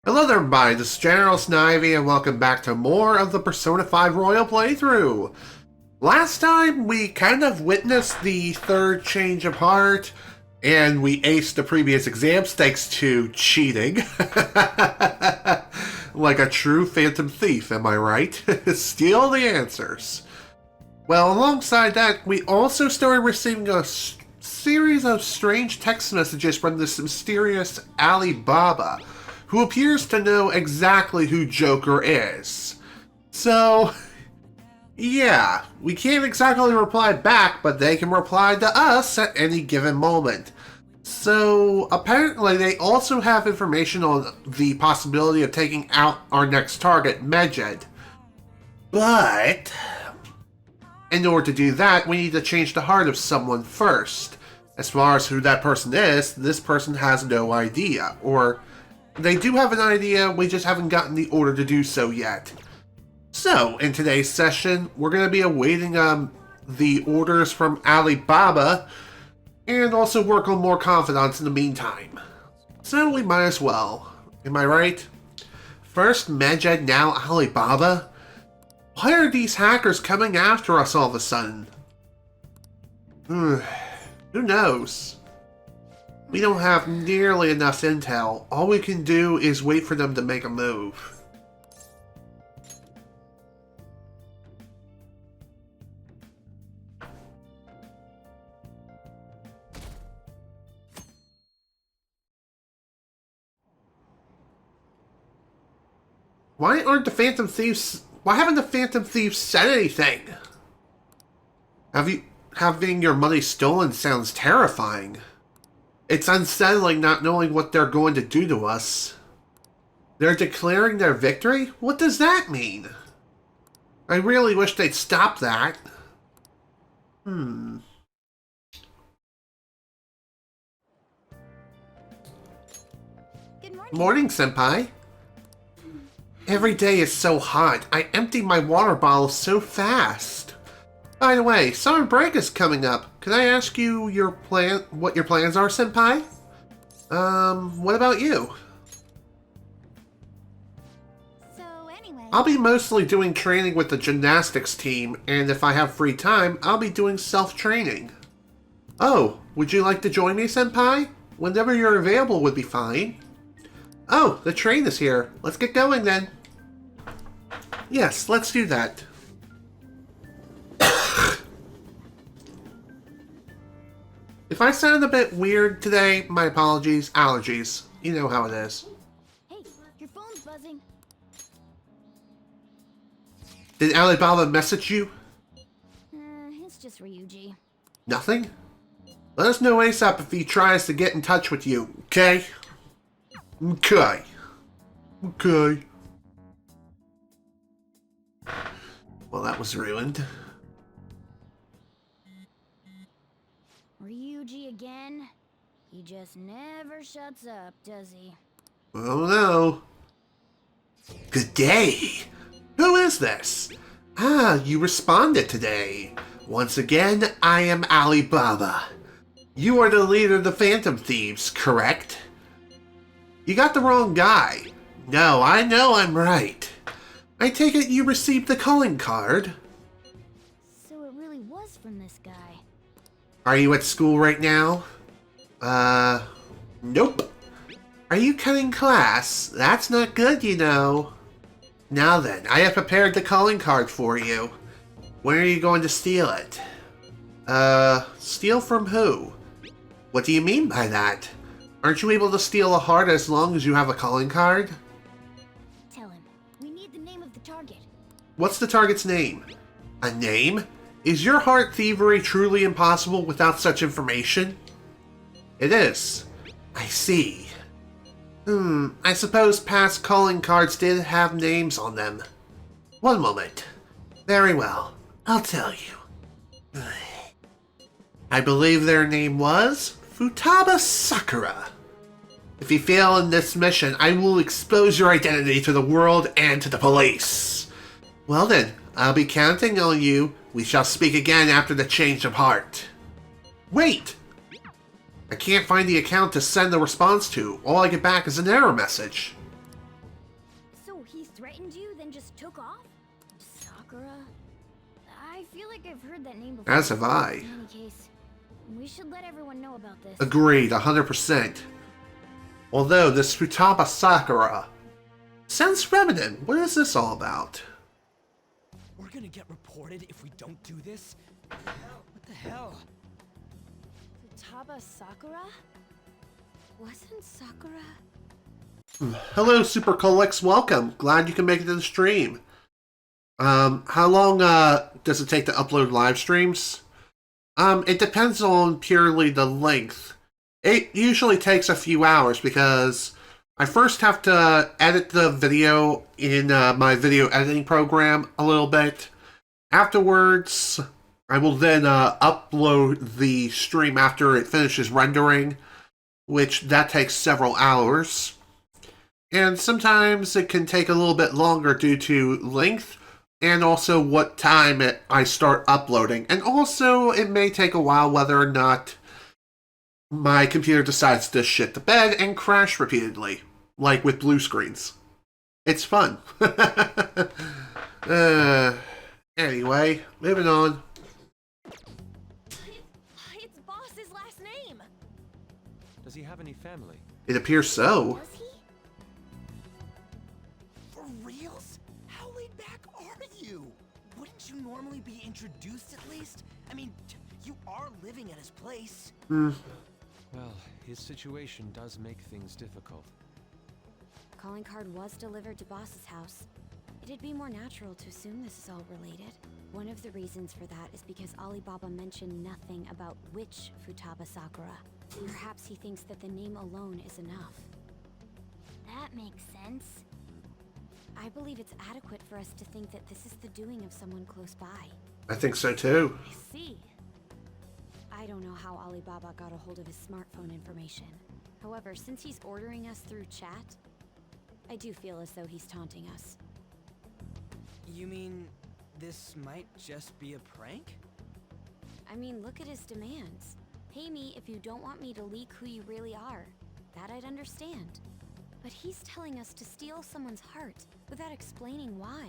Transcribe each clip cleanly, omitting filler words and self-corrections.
Hello there everybody, this is General Snivy and welcome back to more of the Persona 5 Royal playthrough. Last time we kind of witnessed the third change of heart and we aced the previous exams thanks to cheating. Like a true phantom thief, am I right? Steal the answers. Well, alongside that, we also started receiving a series of strange text messages from this mysterious Alibaba, who appears to know exactly who Joker is. So, yeah, we can't exactly reply back, but they can reply to us at any given moment. So, apparently they also have information on the possibility of taking out our next target, Medjed. But, in order to do that, we need to change the heart of someone first. As far as who that person is, this person has no idea, or they do have an idea, we just haven't gotten the order to do so yet. So, in today's session, we're going to be awaiting the orders from Alibaba, and also work on more confidants in the meantime. So we might as well. Am I right? First Medjed, now Alibaba? Why are these hackers coming after us all of a sudden? Who knows? We don't have nearly enough intel. All we can do is wait for them to make a move. Why haven't the Phantom Thieves said anything? Having your money stolen sounds terrifying. It's unsettling not knowing what they're going to do to us. They're declaring their victory? What does that mean? I really wish they'd stop that. Morning, Senpai. Every day is so hot. I empty my water bottle so fast. By the way, summer break is coming up. Can I ask you what your plans are, Senpai? What about you? So anyway, I'll be mostly doing training with the gymnastics team, and if I have free time, I'll be doing self-training. Oh, would you like to join me, Senpai? Whenever you're available would be fine. Oh, the train is here. Let's get going then. Yes, let's do that. If I sound a bit weird today, my apologies. Allergies. You know how it is. hey, your phone's buzzing. Did Alibaba message you? It's just Ryuji. Nothing? Let us know ASAP if he tries to get in touch with you, okay? Okay. Okay. Well, that was ruined. Ryuji again? He just never shuts up, does he? Oh no. Good day. Who is this? Ah, you responded today. Once again, I am Alibaba. You are the leader of the Phantom Thieves, correct? You got the wrong guy. No, I know I'm right. I take it you received the calling card. So it really was from this guy. Are you at school right now? Nope. Are you cutting class? That's not good, you know. Now then, I have prepared the calling card for you. When are you going to steal it? Steal from who? What do you mean by that? Aren't you able to steal a heart as long as you have a calling card? Tell him. We need the name of the target. What's the target's name? A name? Is your heart thievery truly impossible without such information? It is. I see. I suppose past calling cards did have names on them. One moment. Very well. I'll tell you. I believe their name was Futaba Sakura. If you fail in this mission, I will expose your identity to the world and to the police. Well then, I'll be counting on you. We shall speak again after the change of heart. Wait! I can't find the account to send the response to. All I get back is an error message. he threatened you, then just took off? Sakura? I feel like I've heard that name before. As have I. In any case, we should let everyone know about this. Agreed, 100%. Although, this Futaba Sakura sounds feminine. What is this all about? We're gonna get reported if we don't do this? What the hell? Futaba Sakura? Wasn't Sakura? Hello, Super Colix. Welcome. Glad you can make it to the stream. How long does it take to upload live streams? It depends on purely the length. It usually takes a few hours because I first have to edit the video in my video editing program a little bit. Afterwards, I will then upload the stream after it finishes rendering, which that takes several hours. And sometimes it can take a little bit longer due to length and also what time I start uploading. And also, it may take a while whether or not my computer decides to shit the bed and crash repeatedly, like with blue screens. It's fun. Anyway, moving on. It's Boss's last name. Does he have any family? It appears so. Does he? For reals? How laid back are you? Wouldn't you normally be introduced at least? I mean, you are living at his place. Well, his situation does make things difficult. Calling card was delivered to Boss's house. It'd be more natural to assume this is all related. One of the reasons for that is because Alibaba mentioned nothing about which Futaba Sakura. Perhaps he thinks that the name alone is enough. That makes sense. I believe it's adequate for us to think that this is the doing of someone close by. I think so too. I see. I don't know how Alibaba got a hold of his smartphone information. However, since he's ordering us through chat, I do feel as though he's taunting us. You mean this might just be a prank? I mean, look at his demands. Pay me if you don't want me to leak who you really are. That I'd understand. But he's telling us to steal someone's heart without explaining why.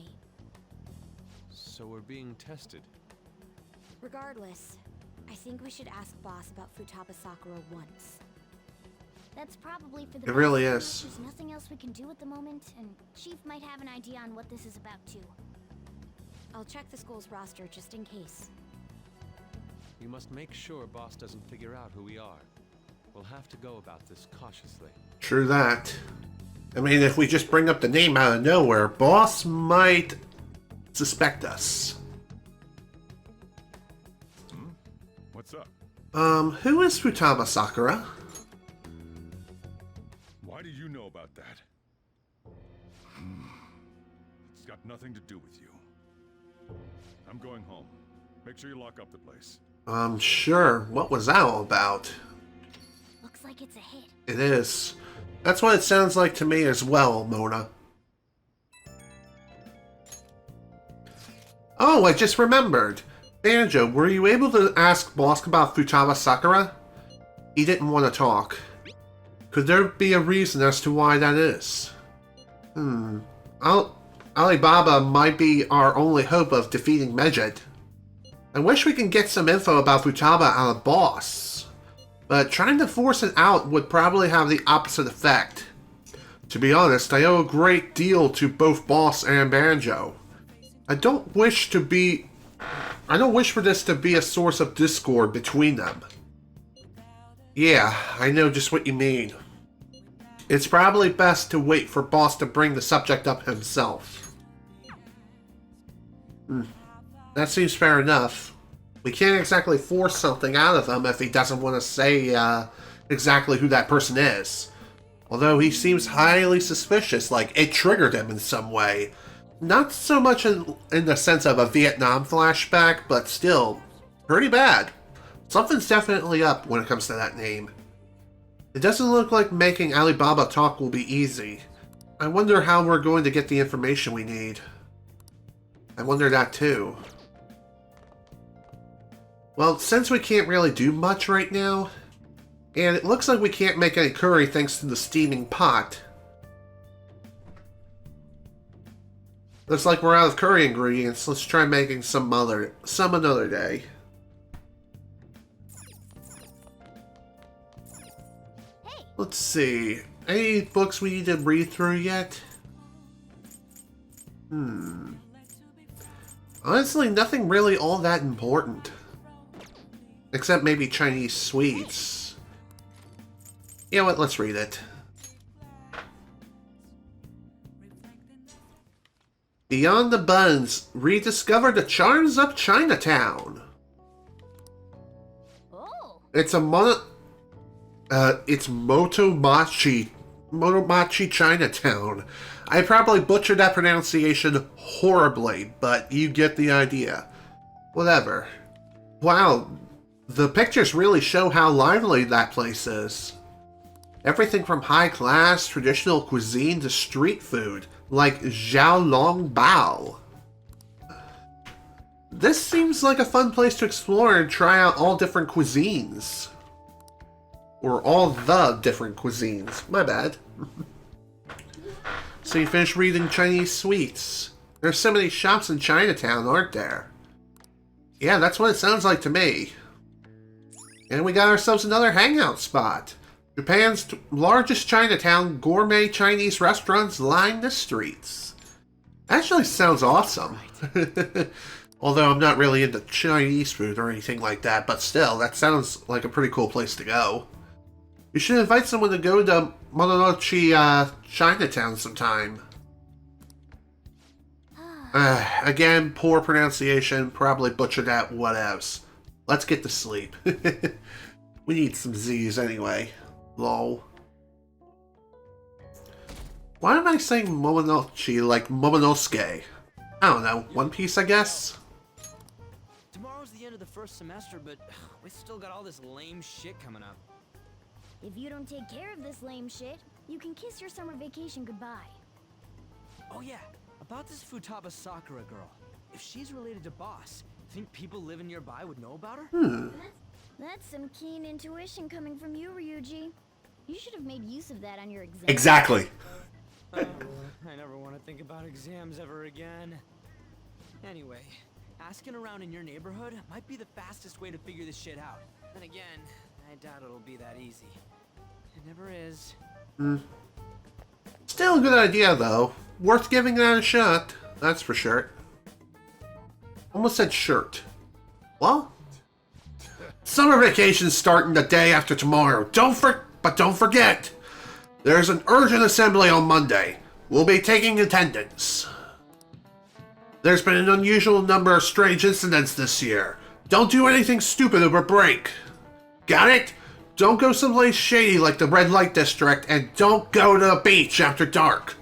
So we're being tested. Regardless, I think we should ask Boss about Futaba Sakura once. That's probably for the It really best. is. There's nothing else we can do at the moment, and Chief might have an idea on what this is about too. I'll check the school's roster just in case. We must make sure Boss doesn't figure out who we are. We'll have to go about this cautiously. True that. I mean, if we just bring up the name out of nowhere, Boss might suspect us. What's up? Who is Futaba Sakura? Why do you know about that? It's got nothing to do with you. I'm going home. Make sure you lock up the place. Sure. What was that all about? Looks like it's a hit. It is. That's what it sounds like to me as well, Mona. Oh, I just remembered. Banjo, were you able to ask Boss about Futaba Sakura? He didn't want to talk. Could there be a reason as to why that is? Alibaba might be our only hope of defeating Medjed. I wish we can get some info about Futaba out of Boss, but trying to force it out would probably have the opposite effect. To be honest, I owe a great deal to both Boss and Banjo. I don't wish for this to be a source of discord between them. Yeah, I know just what you mean. It's probably best to wait for Boss to bring the subject up himself. That seems fair enough. We can't exactly force something out of him if he doesn't want to say exactly who that person is. Although he seems highly suspicious, like it triggered him in some way. Not so much in the sense of a Vietnam flashback, but still, pretty bad. Something's definitely up when it comes to that name. It doesn't look like making Alibaba talk will be easy. I wonder how we're going to get the information we need. I wonder that too. Well, since we can't really do much right now, and it looks like we can't make any curry thanks to the steaming pot, Looks like we're out of curry ingredients. Let's try making some another day. Let's see. Any books we need to read through yet? Honestly, nothing really all that important. Except maybe Chinese sweets. You know what? Let's read it. Beyond the Buns, rediscover the charms of Chinatown. Oh, It's Motomachi Chinatown. I probably butchered that pronunciation horribly, but you get the idea. Whatever. Wow, the pictures really show how lively that place is. Everything from high-class traditional cuisine to street food, like Xiaolong Bao. This seems like a fun place to explore and try out all different cuisines. Or all the different cuisines. My bad. So you finished reading Chinese sweets. There's so many shops in Chinatown, aren't there? Yeah, that's what it sounds like to me. And we got ourselves another hangout spot. Japan's largest Chinatown, gourmet Chinese restaurants line the streets. Actually sounds awesome. Although I'm not really into Chinese food or anything like that, but still, that sounds like a pretty cool place to go. You should invite someone to go to Mononochi Chinatown sometime. Again, poor pronunciation, probably butchered that, whatevs. Let's get to sleep. We need some Z's anyway. Lol. Why am I saying Momonochi like Momonosuke? I don't know, One Piece, I guess? Tomorrow's the end of the first semester, but we still got all this lame shit coming up. if you don't take care of this lame shit, you can kiss your summer vacation goodbye. Oh yeah, about this Futaba Sakura girl. If she's related to Boss, think people living nearby would know about her? That's some keen intuition coming from you, Ryuji. You should have made use of that on your exam. Exactly. I never want to think about exams ever again. Anyway, asking around in your neighborhood might be the fastest way to figure this shit out. Then again, I doubt it'll be that easy. It never is. Still a good idea, though. Worth giving that a shot. That's for sure. Almost said shirt. What? Summer vacation's starting the day after tomorrow. But don't forget, there's an urgent assembly on Monday. We'll be taking attendance. There's been an unusual number of strange incidents this year. Don't do anything stupid over break. Got it? Don't go someplace shady like the red light district, and don't go to the beach after dark.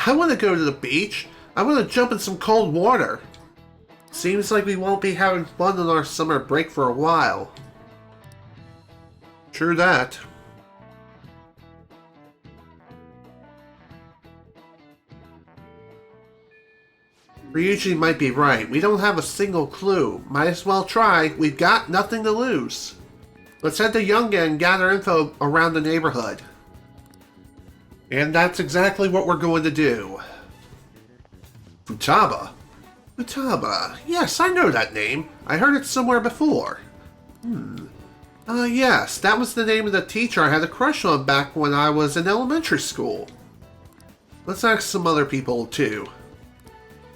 I want to go to the beach. I want to jump in some cold water. Seems like we won't be having fun on our summer break for a while. True that. Ryuji might be right. We don't have a single clue. Might as well try. We've got nothing to lose. Let's head to Yonga and gather info around the neighborhood. And that's exactly what we're going to do. Futaba? Futaba. Yes, I know that name. I heard it somewhere before. Yes, that was the name of the teacher I had a crush on back when I was in elementary school. Let's ask some other people, too.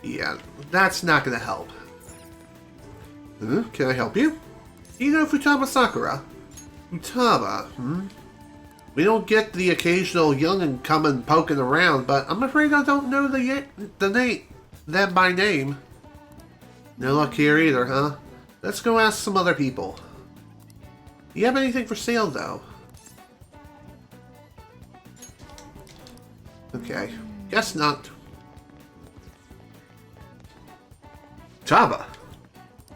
Yeah, that's not gonna help. Can I help you? You know Futaba Sakura? Futaba, We don't get the occasional young'un coming poking around, but I'm afraid I don't know them by name. No luck here either, huh? Let's go ask some other people. Do you have anything for sale, though? Okay, guess not. Futaba?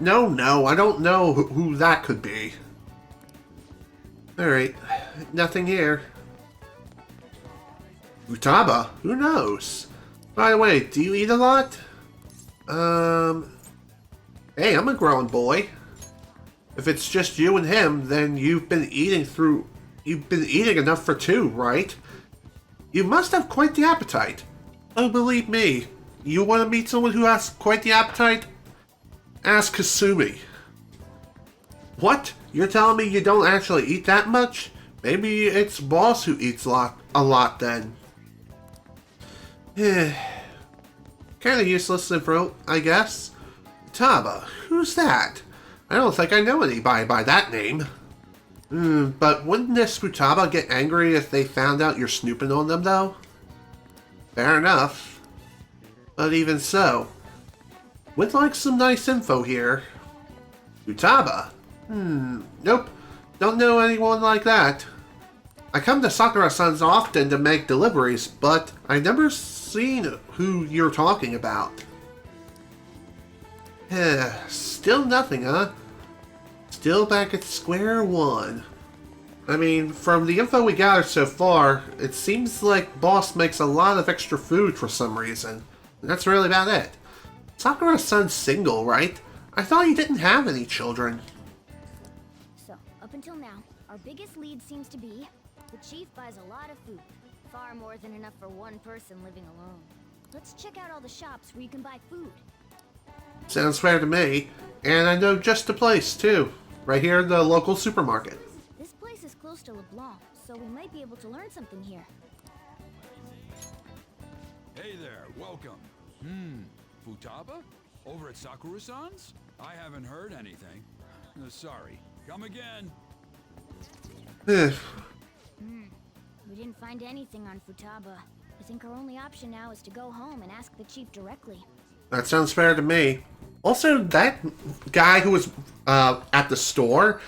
No, I don't know who that could be. Alright, nothing here. Futaba? Who knows? By the way, do you eat a lot? Hey, I'm a grown boy. If it's just you and him, then you've been eating enough for two, right? You must have quite the appetite. Oh, believe me, you want to meet someone who has quite the appetite? Ask Kasumi. What? You're telling me you don't actually eat that much? Maybe it's Boss who eats a lot then. Kinda useless info, I guess. Futaba, who's that? I don't think I know anybody by that name. But wouldn't this Futaba get angry if they found out you're snooping on them, though? Fair enough. But even so, would like some nice info here. Futaba? Nope. Don't know anyone like that. I come to Sakura-san's often to make deliveries, but I've never seen who you're talking about. Still nothing, huh? Still back at square one. I mean, from the info we gathered so far, it seems like Boss makes a lot of extra food for some reason. And that's really about it. Sakura-san's single, right? I thought he didn't have any children. So, up until now, our biggest lead seems to be the chief buys a lot of food. Far more than enough for one person living alone. Let's check out all the shops where you can buy food. Sounds fair to me. And I know just the place, too. Right here in the local supermarket. This place is close to LeBlanc, so we might be able to learn something here. Hey there, welcome. Futaba? Over at Sakura-san's? I haven't heard anything. Sorry. Come again. We didn't find anything on Futaba. I think our only option now is to go home and ask the chief directly. That sounds fair to me. Also, that guy who was at the store,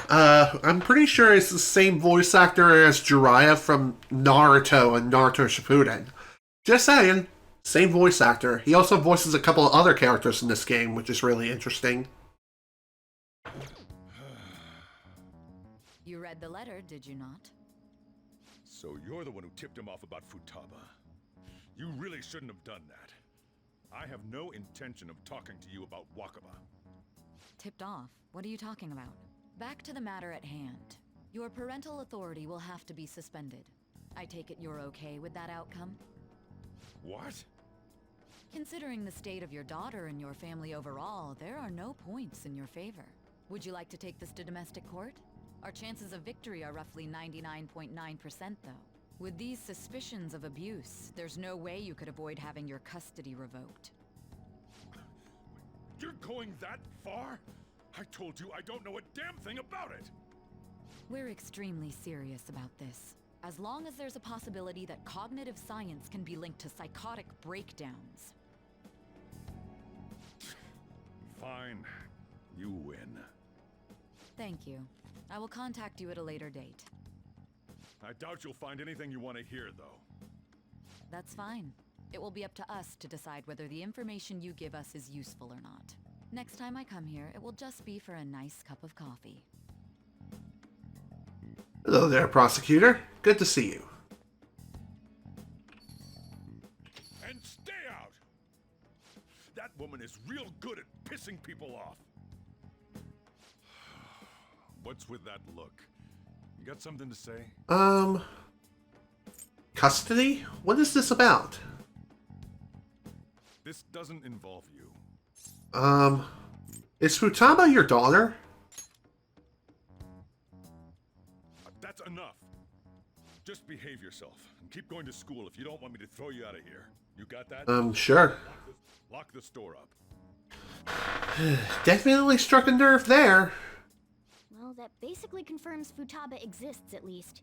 I'm pretty sure is the same voice actor as Jiraiya from Naruto and Naruto Shippuden. Just saying, same voice actor. He also voices a couple of other characters in this game, which is really interesting. You read the letter, did you not? So you're the one who tipped him off about Futaba. You really shouldn't have done that. I have no intention of talking to you about Wakaba. Tipped off? What are you talking about? Back to the matter at hand. Your parental authority will have to be suspended. I take it you're okay with that outcome? What? Considering the state of your daughter and your family overall, there are no points in your favor. Would you like to take this to domestic court? Our chances of victory are roughly 99.9%, though. With these suspicions of abuse, there's no way you could avoid having your custody revoked. You're going that far? I told you I don't know a damn thing about it! We're extremely serious about this. As long as there's a possibility that cognitive science can be linked to psychotic breakdowns. Fine. You win. Thank you. I will contact you at a later date. I doubt you'll find anything you want to hear, though. That's fine. It will be up to us to decide whether the information you give us is useful or not. Next time I come here, it will just be for a nice cup of coffee. Hello there, prosecutor. Good to see you. And stay out! That woman is real good at pissing people off. What's with that look? You got something to say? Custody? What is this about? This doesn't involve you. Is Futaba your daughter? That's enough. Just behave yourself and keep going to school if you don't want me to throw you out of here. You got that? Sure. Lock the store up. Definitely struck a nerve there. Well, that basically confirms Futaba exists, at least.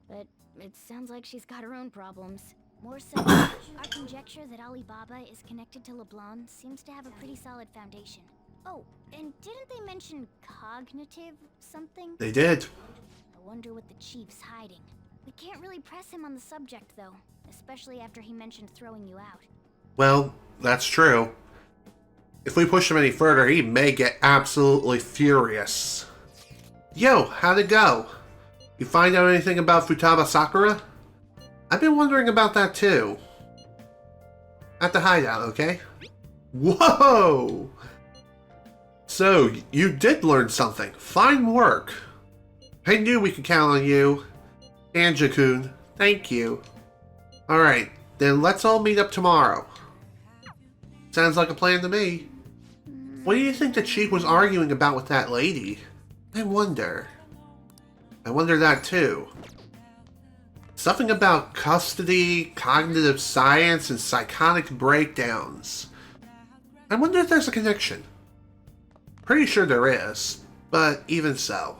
But it sounds like she's got her own problems. More so, our conjecture that Alibaba is connected to LeBlanc seems to have a pretty solid foundation. Oh, and didn't they mention cognitive something? They did. I wonder what the chief's hiding. We can't really press him on the subject, though, especially after he mentioned throwing you out. Well, that's true. If we push him any further, he may get absolutely furious. Yo, how'd it go? You find out anything about Futaba Sakura? I've been wondering about that too. At the hideout, okay? Whoa! So, you did learn something. Fine work. I knew we could count on you. Anja-kun, thank you. Alright, then let's all meet up tomorrow. Sounds like a plan to me. What do you think the chief was arguing about with that lady? I wonder that too. Something about custody, cognitive science, and psychotic breakdowns. I wonder if there's a connection. Pretty sure there is, but even so.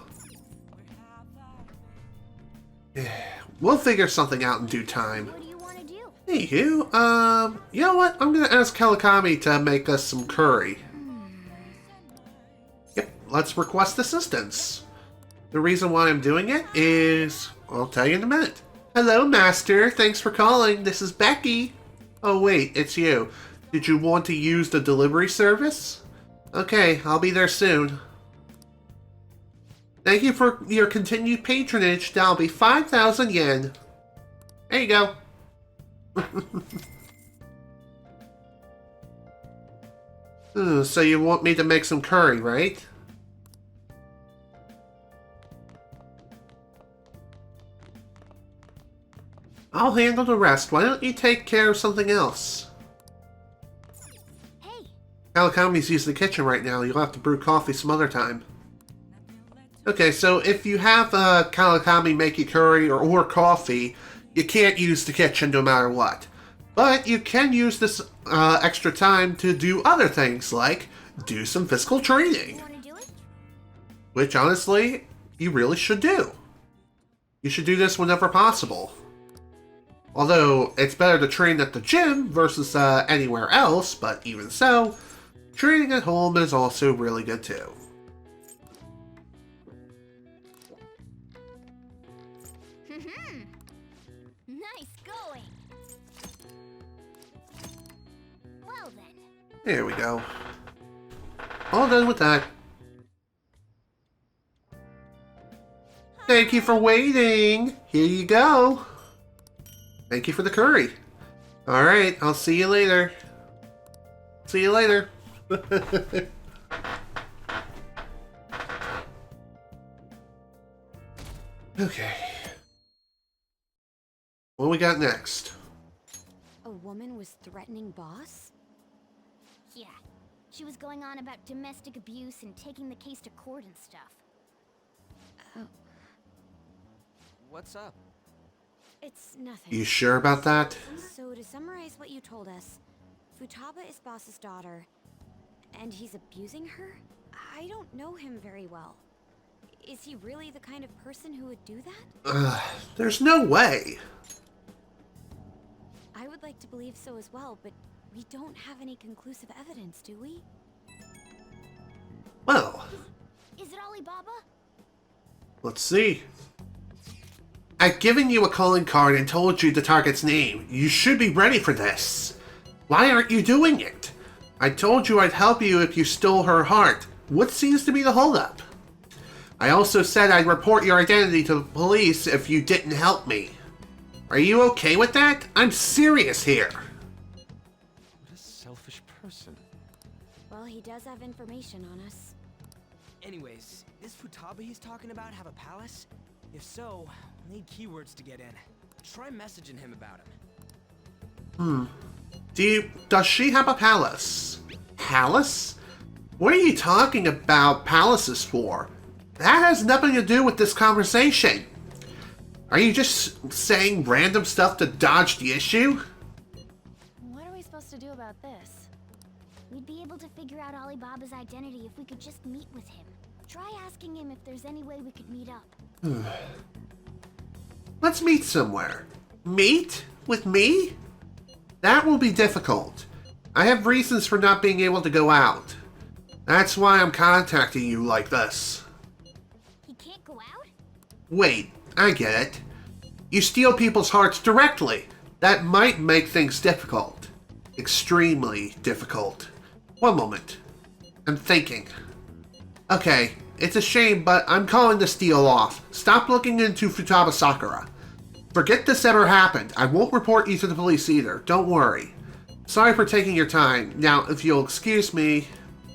We'll figure something out in due time. What do you want to do? Anywho, you know what? I'm gonna ask Kalikami to make us some curry. Yep, let's request assistance. The reason why I'm doing it is... I'll tell you in a minute. Hello, Master. Thanks for calling. This is Becky. Oh, wait, it's you. Did you want to use the delivery service? Okay, I'll be there soon. Thank you for your continued patronage. That'll be 5,000 yen. There you go. So you want me to make some curry, right? I'll handle the rest. Why don't you take care of something else? Hey, Kalikami's using the kitchen right now. You'll have to brew coffee some other time. Okay, so if you have Kalikami make you curry or coffee, you can't use the kitchen no matter what. But you can use this extra time to do other things, like do some physical training. you want to do it? Which, honestly, you really should do. You should do this whenever possible. Although, it's better to train at the gym versus anywhere else, but even so, training at home is also really good too. Nice going. Well then. There we go. All done with that. Thank you for waiting. Here you go. Thank you for the curry. Alright, I'll see you later. See you later. Okay. What do we got next? A woman was threatening Boss? Yeah. She was going on about domestic abuse and taking the case to court and stuff. What's up? It's nothing. You sure about that? So to summarize what you told us, Futaba is Boss's daughter, and he's abusing her? I don't know him very well. Is he really the kind of person who would do that? There's no way. I would like to believe so as well, but we don't have any conclusive evidence, do we? Well, Is it Alibaba? let's see. I've given you a calling card and told you the target's name. You should be ready for this. Why aren't you doing it? I told you I'd help you if you stole her heart. What seems to be the holdup? I also said I'd report your identity to the police if you didn't help me. Are you okay with that? I'm serious here. What a selfish person. Well, he does have information on us. Anyways, does Futaba he's talking about have a palace? If so, we'll need keywords to get in. Try messaging him about him. Does she have a palace? Palace? What are you talking about palaces for? That has nothing to do with this conversation. Are you just saying random stuff to dodge the issue? What are we supposed to do about this? We'd be able to figure out Alibaba's identity if we could just meet with him. Try asking him if there's any way we could meet up. Let's meet somewhere. Meet? With me? That will be difficult. I have reasons for not being able to go out. That's why I'm contacting you like this. He can't go out? Wait, I get it. You steal people's hearts directly. That might make things difficult. Extremely difficult. One moment. I'm thinking. Okay, it's a shame, but I'm calling this deal off. Stop looking into Futaba Sakura. Forget this ever happened. I won't report you to the police either. Don't worry. Sorry for taking your time. Now, if you'll excuse me...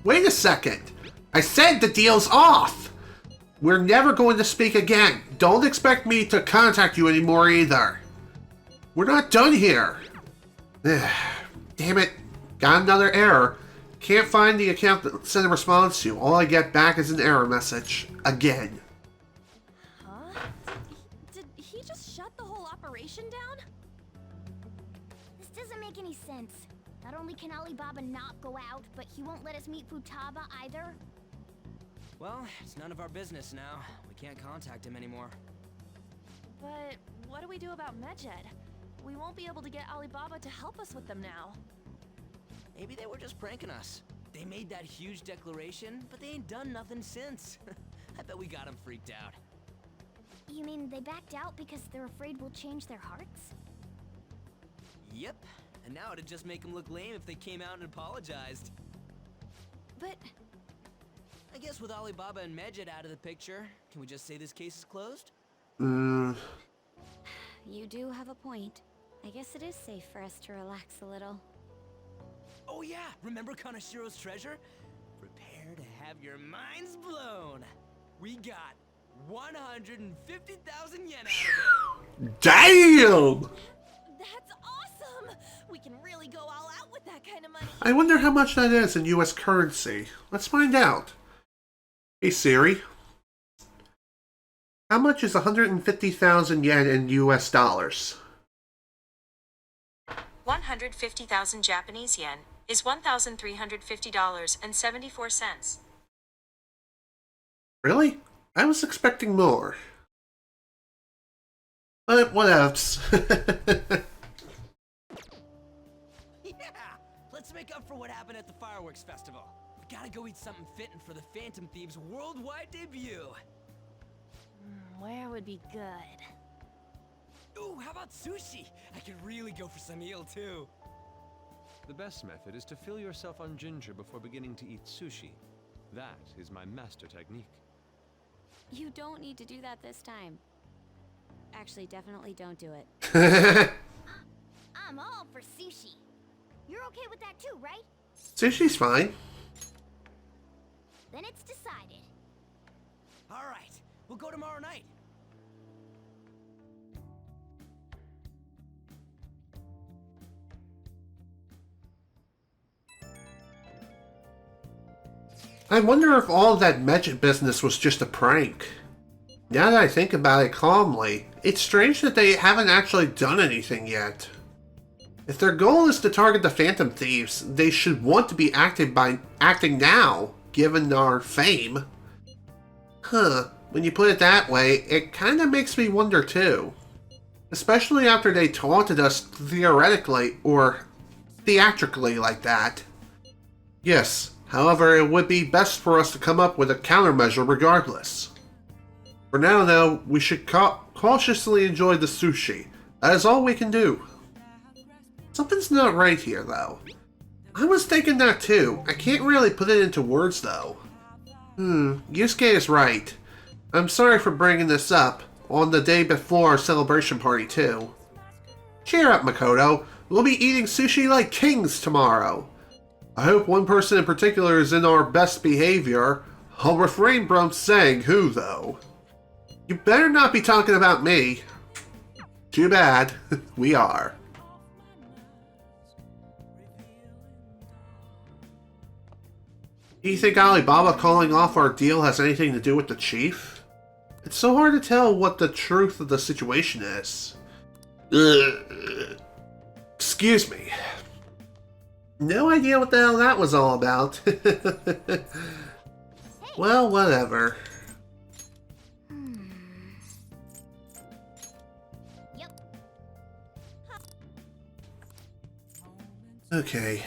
Wait a second. I said the deal's off. We're never going to speak again. Don't expect me to contact you anymore either. We're not done here. Damn it. Got another error. Can't find the account that sent a response to. All I get back is an error message. Again. Huh? Did he just shut the whole operation down? This doesn't make any sense. Not only can Alibaba not go out, but he won't let us meet Futaba either. Well, it's none of our business now. We can't contact him anymore. But what do we do about Medjed? We won't be able to get Alibaba to help us with them now. Maybe they were just pranking us. They made that huge declaration, but they ain't done nothing since. I bet we got them freaked out. You mean they backed out because they're afraid we'll change their hearts? Yep. And now it'd just make them look lame if they came out and apologized. But I guess with Alibaba and Medjed out of the picture, can we just say this case is closed? You do have a point. I guess it is safe for us to relax a little. Oh yeah, remember Kanashiro's treasure? Prepare to have your minds blown. We got 150,000 yen out of it. Damn! that's awesome! We can really go all out with that kind of money. I wonder how much that is in US currency. Let's find out. Hey Siri. How much is 150,000 yen in US dollars? 150,000 Japanese yen is $1,350.74. Really? I was expecting more. But what else? Yeah! Let's make up for what happened at the fireworks festival. We gotta go eat something fitting for the Phantom Thieves' worldwide debut. Where would be good? Ooh, how about sushi? I could really go for some eel too. The best method is to fill yourself on ginger before beginning to eat sushi. That is my master technique. You don't need to do that this time. Actually, definitely don't do it. I'm all for sushi. You're okay with that too, right? Sushi's fine. Then it's decided. All right, we'll go tomorrow night. I wonder if all that Medjed business was just a prank. Now that I think about it calmly, it's strange that they haven't actually done anything yet. If their goal is to target the Phantom Thieves, they should want to be acting now, given our fame. Huh, when you put it that way, it kinda makes me wonder too. Especially after they taunted us theoretically, or theatrically like that. Yes, however, it would be best for us to come up with a countermeasure regardless. For now, though, we should cautiously enjoy the sushi. That is all we can do. Something's not right here, though. I was thinking that too. I can't really put it into words, though. Yusuke is right. I'm sorry for bringing this up on the day before our celebration party, too. Cheer up, Makoto. We'll be eating sushi like kings tomorrow. I hope one person in particular is in our best behavior. I'll refrain from saying who, though. You better not be talking about me. Too bad. We are. Do you think Alibaba calling off our deal has anything to do with the chief? It's so hard to tell what the truth of the situation is. Excuse me. No idea what the hell that was all about. Well, whatever. Yep. Okay.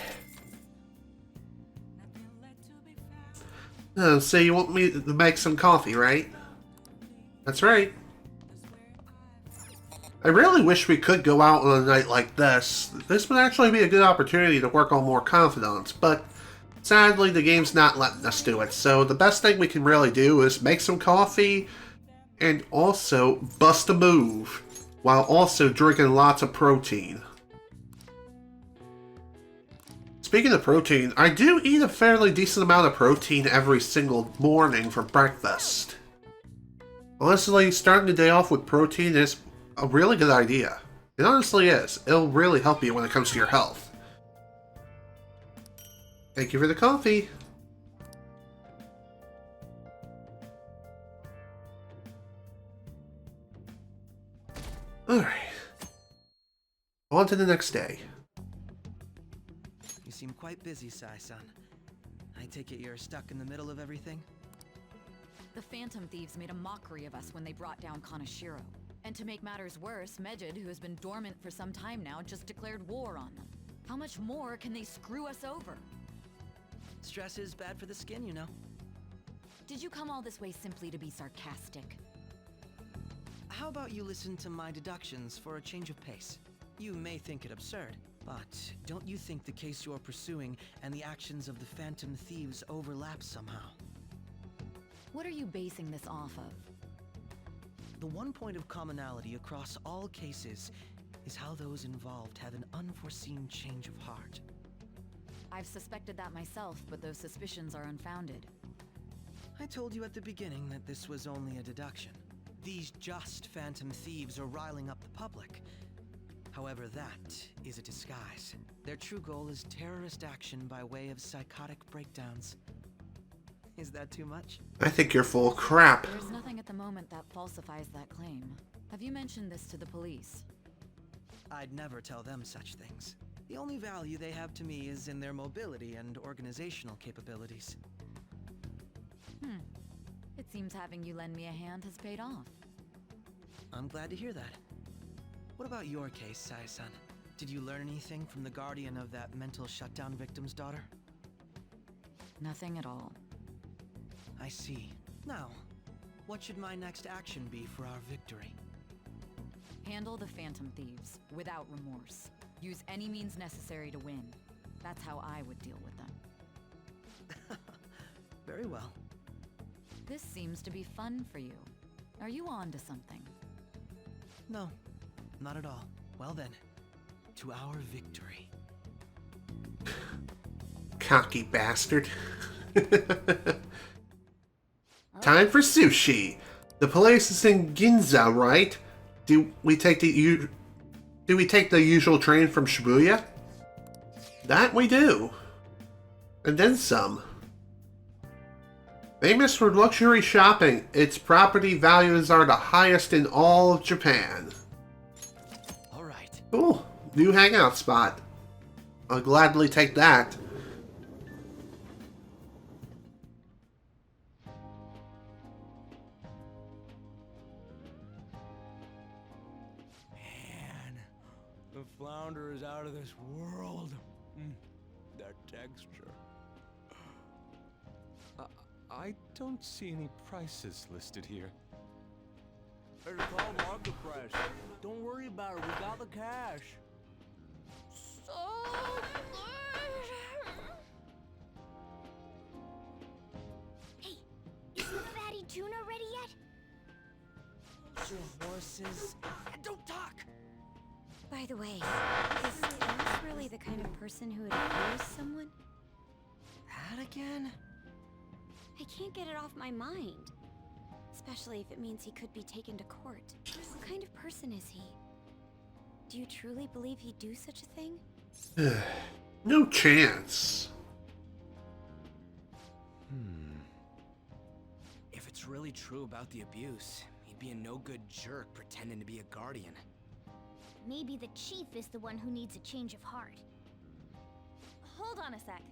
So you want me to make some coffee, right? That's right. I really wish we could go out on a night like this. This would actually be a good opportunity to work on more confidence, but sadly the game's not letting us do it, so the best thing we can really do is make some coffee and also bust a move, while also drinking lots of protein. Speaking of protein, I do eat a fairly decent amount of protein every single morning for breakfast. Honestly, starting the day off with protein is a really good idea. It honestly is. It'll really help you when it comes to your health. Thank you for the coffee. Alright. On to the next day. You seem quite busy, Sai-san. I take it you're stuck in the middle of everything? The Phantom Thieves made a mockery of us when they brought down Kaneshiro. And to make matters worse, Medjed, who has been dormant for some time now, just declared war on them. How much more can they screw us over? Stress is bad for the skin, you know. Did you come all this way simply to be sarcastic? How about you listen to my deductions for a change of pace? You may think it absurd, but don't you think the case you're pursuing and the actions of the Phantom Thieves overlap somehow? What are you basing this off of? The one point of commonality across all cases is how those involved have an unforeseen change of heart. I've suspected that myself, but those suspicions are unfounded. I told you at the beginning that this was only a deduction. These just Phantom Thieves are riling up the public. However, that is a disguise. Their true goal is terrorist action by way of psychotic breakdowns. Is that too much? I think you're full of crap. There's nothing at the moment that falsifies that claim. Have you mentioned this to the police? I'd never tell them such things. The only value they have to me is in their mobility and organizational capabilities. It seems having you lend me a hand has paid off. I'm glad to hear that. What about your case, Sai-san? Did you learn anything from the guardian of that mental shutdown victim's daughter? Nothing at all. I see. Now, what should my next action be for our victory? Handle the Phantom Thieves, without remorse. Use any means necessary to win. That's how I would deal with them. Very well. This seems to be fun for you. Are you on to something? No, not at all. Well then, to our victory. Cocky bastard. Time for sushi. The place is in Ginza, right? Do we take the usual train from Shibuya? That we do. And then some. Famous for luxury shopping, its property values are the highest in all of Japan. Alright. Cool. New hangout spot. I'll gladly take that. Man, the flounder is out of this world. That texture. I don't see any prices listed here. It's called market price. Don't worry about it. We got the cash. So good. Hey, is the fatty tuna ready yet? Your horses. And don't talk! By the way, is Alice really the kind of person who would abuse someone? That again? I can't get it off my mind. Especially if it means he could be taken to court. What kind of person is he? Do you truly believe he'd do such a thing? No chance. If it's really true about the abuse, he'd be a no-good jerk pretending to be a guardian. Maybe the chief is the one who needs a change of heart. Hold on a sec.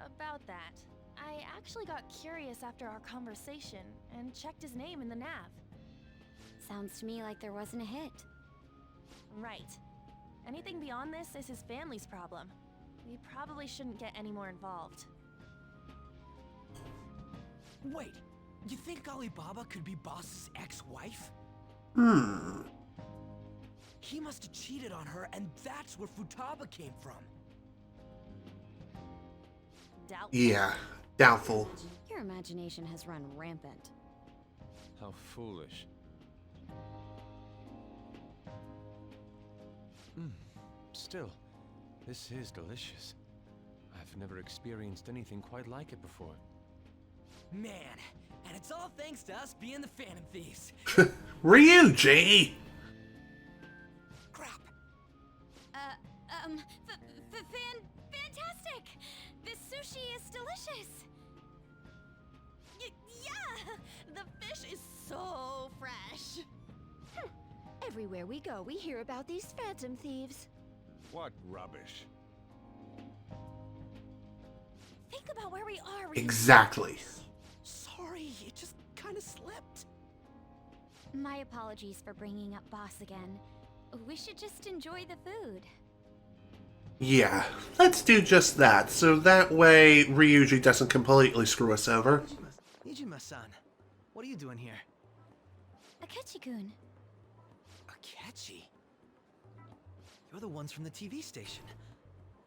About that, I actually got curious after our conversation and checked his name in the nav. Sounds to me like there wasn't a hit. Right. Anything beyond this is his family's problem. We probably shouldn't get any more involved. Wait, you think Alibaba could be Boss's ex-wife? He must have cheated on her, and that's where Futaba came from. Doubtful. Yeah, doubtful. Your imagination has run rampant. How foolish. Still, this is delicious. I've never experienced anything quite like it before. Man, and it's all thanks to us being the Phantom Thieves. Ryuji! Crap, Fantastic! This sushi is delicious! Yeah! The fish is so fresh. Everywhere we go, we hear about these phantom thieves. What rubbish. Think about where we are. Exactly. Sorry, it just kind of slipped. My apologies for bringing up Boss again. We should just enjoy the food. Yeah, let's do just that, so that way Ryuji doesn't completely screw us over. Nijima-san, what are you doing here? Akechi-kun. Akechi? You're the ones from the TV station.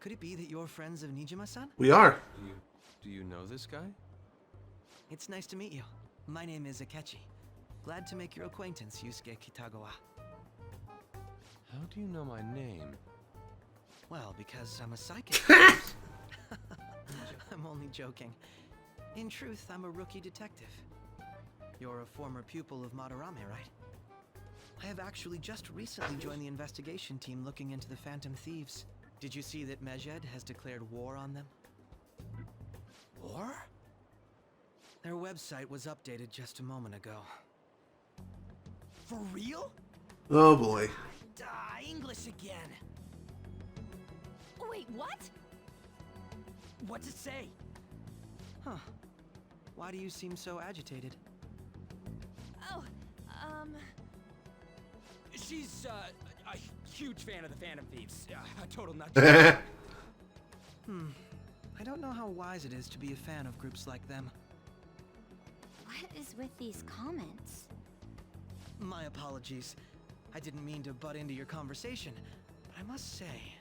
Could it be that you're friends of Nijima-san? We are. Do you know this guy? It's nice to meet you. My name is Akechi. Glad to make your acquaintance, Yusuke Kitagawa. How do you know my name? Well, because I'm a psychic. I'm only joking. In truth, I'm a rookie detective. You're a former pupil of Madarame, right? I have actually just recently joined the investigation team looking into the Phantom Thieves. Did you see that Medjed has declared war on them? War? Their website was updated just a moment ago. For real? Oh boy. English again. Wait, what? What's it say? Huh. Why do you seem so agitated? Oh, She's, a huge fan of the Phantom Thieves. A total nut. I don't know how wise it is to be a fan of groups like them. What is with these comments? My apologies. I didn't mean to butt into your conversation, but I must say,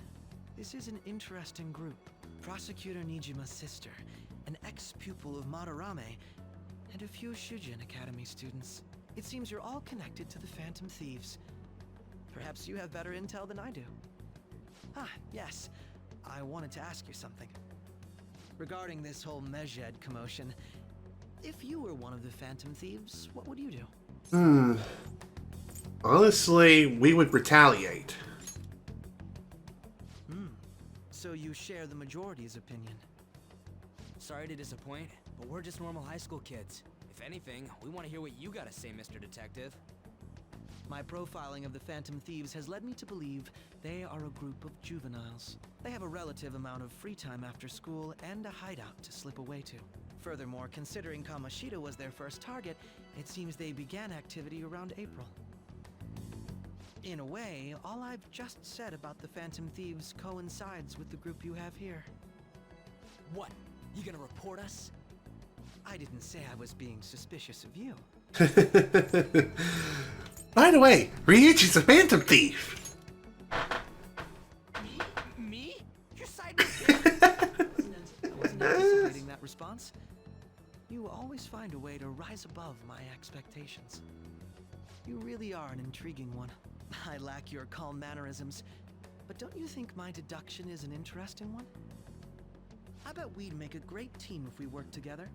this is an interesting group. Prosecutor Nijima's sister, an ex-pupil of Madarame, and a few Shujin Academy students. It seems you're all connected to the Phantom Thieves. Perhaps you have better intel than I do. Ah, yes. I wanted to ask you something. Regarding this whole Medjed commotion, if you were one of the Phantom Thieves, what would you do? Honestly, we would retaliate. So you share the majority's opinion. Sorry to disappoint, but we're just normal high school kids. If anything, we want to hear what you gotta say, Mr. Detective. My profiling of the Phantom Thieves has led me to believe they are a group of juveniles. They have a relative amount of free time after school and a hideout to slip away to. Furthermore, considering Kamoshida was their first target, it seems they began activity around April. In a way, all I've just said about the Phantom Thieves coincides with the group you have here. What? You gonna report us? I didn't say I was being suspicious of you. By the way, Ryuji's a phantom thief. Me? Your side I wasn't anticipating that response. You always find a way to rise above my expectations. You really are an intriguing one. I lack your calm mannerisms, but don't you think my deduction is an interesting one? I bet we'd make a great team if we worked together.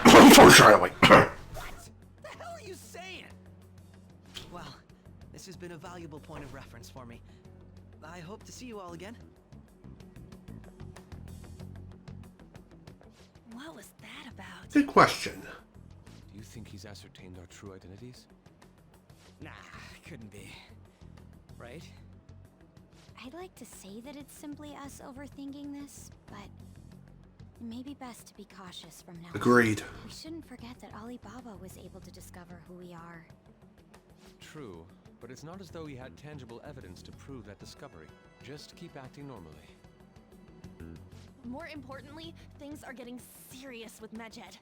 Unfortunately. What the hell are you saying? Well, this has been a valuable point of reference for me. I hope to see you all again. what was that about? Good question. Do you think he's ascertained our true identities? Nah, couldn't be. Right? I'd like to say that it's simply us overthinking this, but it may be best to be cautious from now on. Agreed. We shouldn't forget that Alibaba was able to discover who we are. True, but it's not as though he had tangible evidence to prove that discovery. Just keep acting normally. More importantly, things are getting serious with Medjed.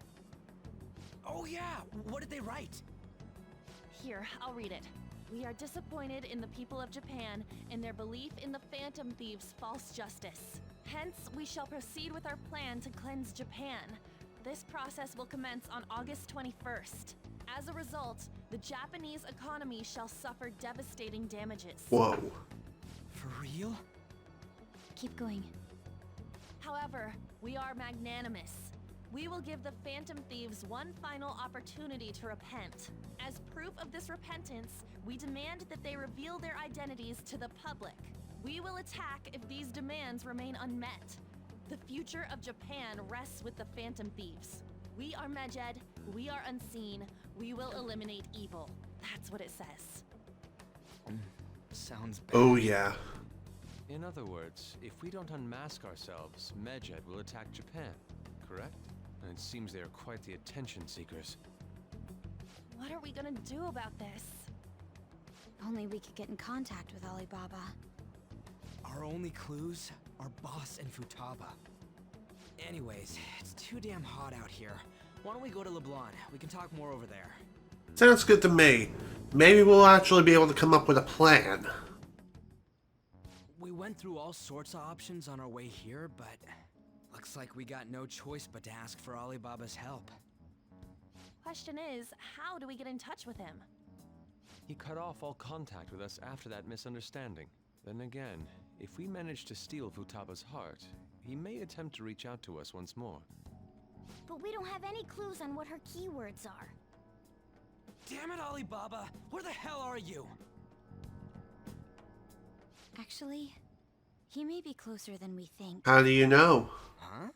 Oh yeah, what did they write? Here, I'll read it. We are disappointed in the people of Japan in their belief in the Phantom Thieves' false justice. Hence, we shall proceed with our plan to cleanse Japan. This process will commence on August 21st. As a result, the Japanese economy shall suffer devastating damages. Whoa. For real? Keep going. However, we are magnanimous. We will give the Phantom Thieves one final opportunity to repent. As proof of this repentance, we demand that they reveal their identities to the public. We will attack if these demands remain unmet. The future of Japan rests with the Phantom Thieves. We are Medjed, we are unseen, we will eliminate evil. That's what it says. Sounds bad. Oh yeah. In other words, if we don't unmask ourselves, Medjed will attack Japan, correct? And it seems they are quite the attention seekers. What are we gonna do about this? Only we could get in contact with Alibaba. Our only clues are Boss and Futaba. Anyways, it's too damn hot out here. Why don't we go to Leblon? We can talk more over there. Sounds good to me. Maybe we'll actually be able to come up with a plan. We went through all sorts of options on our way here, but looks like we got no choice but to ask for Alibaba's help. Question is, how do we get in touch with him? He cut off all contact with us after that misunderstanding. Then again, if we manage to steal Futaba's heart, he may attempt to reach out to us once more. But we don't have any clues on what her keywords are. Damn it, Alibaba! Where the hell are you? Actually, he may be closer than we think. How do you know? Huh?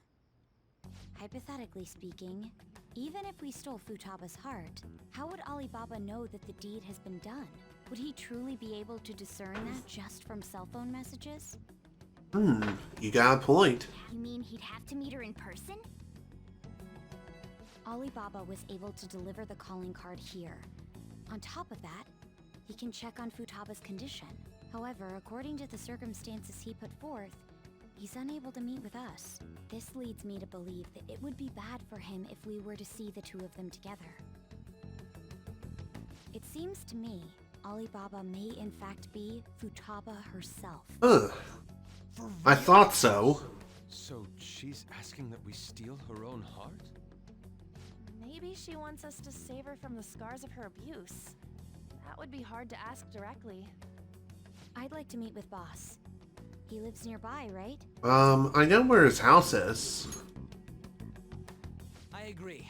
Hypothetically speaking, even if we stole Futaba's heart, how would Alibaba know that the deed has been done? Would he truly be able to discern that just from cell phone messages? You got a point. You mean he'd have to meet her in person? Alibaba was able to deliver the calling card here. On top of that, he can check on Futaba's condition. However, according to the circumstances he put forth, he's unable to meet with us. This leads me to believe that it would be bad for him if we were to see the two of them together. It seems to me Alibaba may in fact be Futaba herself. I thought so. So she's asking that we steal her own heart? Maybe she wants us to save her from the scars of her abuse. That would be hard to ask directly. I'd like to meet with Boss. He lives nearby, right? I know where his house is. I agree.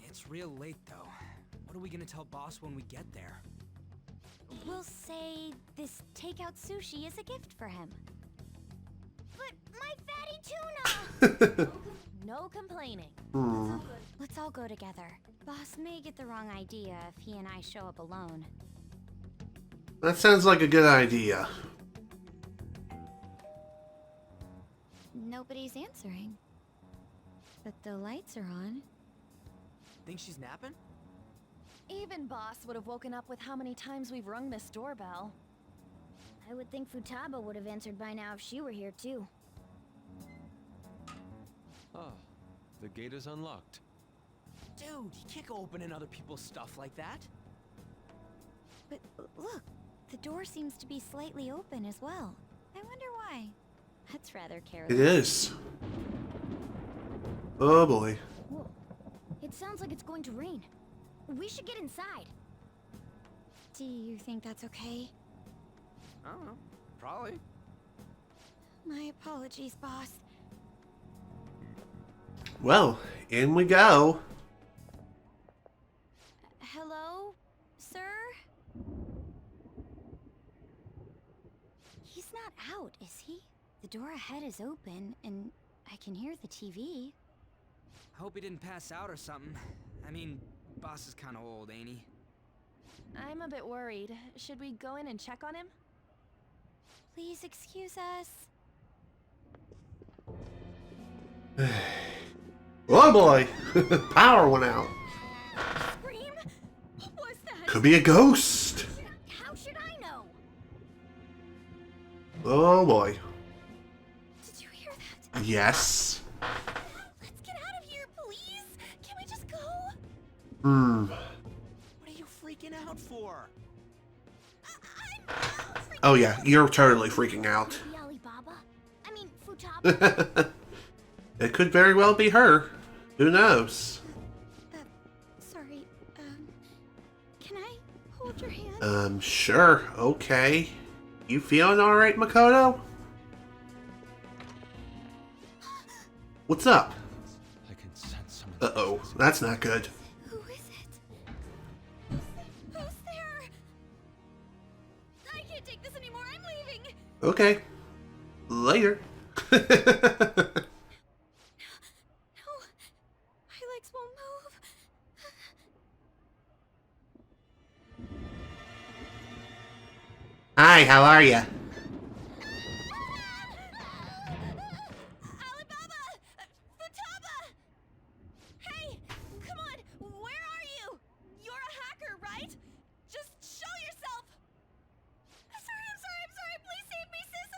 It's real late, though. What are we gonna tell Boss when we get there? We'll say this takeout sushi is a gift for him. But my fatty tuna! No complaining. Let's all go together. Boss may get the wrong idea if he and I show up alone. That sounds like a good idea. Nobody's answering. But the lights are on. Think she's napping? Even Boss would have woken up with how many times we've rung this doorbell. I would think Futaba would have answered by now if she were here too. Ah, the gate is unlocked. Dude, you can't go opening other people's stuff like that. But look, the door seems to be slightly open as well. I wonder why. That's rather careless. It is. Oh boy. Whoa. It sounds like it's going to rain. We should get inside. Do you think that's okay? I don't know. Probably. My apologies, Boss. Well, in we go. Hello, sir? He's not out, is he? The door ahead is open, and I can hear the TV. I hope he didn't pass out or something. I mean, Boss is kind of old, ain't he? I'm a bit worried. Should we go in and check on him? Please excuse us. Oh boy. Power went out. Scream? What was that? Could be a ghost. How should I know? Oh boy. Did you hear that? Yes. Let's get out of here, please! Can we just go? What are you freaking out for? Oh yeah, you're totally freaking out. Maybe Alibaba? I mean, Futaba? It could very well be her. Who knows? Sorry, can I hold your hand? Sure. Okay. You feeling alright, Makoto? What's up? I can sense some of the Uh-oh. That's not good. Who is it? Who's there? I can't take this anymore. I'm leaving. Okay. Later. No, my legs won't move. Hi, how are ya? Alibaba! Futaba! Hey, come on, where are you? You're a hacker, right? Just show yourself! I'm sorry, please save me, sis!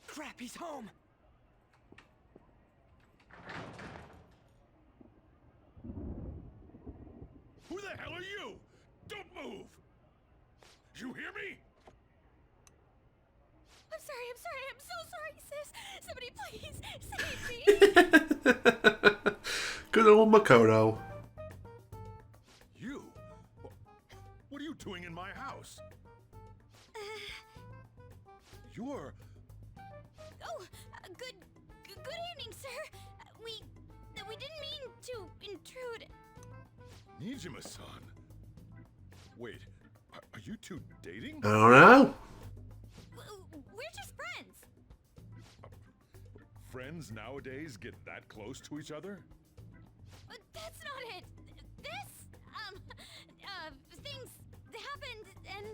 Crap, he's home! Who the hell are you? Don't move! You hear me? I'm so sorry, somebody please save me! Good old Makoto. You? What are you doing in my house? You're... Oh, good evening, sir. We didn't mean to intrude. Nijima-san. Wait, are you two dating? I don't know. We're just friends. Friends nowadays get that close to each other? But that's not it. Things happened and...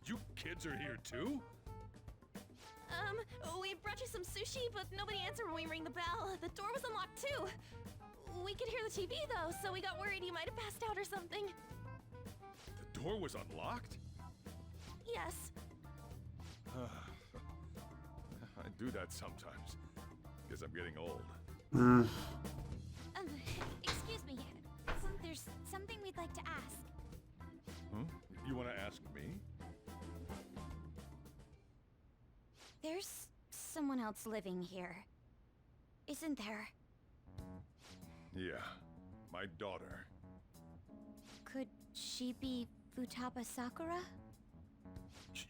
You kids are here too? We brought you some sushi, but nobody answered when we rang the bell. The door was unlocked too. We could hear the TV though, so we got worried you might have passed out or something. The door was unlocked? Yes. I do that sometimes. Guess I'm getting old. Excuse me. There's something we'd like to ask. You want to ask me? There's someone else living here, isn't there? Yeah, my daughter. Could she be Futaba Sakura?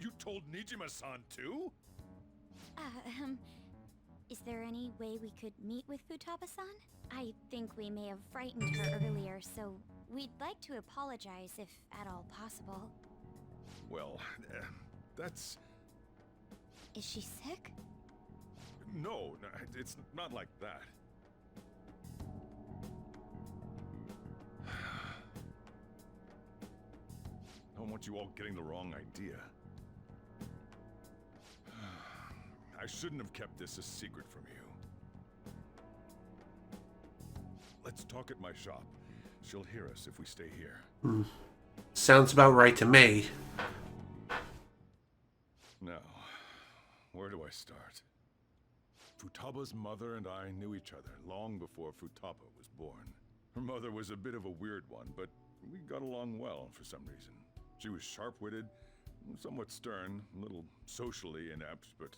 You told Nijima-san too? Is there any way we could meet with Futaba-san? I think we may have frightened her earlier, so we'd like to apologize if at all possible. Well, that's... Is she sick? No, it's not like that. I don't want you all getting the wrong idea. I shouldn't have kept this a secret from you. Let's talk at my shop. She'll hear us if we stay here. Sounds about right to me. Now, where do I start? Futaba's mother and I knew each other long before Futaba was born. Her mother was a bit of a weird one, but we got along well for some reason. She was sharp-witted, somewhat stern, a little socially inept, but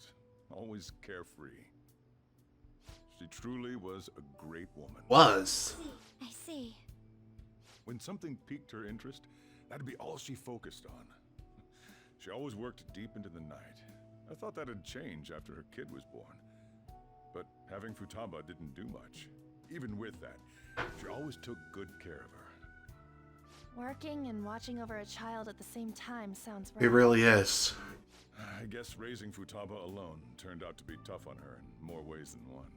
always carefree. She truly was a great woman. Was. I see. When something piqued her interest, that'd be all she focused on. She always worked deep into the night. I thought that'd change after her kid was born. But having Futaba didn't do much. Even with that, she always took good care of her. Working and watching over a child at the same time sounds right. It really is. I guess raising Futaba alone turned out to be tough on her in more ways than one.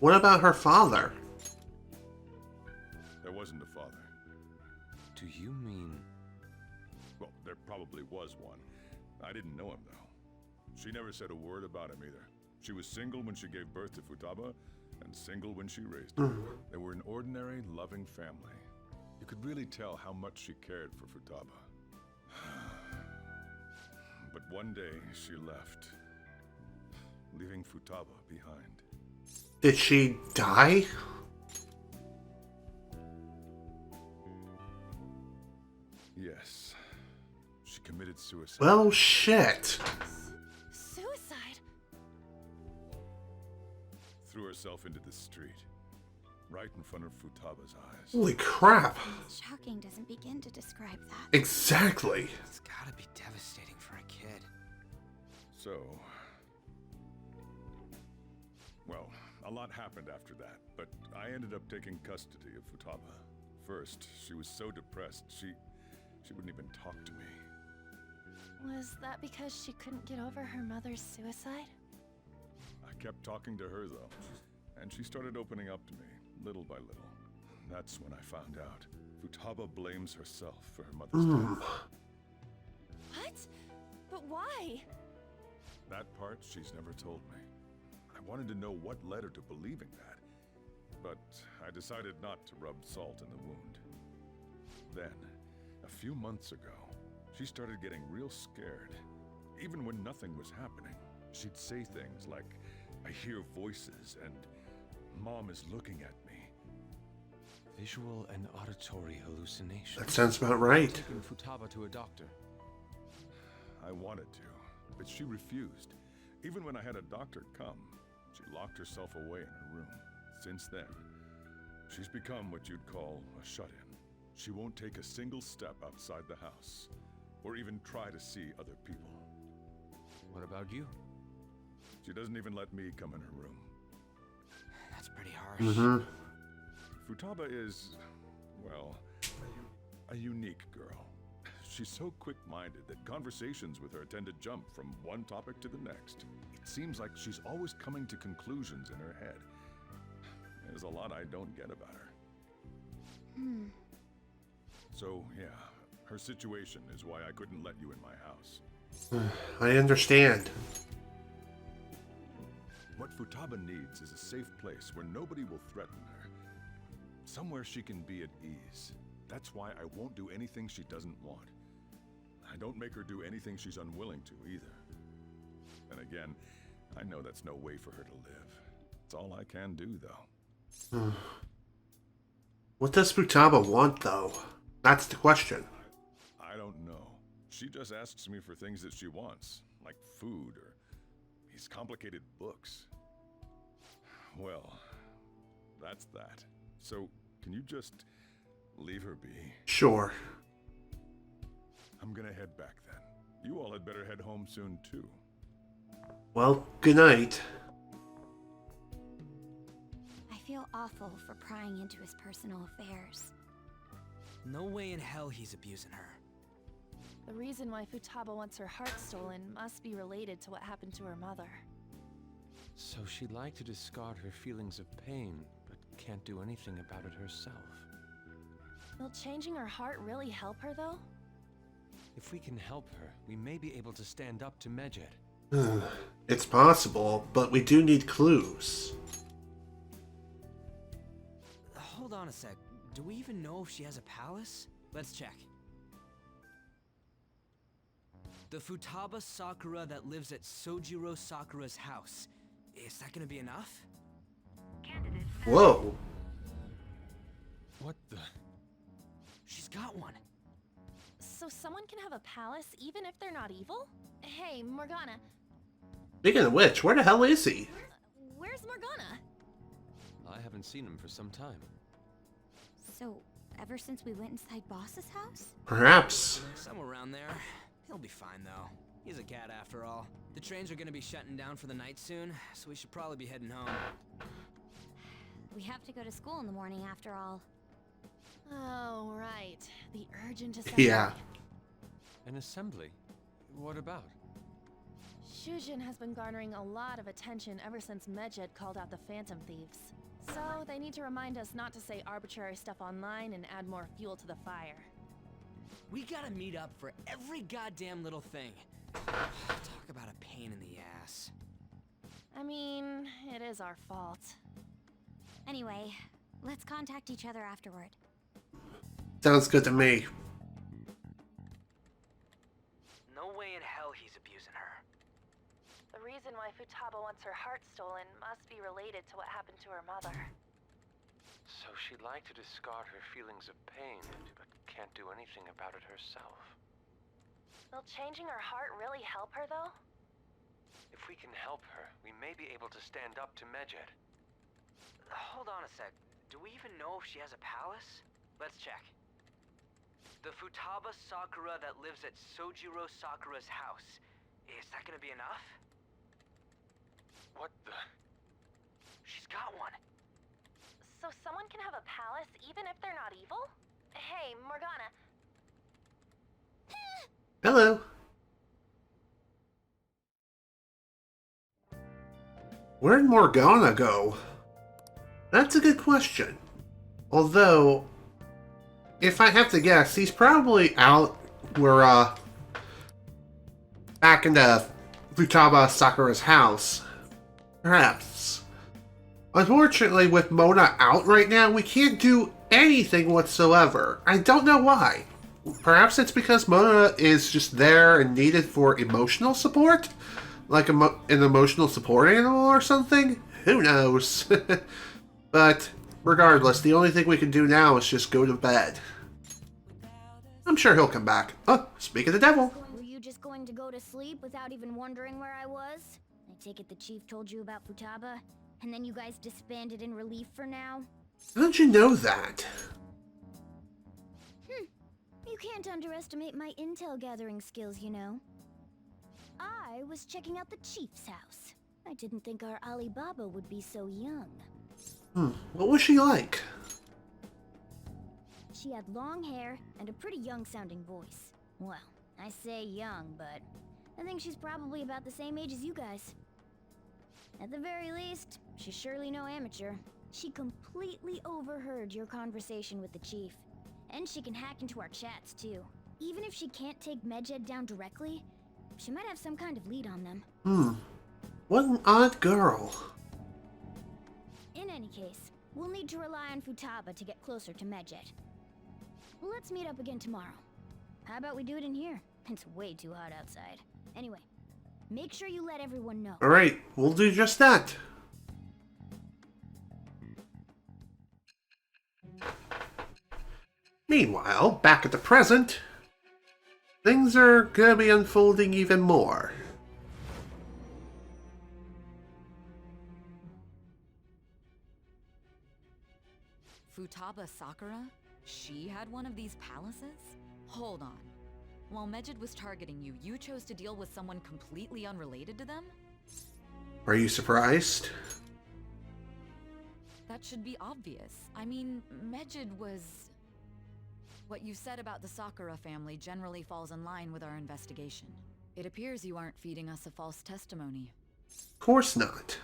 What about her father? There wasn't a father. Do you mean... Well, there probably was one. I didn't know him, though. She never said a word about him either. She was single when she gave birth to Futaba, and single when she raised him. They were an ordinary, loving family. You could really tell how much she cared for Futaba. But one day, she left, leaving Futaba behind. Did she die? Yes. She committed suicide. Well, shit. Suicide? Threw herself into the street, right in front of Futaba's eyes. Holy crap. Shocking doesn't begin to describe that. Exactly. It's gotta be devastating for a kid. So... Well, a lot happened after that, but I ended up taking custody of Futaba. first, she was so depressed, she wouldn't even talk to me. Was that because she couldn't get over her mother's suicide? I kept talking to her, though, and she started opening up to me, little by little. That's when I found out. Futaba blames herself for her mother's death. What? But why? That part she's never told me. I wanted to know what led her to believing that, but I decided not to rub salt in the wound. Then, a few months ago, she started getting real scared. Even when nothing was happening, she'd say things like, "I hear voices," and "Mom is looking at me." Visual and auditory hallucinations. That sounds about right. Taking Futaba to a doctor. I wanted to, but she refused. Even when I had a doctor come, she locked herself away in her room. Since then, she's become what you'd call a shut-in. She won't take a single step outside the house, or even try to see other people. What about you? She doesn't even let me come in her room. That's pretty harsh. Mm-hmm. Futaba is, well, a unique girl. She's so quick-minded that conversations with her tend to jump from one topic to the next. It seems like she's always coming to conclusions in her head. There's a lot I don't get about her. So, yeah, her situation is why I couldn't let you in my house. I understand. What Futaba needs is a safe place where nobody will threaten her. Somewhere she can be at ease. That's why I won't do anything she doesn't want. I don't make her do anything she's unwilling to, either. And again, I know that's no way for her to live. It's all I can do, though. What does Futaba want, though? That's the question. I don't know. She just asks me for things that she wants, like food or these complicated books. Well, that's that. So, can you just leave her be? Sure. I'm gonna head back then. You all had better head home soon, too. Well, good night. I feel awful for prying into his personal affairs. No way in hell he's abusing her. The reason why Futaba wants her heart stolen must be related to what happened to her mother. So she'd like to discard her feelings of pain, but can't do anything about it herself. Will changing her heart really help her, though? If we can help her, we may be able to stand up to Medjed. It's possible, but we do need clues. Hold on a sec. Do we even know if she has a palace? Let's check. The Futaba Sakura that lives at Sojiro Sakura's house. Is that gonna be enough? Whoa. What the? She's got one. So someone can have a palace even if they're not evil? Hey, Morgana. Speaking of which, where the hell is he? Where's Morgana? I haven't seen him for some time. So, ever since we went inside Boss's house? Perhaps. Somewhere around there. He'll be fine, though. He's a cat after all. The trains are gonna be shutting down for the night soon, so we should probably be heading home. We have to go to school in the morning after all. Oh, right. The urgent assembly. Yeah. An assembly? What about? Shujin has been garnering a lot of attention ever since Medjed called out the Phantom Thieves. So, they need to remind us not to say arbitrary stuff online and add more fuel to the fire. We gotta meet up for every goddamn little thing. Talk about a pain in the ass. I mean, it is our fault. Anyway, let's contact each other afterward. Sounds good to me. No way in hell he's abusing her. The reason why Futaba wants her heart stolen must be related to what happened to her mother. So she'd like to discard her feelings of pain, but can't do anything about it herself. Will changing her heart really help her, though? If we can help her, we may be able to stand up to Medjed. Hold on a sec. Do we even know if she has a palace? Let's check. The Futaba Sakura that lives at Sojiro Sakura's house. Is that gonna be enough? What the? She's got one. So So someone can have a palace even if they're not evil? Hey, Morgana. Hello. Where'd Morgana go? That's a good question. Although, if I have to guess, he's probably out where, back into Futaba Sakura's house. Perhaps. Unfortunately, with Mona out right now, we can't do anything whatsoever. I don't know why. Perhaps it's because Mona is just there and needed for emotional support? Like an emotional support animal or something? Who knows? But regardless, the only thing we can do now is just go to bed. I'm sure he'll come back. Oh, speak of the devil. Were you just going to go to sleep without even wondering where I was? I take it the chief told you about Futaba, and then you guys disbanded in relief for now? How did you know that? You can't underestimate my intel gathering skills, you know. I was checking out the chief's house. I didn't think our Alibaba would be so young. What was she like? She had long hair and a pretty young-sounding voice. Well, I say young, but I think she's probably about the same age as you guys. At the very least, she's surely no amateur. She completely overheard your conversation with the chief. And she can hack into our chats, too. Even if she can't take Medjed down directly, she might have some kind of lead on them. What an odd girl. In any case, we'll need to rely on Futaba to get closer to Medjed. Let's meet up again tomorrow. How about we do it in here? It's way too hot outside. Anyway, make sure you let everyone know. Alright, we'll do just that. Meanwhile, back at the present, things are gonna be unfolding even more. Futaba Sakura? She had one of these palaces? Hold on. While Medjed was targeting you, you chose to deal with someone completely unrelated to them? Are you surprised? That should be obvious. I mean, Medjed was... What you said about the Sakura family generally falls in line with our investigation. It appears you aren't feeding us a false testimony. Of course not.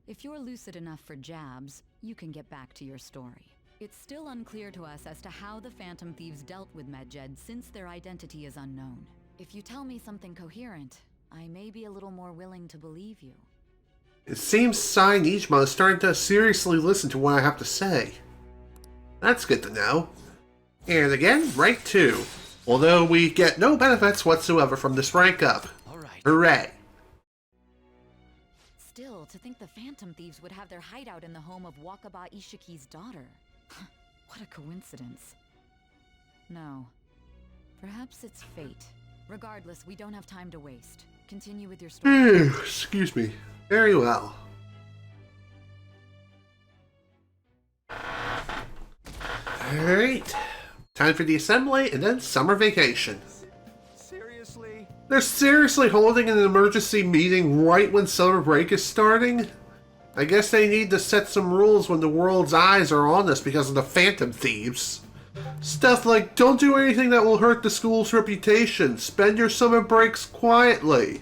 If you're lucid enough for jabs, you can get back to your story. It's still unclear to us as to how the Phantom Thieves dealt with Medjed since their identity is unknown. If you tell me something coherent, I may be a little more willing to believe you. It seems Sai Nijima is starting to seriously listen to what I have to say. That's good to know. And again, rank 2. Although we get no benefits whatsoever from this rank up. Alright. Hooray. Still, to think the Phantom Thieves would have their hideout in the home of Wakaba Ishiki's daughter. What a coincidence. No. Perhaps it's fate. Regardless, we don't have time to waste. Continue with your story. Excuse me. Very well. Alright. Time for the assembly and then summer vacation. Seriously? They're seriously holding an emergency meeting right when summer break is starting? I guess they need to set some rules when the world's eyes are on us because of the Phantom Thieves. Stuff like, don't do anything that will hurt the school's reputation. Spend your summer breaks quietly.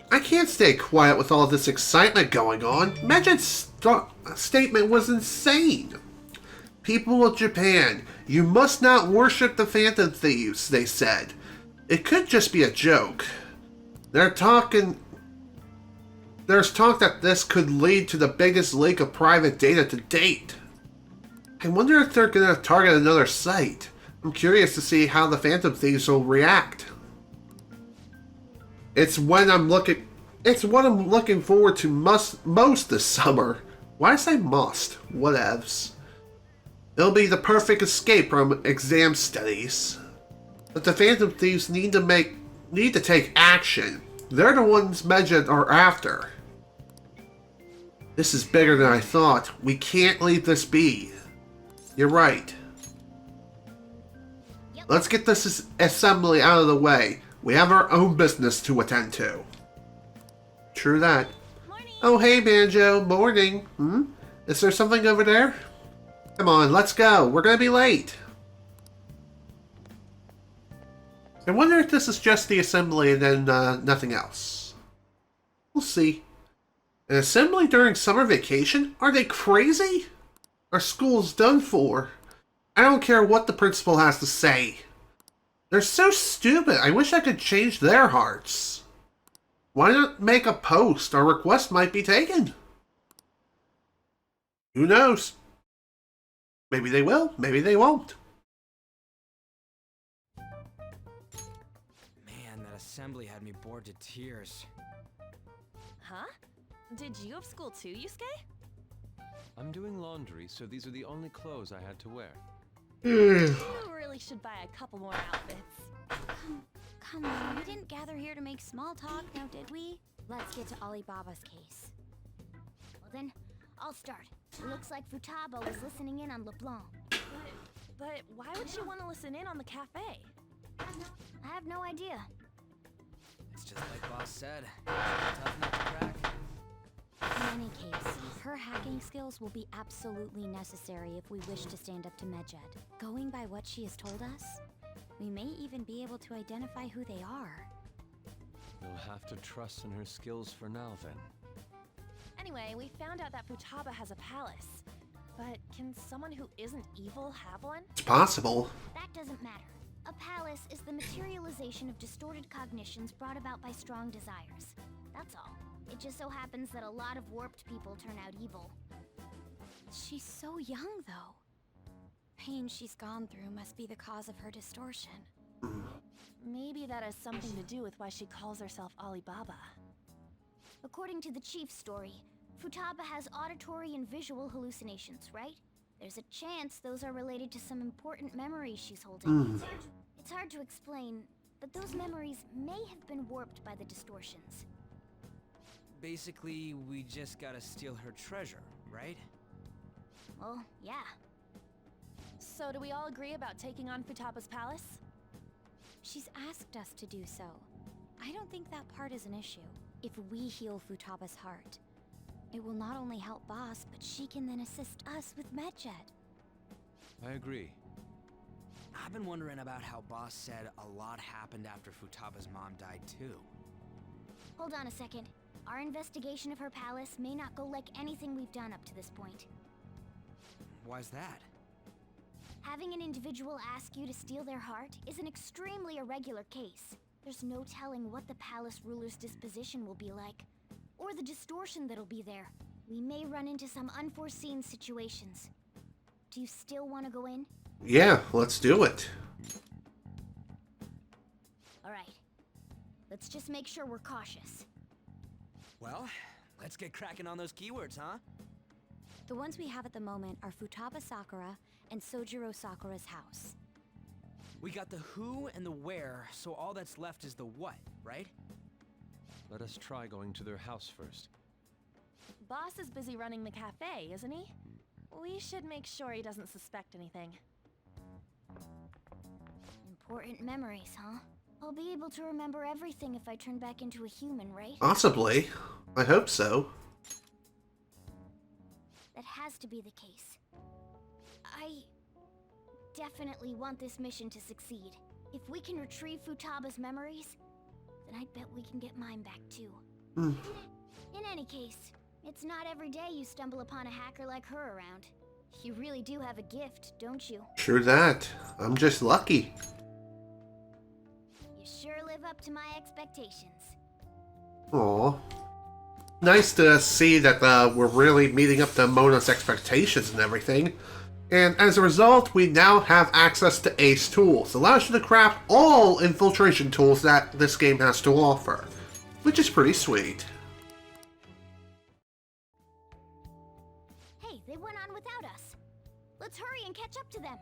I can't stay quiet with all this excitement going on. Medjed's statement was insane. People of Japan, you must not worship the Phantom Thieves, they said. It could just be a joke. There's talk that this could lead to the biggest leak of private data to date. I wonder if they're going to target another site. I'm curious to see how the Phantom Thieves will react. It's what I'm looking forward to most this summer. Why say must? Whatevs. It'll be the perfect escape from exam studies. But the Phantom Thieves need to take action. They're the ones Medjed are after. This is bigger than I thought. We can't leave this be. You're right. Let's get this assembly out of the way. We have our own business to attend to. True that. Morning! Oh, hey, Banjo. Morning. Is there something over there? Come on, let's go. We're gonna be late. I wonder if this is just the assembly and then nothing else. We'll see. An assembly during summer vacation? Are they crazy? Our school's done for. I don't care what the principal has to say. They're so stupid. I wish I could change their hearts. Why not make a post? Our request might be taken. Who knows? Maybe they will, maybe they won't. Man, that assembly had me bored to tears. Huh? Did you have school too, Yusuke? I'm doing laundry, so these are the only clothes I had to wear. You really should buy a couple more outfits. Come on, we didn't gather here to make small talk, now did we? Let's get to Alibaba's case. Well then, I'll start. It looks like Futaba was listening in on LeBlanc. But why would she want to listen in on the cafe? I have no idea. It's just like Boss said. Tough nut to crack. In any case, her hacking skills will be absolutely necessary if we wish to stand up to Medjed. Going by what she has told us, we may even be able to identify who they are. We'll have to trust in her skills for now, then. Anyway, we found out that Futaba has a palace. But can someone who isn't evil have one? It's possible. That doesn't matter. A palace is the materialization of distorted cognitions brought about by strong desires. That's all. It just so happens that a lot of warped people turn out evil. She's so young, though. Pain she's gone through must be the cause of her distortion. Maybe that has something to do with why she calls herself Alibaba. According to the chief's story, Futaba has auditory and visual hallucinations, right? There's a chance those are related to some important memories she's holding. It's hard to explain, but those memories may have been warped by the distortions. Basically, we just gotta steal her treasure, right? Well, yeah. So do we all agree about taking on Futaba's palace? She's asked us to do so. I don't think that part is an issue. If we heal Futaba's heart, it will not only help Boss, but she can then assist us with Medjed. I agree. I've been wondering about how Boss said a lot happened after Futaba's mom died too. Hold on a second. Our investigation of her palace may not go like anything we've done up to this point. Why's that? Having an individual ask you to steal their heart is an extremely irregular case. There's no telling what the palace ruler's disposition will be like, or the distortion that'll be there. We may run into some unforeseen situations. Do you still want to go in? Yeah, let's do it. Alright. Let's just make sure we're cautious. Well, let's get cracking on those keywords, huh? The ones we have at the moment are Futaba Sakura and Sojiro Sakura's house. We got the who and the where, so all that's left is the what, right? Let us try going to their house first. Boss is busy running the cafe, isn't he? We should make sure he doesn't suspect anything. Important memories, huh? I'll be able to remember everything if I turn back into a human, right? Possibly. I hope so. That has to be the case. I definitely want this mission to succeed. If we can retrieve Futaba's memories, then I bet we can get mine back too. In any case, it's not every day you stumble upon a hacker like her around. You really do have a gift, don't you? True that. I'm just lucky. You sure live up to my expectations. Aw. Nice to see that we're really meeting up to Mona's expectations and everything. And as a result, we now have access to Ace Tools. Allows you to craft all infiltration tools that this game has to offer, which is pretty sweet. Hey, they went on without us. Let's hurry and catch up to them.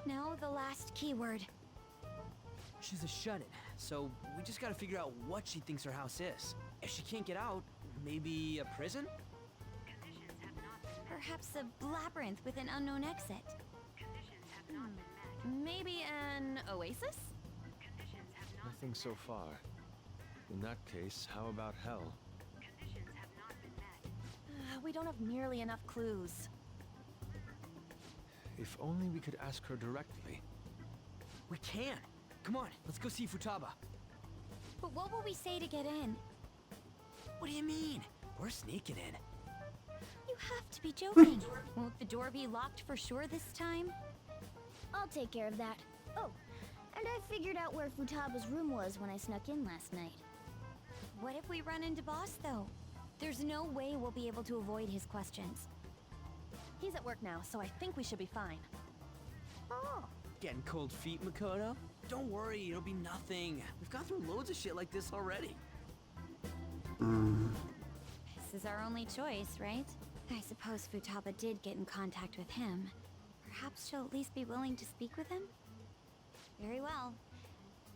Now the last keyword. She's a shut-in, so we just gotta figure out what she thinks her house is. If she can't get out, maybe a prison? Perhaps a labyrinth with an unknown exit. Maybe an oasis? Nothing so far. In that case, how about hell? We don't have nearly enough clues. If only we could ask her directly. We can! Come on, let's go see Futaba. But what will we say to get in? What do you mean? We're sneaking in. You have to be joking. Won't the door be locked for sure this time? I'll take care of that. Oh, and I figured out where Futaba's room was when I snuck in last night. What if we run into Boss, though? There's no way we'll be able to avoid his questions. He's at work now, so I think we should be fine. Oh. Getting cold feet, Makoto? Don't worry, it'll be nothing. We've gone through loads of shit like this already. This is our only choice, right? I suppose Futaba did get in contact with him. Perhaps she'll at least be willing to speak with him? Very well.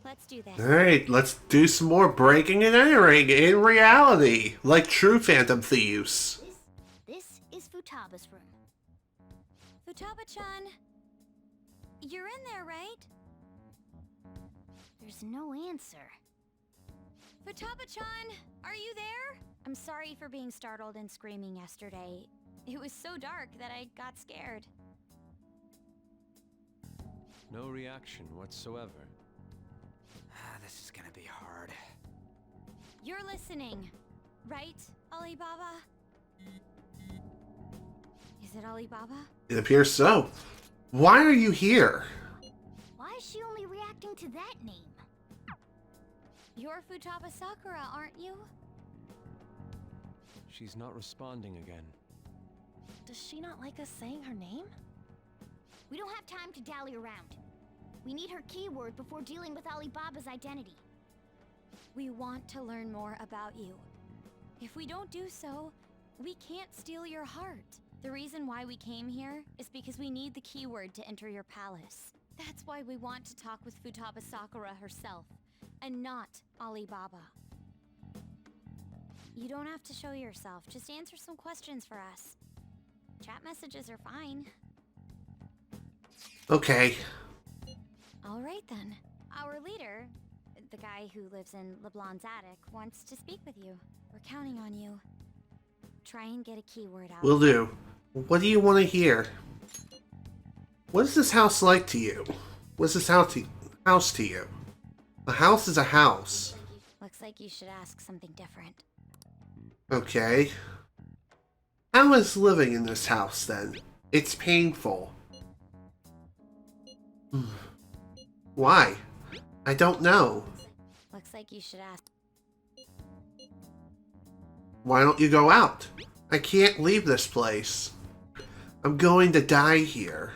Let's do this. Alright, let's do some more breaking and entering in reality, like true Phantom Thieves. This is Futaba's room. Futaba-chan, you're in there, right? There's no answer. Futaba-chan, are you there? I'm sorry for being startled and screaming yesterday. It was so dark that I got scared. No reaction whatsoever. This is gonna be hard. You're listening, right, Alibaba? Is it Alibaba? It appears so. Why are you here? Why is she only reacting to that name? You're Futaba Sakura, aren't you? She's not responding again. Does she not like us saying her name? We don't have time to dally around. We need her keyword before dealing with Alibaba's identity. We want to learn more about you. If we don't do so, we can't steal your heart. The reason why we came here is because we need the keyword to enter your palace. That's why we want to talk with Futaba Sakura herself, and not Alibaba. You don't have to show yourself, just answer some questions for us. Chat messages are fine. Okay. Alright then. Our leader, the guy who lives in LeBlanc's attic, wants to speak with you. We're counting on you. Try and get a keyword out. Will do. What do you want to hear? What is this house like to you? What's this house to you? A house is a house. Looks like you should ask something different. Okay. How is living in this house then? It's painful. Why? I don't know. Looks like you should ask. Why don't you go out? I can't leave this place. I'm going to die here.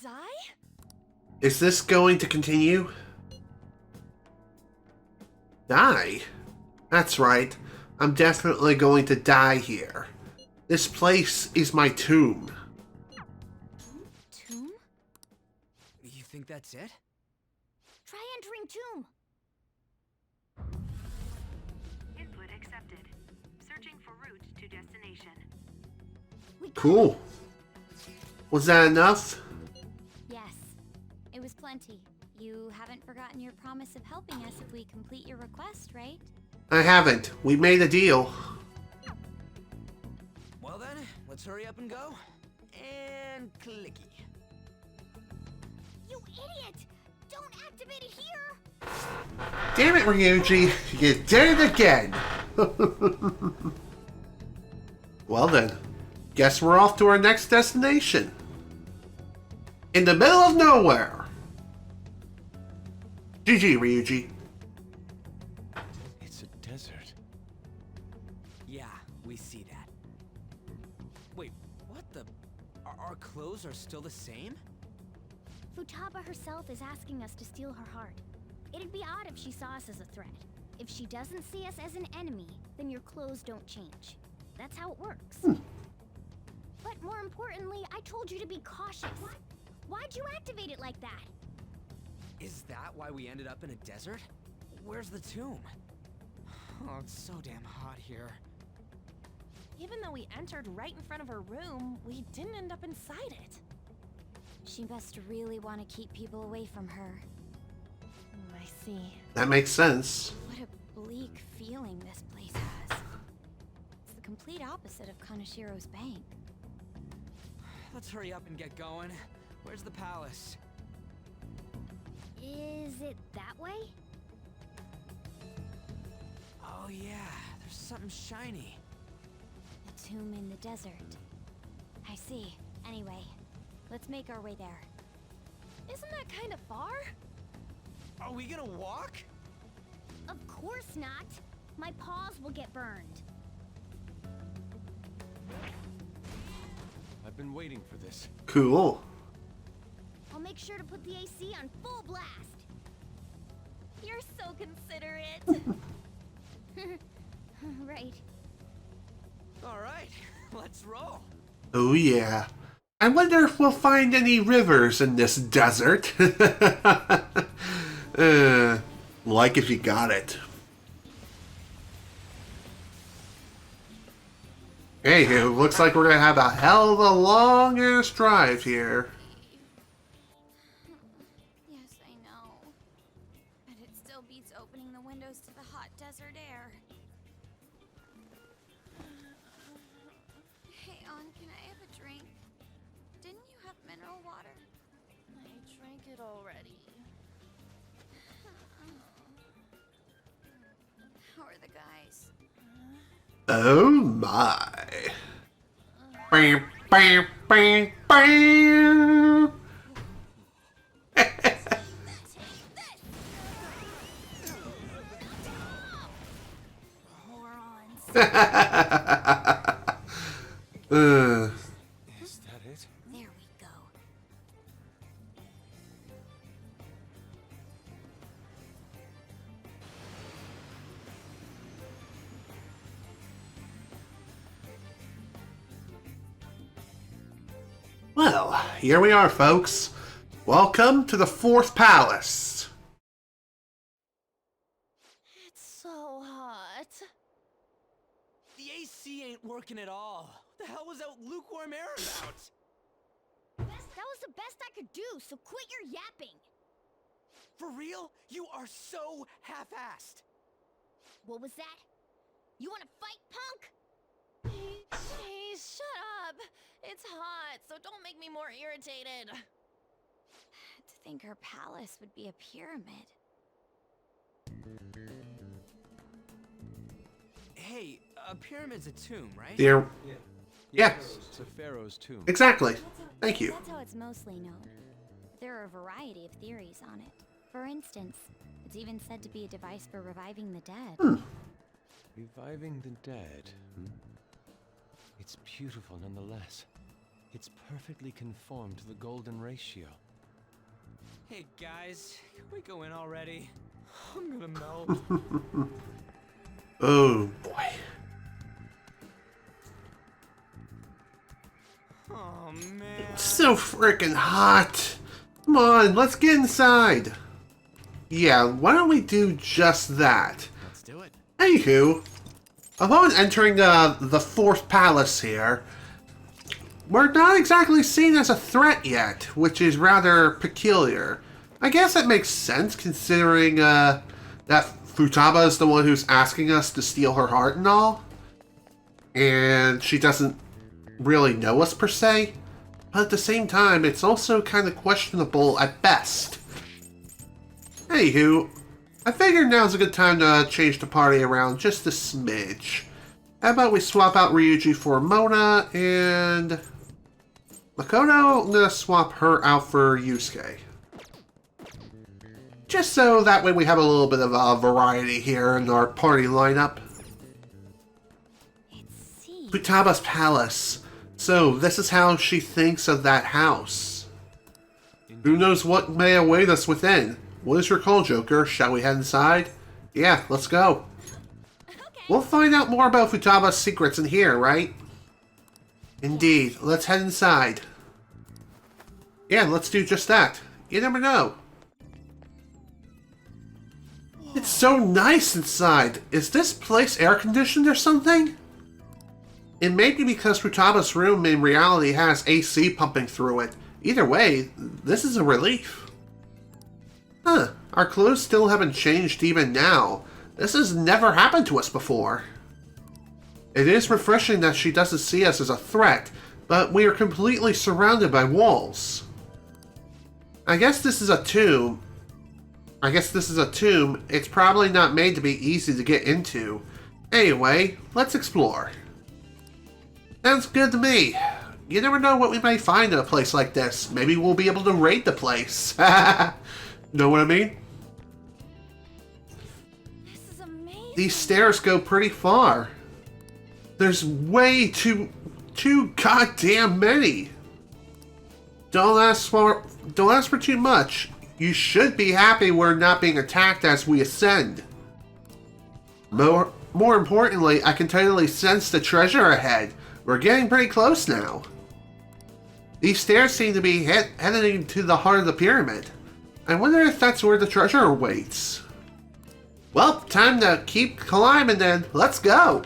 Die? Is this going to continue? Die? That's right. I'm definitely going to die here. This place is my tomb. Tomb? You think that's it? Try entering tomb. Input accepted. Searching for route to destination. Cool. Was that enough? Yes, it was plenty. You haven't forgotten your promise of helping us if we complete your request, right? I haven't. We made a deal. Well then, let's hurry up and go. And clicky. You idiot! Don't activate it here! Damn it, Ryuji. You did it again. Well then. Guess we're off to our next destination. In the middle of nowhere. GG, Ryuji. It's a desert. Yeah, we see that. Wait, what the? Our clothes are still the same? Futaba herself is asking us to steal her heart. It'd be odd if she saw us as a threat. If she doesn't see us as an enemy, then your clothes don't change. That's how it works. But more importantly, I told you to be cautious. Why'd you activate it like that? Is that why we ended up in a desert? Where's the tomb? Oh, it's so damn hot here. Even though we entered right in front of her room, we didn't end up inside it. She must really want to keep people away from her. see. That makes sense. What a bleak feeling this place has. It's the complete opposite of Kanashiro's bank. Let's hurry up and get going. Where's the palace? Is it that way? Oh yeah, there's something shiny. A tomb in the desert. I see. Anyway, let's make our way there. Isn't that kind of far? Are we gonna walk? Of course not. My paws will get burned. I've been waiting for this. Cool. I'll make sure to put the AC on full blast. You're so considerate. Right. All right, let's roll. Oh yeah. I wonder if we'll find any rivers in this desert. Like if you got it. Hey, it looks like we're gonna have a hell of a long ass drive here. Yes, I know. But it still beats opening the windows to the hot desert air. Hey, On, can I have a drink? Didn't you have mineral water? I drank it already. How are the guys? Oh my. Bam, bam, bam, bam. Is that it? There we go. Well, here we are, folks. Welcome to the fourth palace. It's so hot. The AC ain't working at all. What the hell was that lukewarm air about? That was the best I could do, so quit your yapping. For real? You are so half-assed. What was that? You want to fight, punk? Jeez, shut up. It's hot, so don't make me more irritated. To think her palace would be a pyramid. Hey, a pyramid's a tomb, right? Dear. Yeah. It's a pharaoh's tomb. Exactly. Thank you. That's how it's mostly known. There are a variety of theories on it. For instance, it's even said to be a device for reviving the dead. Reviving the dead. It's beautiful nonetheless. It's perfectly conformed to the golden ratio. Hey guys, can we go in already? I'm gonna melt. Oh boy. Oh man. It's so freaking hot. Come on, let's get inside. Yeah, why don't we do just that? Let's do it. Anywho, upon entering the fourth palace here, we're not exactly seen as a threat yet, which is rather peculiar. I guess that makes sense considering that Futaba is the one who's asking us to steal her heart and all. And she doesn't really know us per se. But at the same time, it's also kind of questionable at best. Anywho, I figured now's a good time to change the party around just a smidge. How about we swap out Ryuji for Mona, and Makoto, I'm gonna swap her out for Yusuke. Just so that way we have a little bit of a variety here in our party lineup. Futaba's palace. So, this is how she thinks of that house. Who knows what may await us within? What is your call, Joker? Shall we head inside? Yeah, let's go. Okay. We'll find out more about Futaba's secrets in here, right? Indeed. Let's head inside. Yeah, let's do just that. You never know. It's so nice inside. Is this place air-conditioned or something? It may be because Futaba's room in reality has AC pumping through it. Either way, this is a relief. Huh, Our clothes still haven't changed even now. This has never happened to us before. It is refreshing that she doesn't see us as a threat, but we are completely surrounded by walls. I guess this is a tomb. It's probably not made to be easy to get into. Anyway, let's explore. Sounds good to me. You never know what we may find in a place like this. Maybe we'll be able to raid the place. Know what I mean? This is amazing. These stairs go pretty far. There's way too goddamn many. Don't ask for too much. You should be happy we're not being attacked as we ascend. More importantly, I can totally sense the treasure ahead. We're getting pretty close now. These stairs seem to be heading to the heart of the pyramid. I wonder if that's where the treasure awaits. Well, time to keep climbing then. Let's go.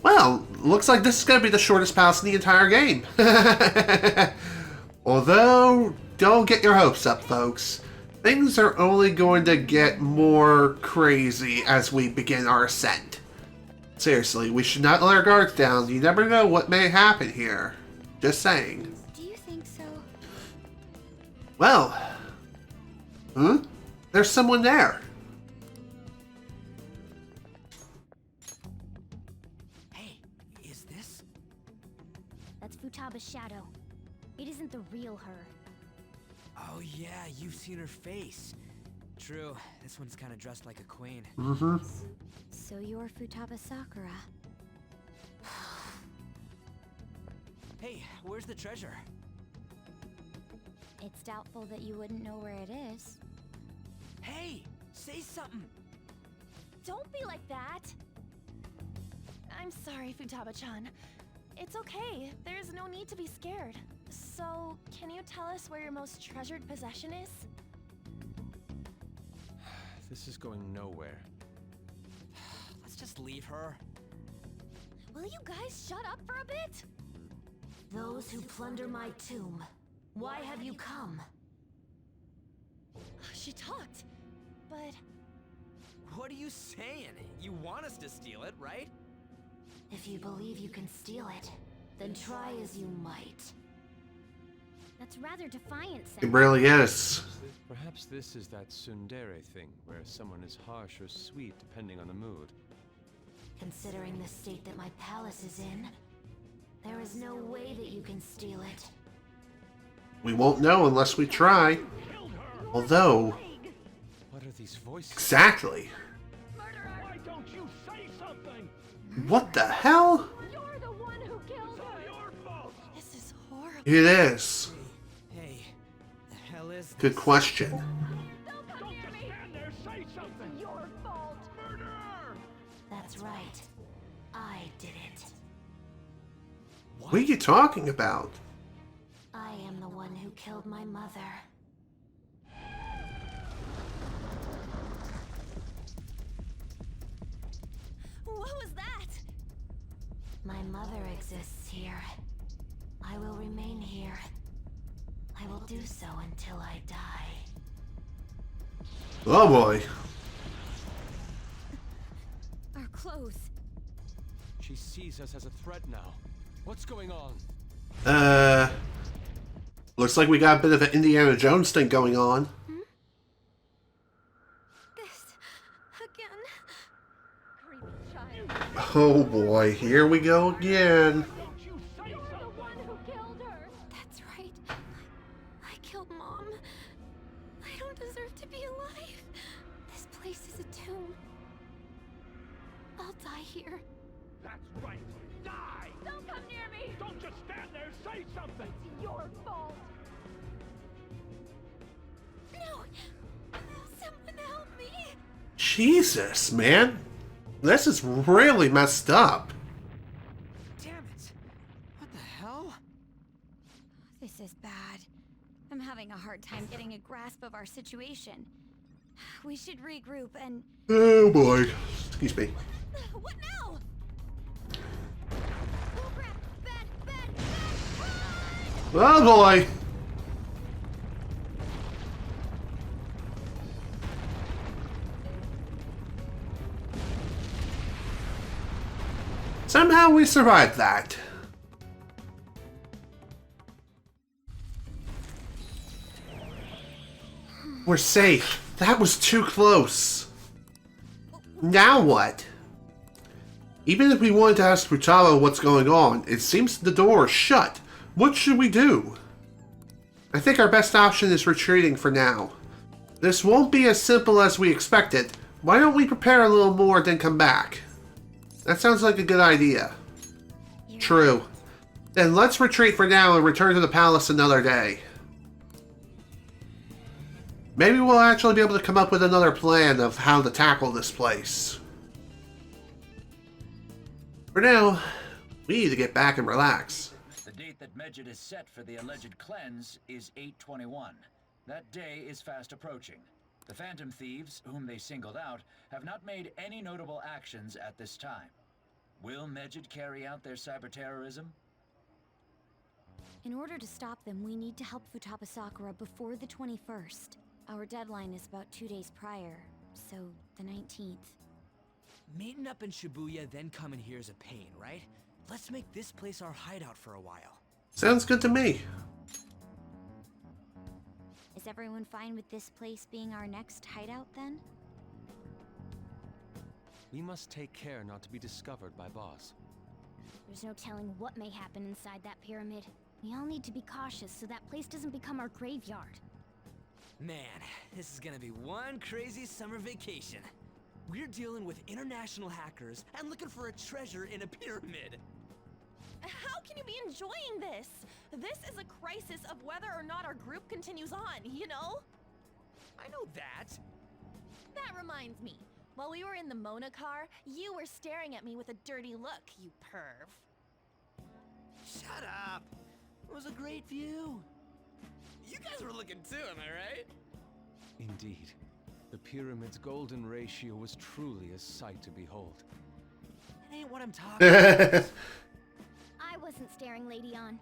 Well, looks like this is going to be the shortest pass in the entire game. Although, don't get your hopes up, folks. Things are only going to get more crazy as we begin our ascent. Seriously, we should not let our guards down. You never know what may happen here. Just saying. Do you think so? Well. There's someone there. Hey, is this? That's Futaba's shadow. It isn't the real her. Oh yeah, you've seen her face. True, this one's kind of dressed like a queen. So you're Futaba Sakura. Hey, where's the treasure? It's doubtful that you wouldn't know where it is. Hey, say something. Don't be like that. I'm sorry, Futaba-chan. It's okay. There's no need to be scared. So, can you tell us where your most treasured possession is? This is going nowhere. Let's just leave her. Will you guys shut up for a bit? Those who plunder my tomb, why have you come? She talked, but... What are you saying? You want us to steal it, right? If you believe you can steal it, then try as you might. That's rather defiant, It Sam. really is. Perhaps this is that tsundere thing, where someone is harsh or sweet depending on the mood. Considering the state that my palace is in, there is no way that you can steal it. We won't know unless we try. Although... What are these voices? Exactly. Why don't you say something? What the hell? You're the one who killed her! Your fault! This is horrible. It is. Hey, the hell is Good question. Don't just stand there, say something! It's your fault! Murder! That's right. I did it. What are you talking about? I am the one who killed my mother. What was that? My mother exists here. I will remain here. I will do so until I die. Oh boy. Our clothes. She sees us as a threat now. What's going on? Looks like we got a bit of an Indiana Jones thing going on. This again. Creepy child. Oh boy, here we go again. Don't you say You're the something! one who killed her! That's right. I killed Mom. I don't deserve to be alive. This place is a tomb. I'll die here. That's right! Die! Don't come near me! Don't just stand there, say something! It's your fault! No! Someone help me! Jesus, man. This is really messed up. Damn it! What the hell? This is bad. I'm having a hard time getting a grasp of our situation. We should regroup and... Oh boy. Excuse me. What now? Oh crap! Bad! Oh boy. we survived that. We're safe. That was too close. Now what? Even if we wanted to ask Futaba what's going on, it seems the door is shut. What should we do? I think our best option is retreating for now. This won't be as simple as we expected. Why don't we prepare a little more, then come back? That sounds like a good idea. True. Then let's retreat for now and return to the palace another day. Maybe we'll actually be able to come up with another plan of how to tackle this place. For now, we need to get back and relax. The date that Medjed is set for the alleged cleanse is 8/21. That day is fast approaching. The Phantom Thieves, whom they singled out, have not made any notable actions at this time. Will Medjed carry out their cyber-terrorism? In order to stop them, we need to help Futaba Sakura before the 21st. Our deadline is about 2 days prior, so the 19th. Meeting up in Shibuya, then coming here is a pain, right? Let's make this place our hideout for a while. Sounds good to me. Is everyone fine with this place being our next hideout then? We must take care not to be discovered by Boss. There's no telling what may happen inside that pyramid. We all need to be cautious so that place doesn't become our graveyard. Man, this is gonna be one crazy summer vacation. We're dealing with international hackers and looking for a treasure in a pyramid. How can you be enjoying this? This is a crisis of whether or not our group continues on, you know? I know that. That reminds me. While we were in the Mona car, you were staring at me with a dirty look, you perv. Shut up. It was a great view. You guys were looking too, am I right? Indeed. The pyramid's golden ratio was truly a sight to behold. That ain't what I'm talking about. I wasn't staring, Lady On.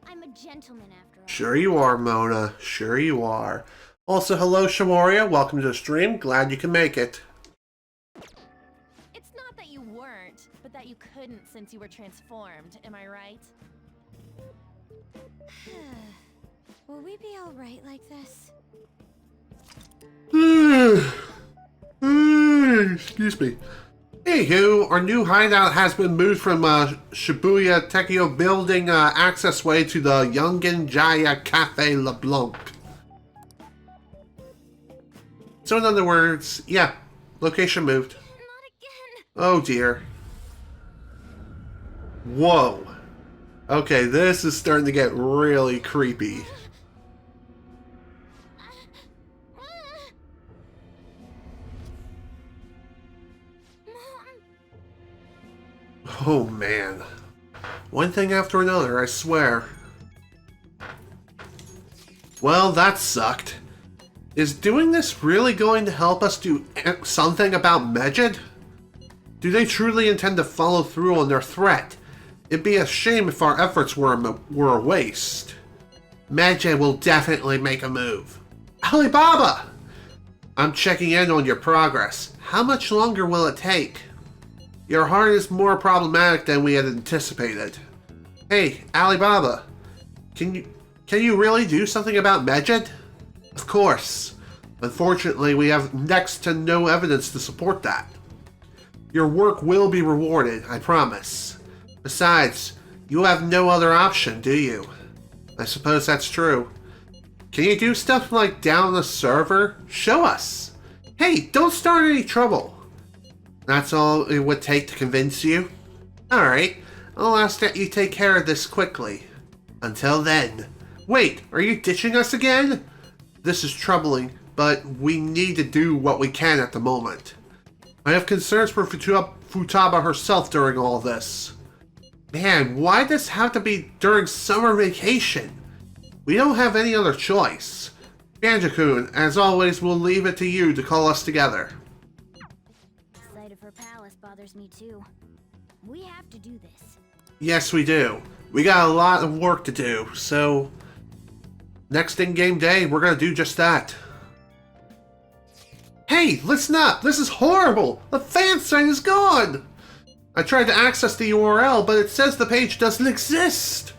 I'm a gentleman after all. Sure you are, Mona. Sure you are. Also, hello, Shamoria. Welcome to the stream. Glad you can make it. It's not that you weren't, but that you couldn't since you were transformed, am I right? Will we be alright like this? Excuse me. Anywho, our new hideout has been moved from Shibuya Tekio building accessway to the Yungen Jaya Cafe LeBlanc. So in other words, yeah, location moved. Not again. Oh dear. Whoa. Okay, this is starting to get really creepy. Oh man. One thing after another, I swear. Well, that sucked. Is doing this really going to help us do something about Medjed? Do they truly intend to follow through on their threat? It'd be a shame if our efforts were a waste. Medjed will definitely make a move. Alibaba! I'm checking in on your progress. How much longer will it take? Your heart is more problematic than we had anticipated. Hey, Alibaba. Can you really do something about Medjed? Of course. Unfortunately, we have next to no evidence to support that. Your work will be rewarded, I promise. Besides, you have no other option, do you? I suppose that's true. Can you do stuff like down the server? Show us. Hey, don't start any trouble. That's all it would take to convince you? Alright, I'll ask that you take care of this quickly. Until then. Wait, are you ditching us again? This is troubling, but we need to do what we can at the moment. I have concerns for Futaba herself during all this. Man, why does this have to be during summer vacation? We don't have any other choice. Banjo-kun, as always, we'll leave it to you to call us together. The sight of her palace bothers me too. We have to do this. Yes, we do. We got a lot of work to do, so next in-game day, we're gonna do just that. Hey, listen up! This is horrible! The fan sign is gone! I tried to access the URL, but it says the page doesn't exist.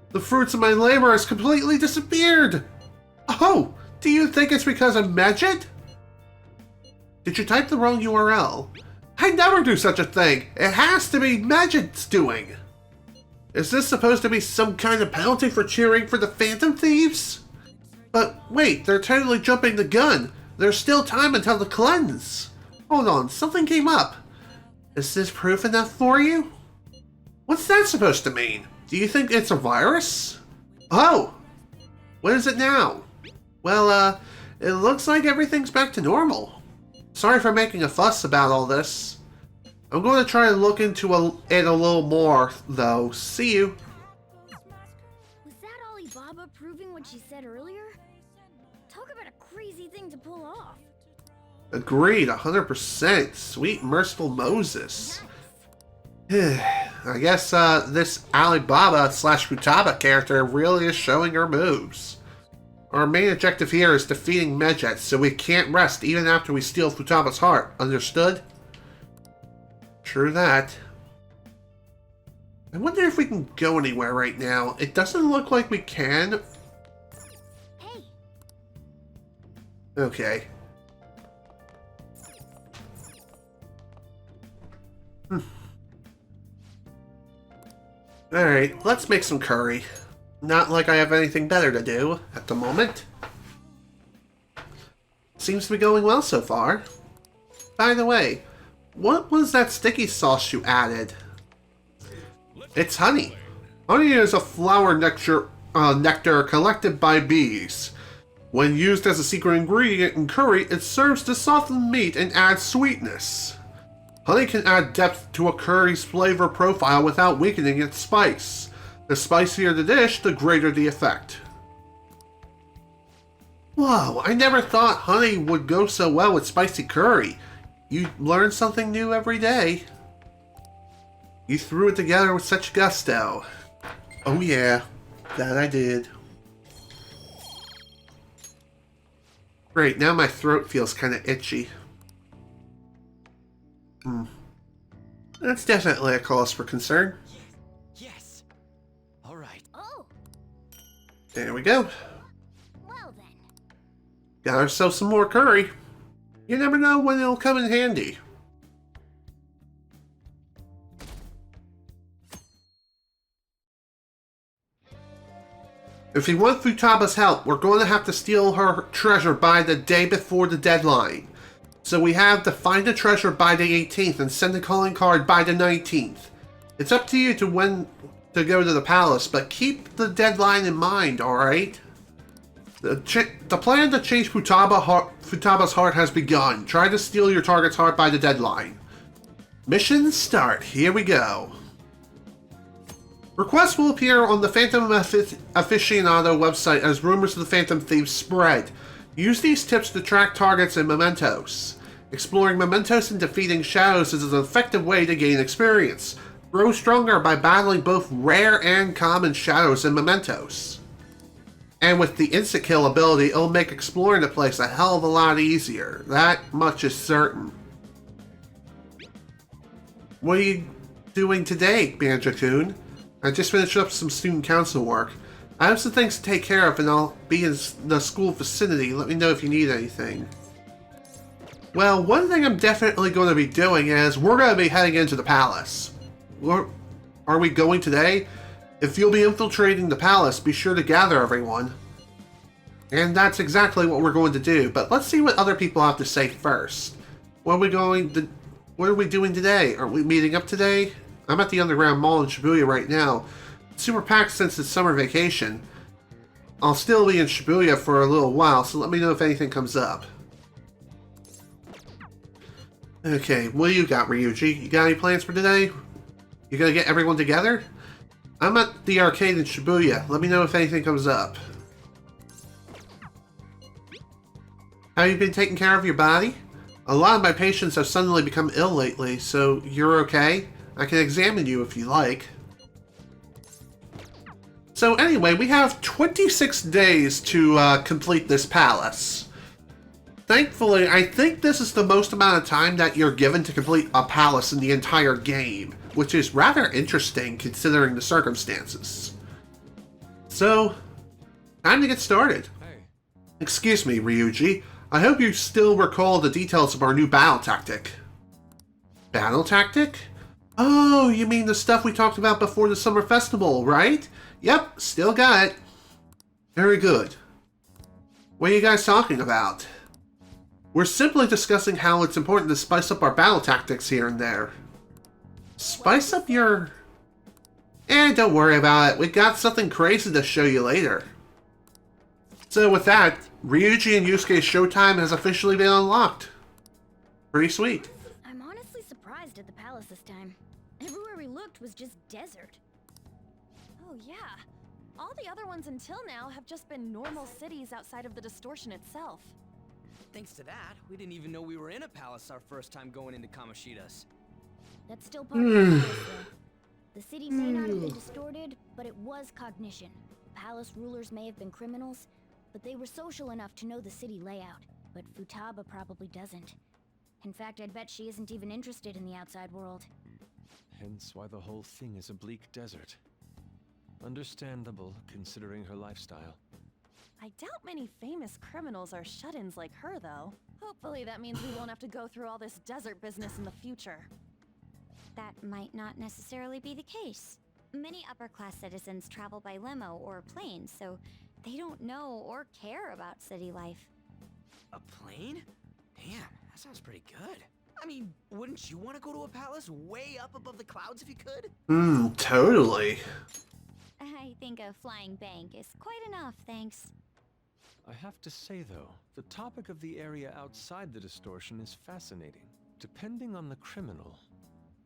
The fruits of my labor has completely disappeared. Oh, do you think it's because of Medjed? Did you type the wrong URL? I never do such a thing. It has to be Medjed's doing. Is this supposed to be some kind of penalty for cheering for the Phantom Thieves? But wait, they're totally jumping the gun. There's still time until the cleanse. Hold on, something came up. Is this proof enough for you? What's that supposed to mean? Do you think it's a virus? Oh! What is it now? Well, it looks like everything's back to normal. Sorry for making a fuss about all this. I'm going to try to look into it a little more, though. See you. Was that Alibaba proving what she said earlier? Talk about a crazy thing to pull off. Agreed, 100%. Sweet merciful Moses. I guess this Alibaba / Futaba character really is showing her moves. Our main objective here is defeating Medjed, so we can't rest even after we steal Futaba's heart. Understood? True that. I wonder if we can go anywhere right now. It doesn't look like we can. Hey. Okay. Alright, let's make some curry. Not like I have anything better to do at the moment. Seems to be going well so far. By the way, what was that sticky sauce you added? It's honey. Honey is a flower nectar collected by bees. When used as a secret ingredient in curry, it serves to soften meat and add sweetness. Honey can add depth to a curry's flavor profile without weakening its spice. The spicier the dish, the greater the effect. Whoa, I never thought honey would go so well with spicy curry. You learn something new every day. You threw it together with such gusto. Oh yeah, that I did. Great, now my throat feels kind of itchy. That's definitely a cause for concern. Yes. All right. Oh. There we go. Well then. Got ourselves some more curry. You never know when it'll come in handy. If you want Futaba's help, we're going to have to steal her treasure by the day before the deadline. So we have to find the treasure by the 18th and send the calling card by the 19th. It's up to you to when to go to the palace, but keep the deadline in mind, alright? The plan to change Futaba's heart has begun. Try to steal your target's heart by the deadline. Mission start. Here we go. Requests will appear on the Phantom Aficionado website as rumors of the Phantom Thieves spread. Use these tips to track targets and mementos. Exploring mementos and defeating shadows is an effective way to gain experience. Grow stronger by battling both rare and common shadows and mementos. And with the insta-kill ability, it'll make exploring the place a hell of a lot easier. That much is certain. What are you doing today, Banjo-kun? I just finished up some student council work. I have some things to take care of and I'll be in the school vicinity. Let me know if you need anything. Well, one thing I'm definitely going to be doing is we're going to be heading into the palace. Are we going today? If you'll be infiltrating the palace, be sure to gather everyone. And that's exactly what we're going to do, but let's see what other people have to say first. What are we doing today? Are we meeting up today? I'm at the Underground Mall in Shibuya right now. Super packed since it's summer vacation. I'll still be in Shibuya for a little while, so let me know if anything comes up. Okay, what do you got, Ryuji? You got any plans for today? You gonna get everyone together? I'm at the arcade in Shibuya. Let me know if anything comes up. Have you been taking care of your body? A lot of my patients have suddenly become ill lately, so you're okay? I can examine you if you like. So anyway, we have 26 days to complete this palace. Thankfully, I think this is the most amount of time that you're given to complete a palace in the entire game, which is rather interesting considering the circumstances. So, time to get started. Excuse me, Ryuji. I hope you still recall the details of our new battle tactic. Battle tactic? Oh, you mean the stuff we talked about before the summer festival, right? Yep, still got it. Very good. What are you guys talking about? We're simply discussing how it's important to spice up our battle tactics here and there. Spice up your... don't worry about it. We got something crazy to show you later. So with that, Ryuji and Yusuke's showtime has officially been unlocked. Pretty sweet. I'm honestly surprised at the palace this time. Everywhere we looked was just desert. Oh yeah. All the other ones until now have just been normal cities outside of the distortion itself. Thanks to that, we didn't even know we were in a palace our first time going into Kamoshida's. That's still part of the palace, though. The city may not have been distorted, but it was cognition. Palace rulers may have been criminals, but they were social enough to know the city layout. But Futaba probably doesn't. In fact, I'd bet she isn't even interested in the outside world. Hence why the whole thing is a bleak desert. Understandable, considering her lifestyle. I doubt many famous criminals are shut-ins like her, though. Hopefully that means we won't have to go through all this desert business in the future. That might not necessarily be the case. Many upper-class citizens travel by limo or plane, so they don't know or care about city life. A plane? Damn, that sounds pretty good. I mean, wouldn't you want to go to a palace way up above the clouds if you could? Totally. I think a flying bank is quite enough, thanks. I have to say, though, the topic of the area outside the distortion is fascinating. Depending on the criminal,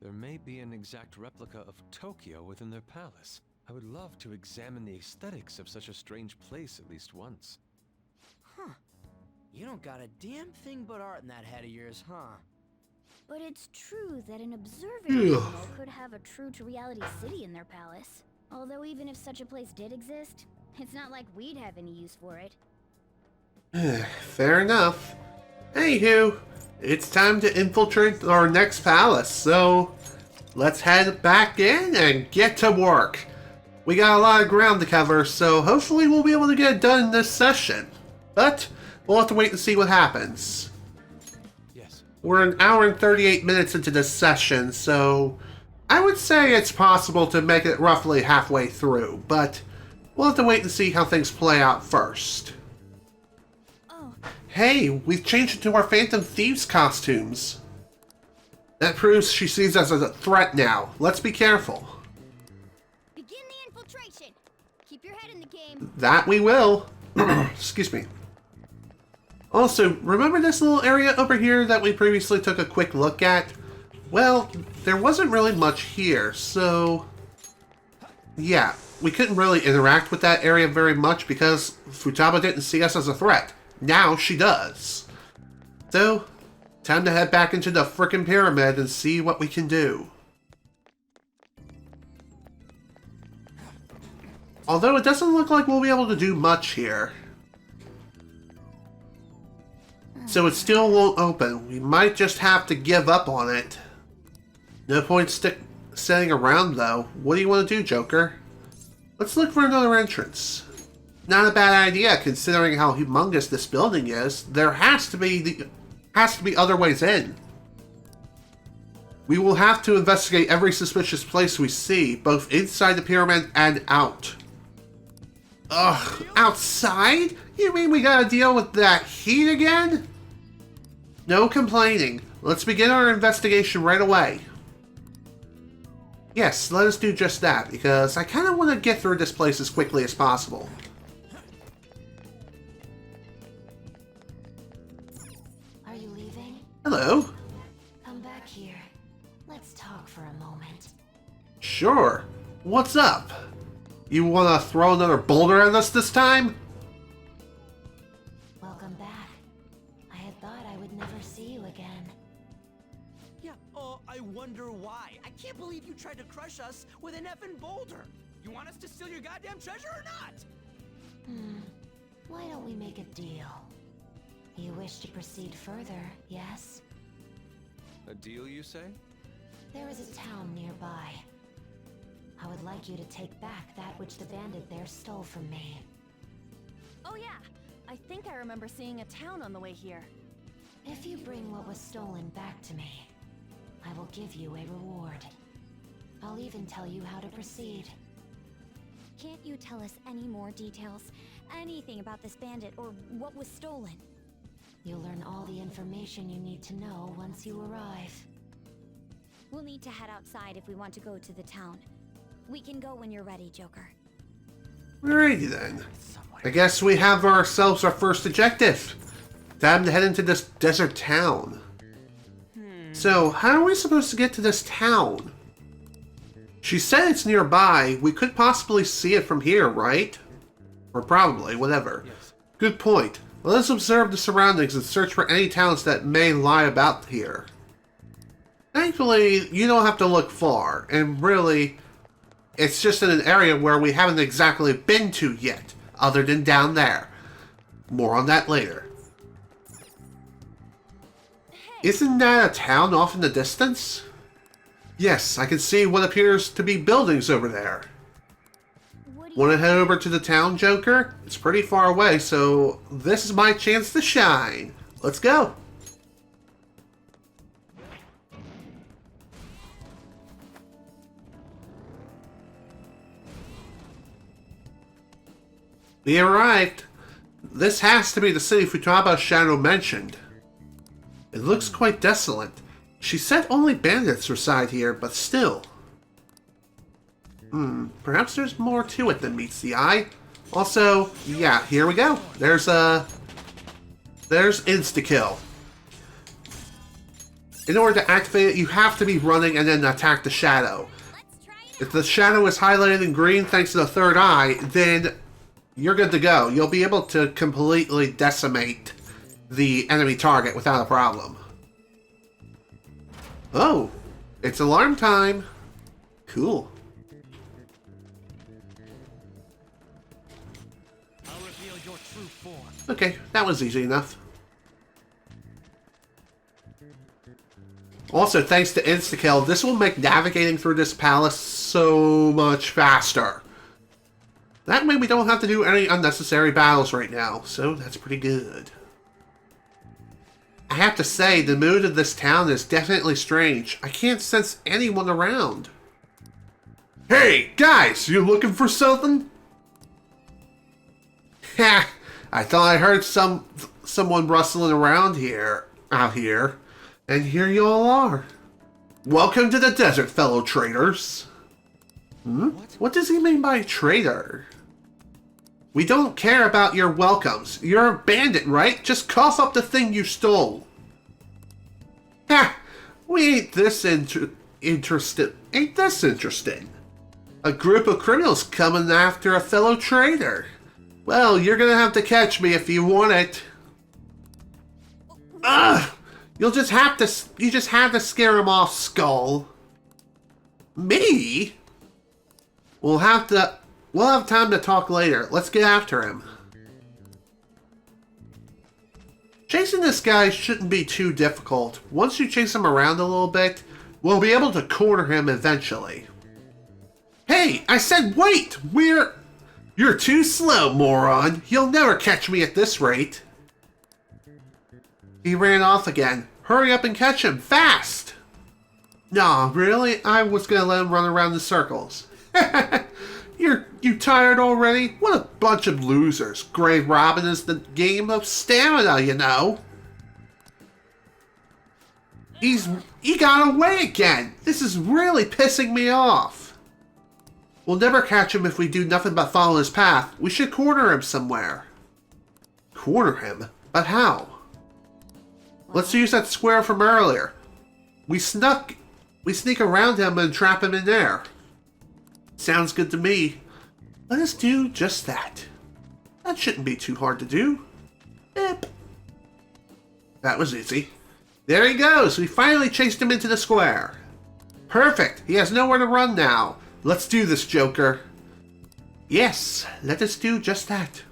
there may be an exact replica of Tokyo within their palace. I would love to examine the aesthetics of such a strange place at least once. Huh. You don't got a damn thing but art in that head of yours, huh? But it's true that an observing criminal could have a true-to-reality city in their palace. Although even if such a place did exist, it's not like we'd have any use for it. Fair enough. Anywho, it's time to infiltrate our next palace, so let's head back in and get to work. We got a lot of ground to cover, so hopefully we'll be able to get it done in this session. But we'll have to wait and see what happens. Yes. We're an hour and 38 minutes into this session, so I would say it's possible to make it roughly halfway through, but we'll have to wait and see how things play out first. Hey, we've changed into our Phantom Thieves costumes. That proves she sees us as a threat now. Let's be careful. Begin the infiltration. Keep your head in the game. That we will. Excuse me. Also, remember this little area over here that we previously took a quick look at? Well, there wasn't really much here, so yeah, we couldn't really interact with that area very much because Futaba didn't see us as a threat. Now she does. So, time to head back into the frickin' pyramid and see what we can do. Although it doesn't look like we'll be able to do much here. So it still won't open. We might just have to give up on it. No point sitting around though. What do you want to do, Joker? Let's look for another entrance. Not a bad idea, considering how humongous this building is. There has to be other ways in. We will have to investigate every suspicious place we see, both inside the pyramid and out. Ugh, outside? You mean we gotta deal with that heat again? No complaining. Let's begin our investigation right away. Yes, let us do just that, because I kind of want to get through this place as quickly as possible. Are you leaving? Hello. Come back here. Let's talk for a moment. Sure. What's up? You want to throw another boulder at us this time? Welcome back. I had thought I would never see you again. Yeah, I wonder why. I can't believe you tried to crush us with an effing boulder. You want us to steal your goddamn treasure or not? Why don't we make a deal? You wish to proceed further, yes? A deal, you say? There is a town nearby. I would like you to take back that which the bandit there stole from me. Oh yeah, I think I remember seeing a town on the way here. If you bring what was stolen back to me, I will give you a reward. I'll even tell you how to proceed. Can't you tell us any more details? Anything about this bandit or what was stolen? You'll learn all the information you need to know once you arrive. We'll need to head outside if we want to go to the town. We can go when you're ready, Joker. Alrighty then. I guess we have ourselves our first objective. Time to head into this desert town. So, how are we supposed to get to this town? She said it's nearby. We could possibly see it from here, right? Or probably, whatever. Yes. Good point. Let us observe the surroundings and search for any towns that may lie about here. Thankfully, you don't have to look far, and really, it's just in an area where we haven't exactly been to yet, other than down there. More on that later. Isn't that a town off in the distance? Yes, I can see what appears to be buildings over there. Want to head over to the town, Joker? It's pretty far away, so this is my chance to shine. Let's go. We arrived. This has to be the city Futaba Shadow mentioned. It looks quite desolate. She said only bandits reside here, but still. Perhaps there's more to it than meets the eye. Also, yeah, here we go. There's insta-kill. In order to activate it, you have to be running and then attack the shadow. If the shadow is highlighted in green thanks to the third eye, then you're good to go. You'll be able to completely decimate the enemy target without a problem. Oh, it's alarm time. Cool. I'll reveal your true form. Okay, that was easy enough. Also, thanks to insta-kill, this will make navigating through this palace so much faster. That way we don't have to do any unnecessary battles right now, so that's pretty good. I have to say, the mood of this town is definitely strange. I can't sense anyone around. Hey, guys, you looking for something? Ha! I thought I heard someone rustling around out here, and here you all are. Welcome to the desert, fellow traders. What does he mean by trader? We don't care about your welcomes. You're a bandit, right? Just cough up the thing you stole. Ha! We ain't this interested. Ain't this interesting? A group of criminals coming after a fellow trader. Well, you're gonna have to catch me if you want it. Ugh! You just have to scare him off, Skull. Me? We'll have time to talk later. Let's get after him. Chasing this guy shouldn't be too difficult. Once you chase him around a little bit, we'll be able to corner him eventually. Hey, I said wait! You're too slow, moron. You'll never catch me at this rate. He ran off again. Hurry up and catch him, fast! Nah, really? I was gonna let him run around in circles. You tired already? What a bunch of losers. Grave Robin is the game of stamina, you know. He got away again. This is really pissing me off. We'll never catch him if we do nothing but follow his path. We should corner him somewhere. Corner him? But how? Let's use that square from earlier. We sneak around him and trap him in there. Sounds good to me. Let us do just that. That shouldn't be too hard to do. Yep. That was easy. There he goes. We finally chased him into the square. Perfect. He has nowhere to run now. Let's do this, Joker. Yes, let us do just that.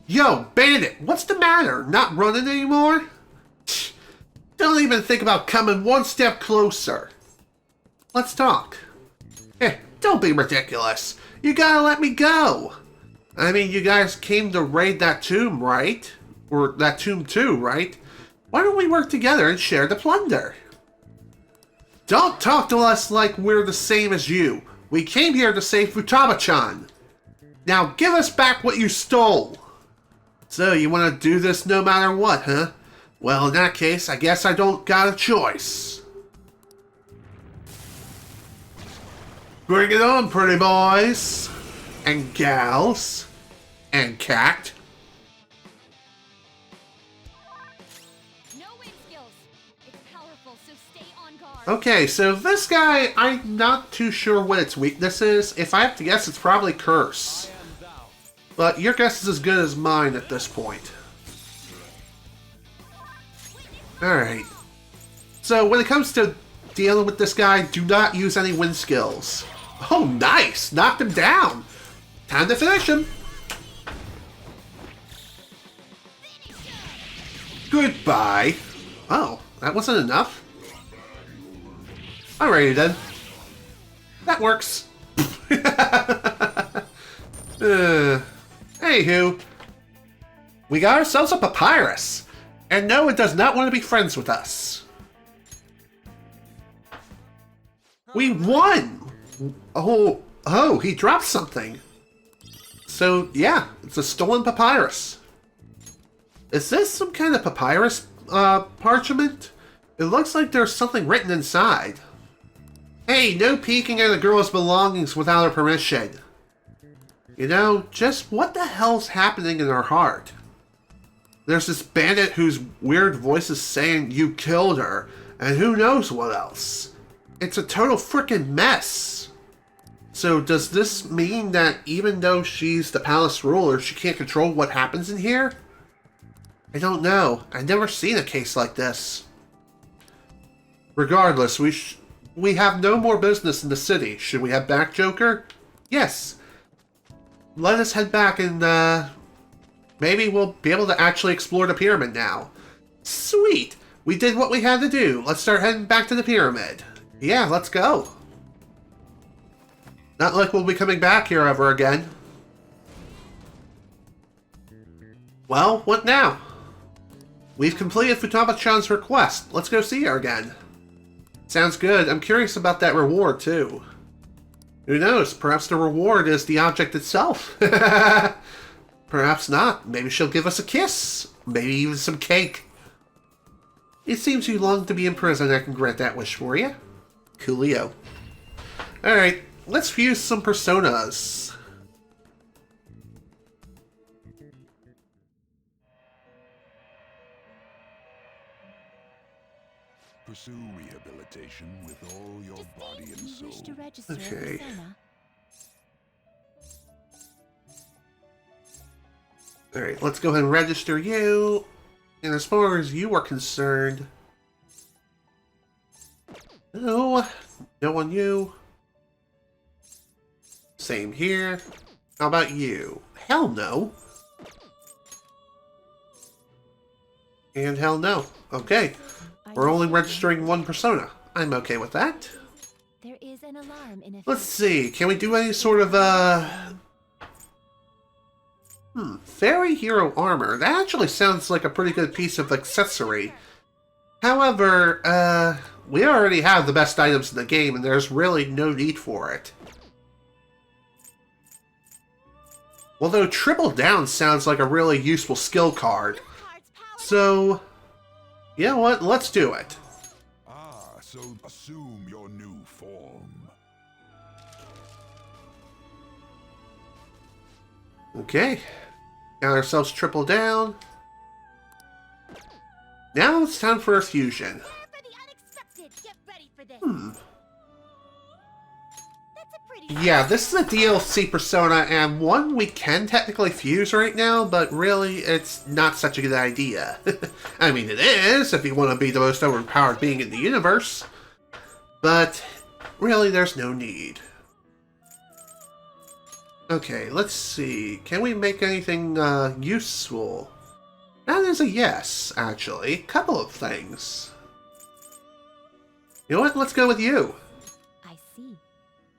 Yo, Bandit, what's the matter? Not running anymore? Don't even think about coming one step closer. Let's talk. Don't be ridiculous. You gotta let me go. I mean, you guys came to raid that tomb, right? Or that tomb too, right? Why don't we work together and share the plunder? Don't talk to us like we're the same as you. We came here to save Futaba-chan. Now give us back what you stole. So you want to do this no matter what, huh? Well, in that case, I guess I don't got a choice. Bring it on, pretty boys. And gals. And cat. No wing skills. It's powerful, so stay on guard. Okay, so this guy, I'm not too sure what its weakness is. If I have to guess, it's probably Curse. But your guess is as good as mine at this point. Alright. So when it comes to dealing with this guy, do not use any wind skills. Oh, nice! Knocked him down! Time to finish him! Goodbye! Oh, that wasn't enough? Alrighty then. That works. Anywho, we got ourselves a papyrus. And no, it does not want to be friends with us. We won! Oh, he dropped something. So, yeah, it's a stolen papyrus. Is this some kind of papyrus parchment? It looks like there's something written inside. Hey, no peeking at a girl's belongings without her permission. You know, just what the hell's happening in her heart? There's this bandit whose weird voice is saying you killed her, and who knows what else. It's a total frickin' mess. So does this mean that even though she's the palace ruler, she can't control what happens in here? I don't know. I've never seen a case like this. Regardless, we have no more business in the city. Should we head back, Joker? Yes. Let us head back and, maybe we'll be able to actually explore the pyramid now. Sweet! We did what we had to do. Let's start heading back to the pyramid. Yeah, let's go. Not like we'll be coming back here ever again. Well, what now? We've completed Futaba-chan's request. Let's go see her again. Sounds good. I'm curious about that reward, too. Who knows? Perhaps the reward is the object itself. Perhaps not. Maybe she'll give us a kiss. Maybe even some cake. It seems you long to be in prison. I can grant that wish for you. Coolio. Alright, let's fuse some personas. Pursue rehabilitation with all your body and soul. Wish to register Okay. a persona. Alright, let's go ahead and register you. And as far as you are concerned... No on you. Same here. How about you? Hell no. And hell no. Okay. We're only registering one persona. I'm okay with that. There is an alarm in Let's see. Can we do any sort of, Fairy Hero Armor. That actually sounds like a pretty good piece of accessory. However, we already have the best items in the game, and there's really no need for it. Although Triple Down sounds like a really useful skill card. So, you know what? Let's do it. Ah, so assume your new form. Okay. Got ourselves Triple Down. Now it's time for a fusion. Yeah, this is a DLC persona, and one we can technically fuse right now, but really, it's not such a good idea. I mean, it is, if you want to be the most overpowered being in the universe. But, really, there's no need. Okay, let's see. Can we make anything useful? That is a yes, actually. Couple of things. You know what? Let's go with you. I see.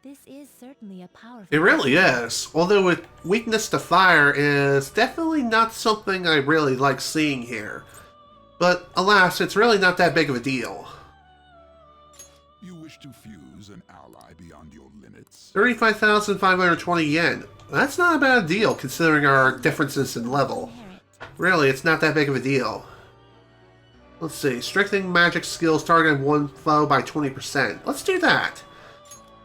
This is certainly a powerful... It really is. Although with weakness to fire is definitely not something I really like seeing here. But alas, it's really not that big of a deal. You wish to fuse an ally beyond your limits? 35,520 yen. That's not a bad deal considering our differences in level. Really, it's not that big of a deal. Let's see. Strengthening magic skills targeting one foe by 20%. Let's do that.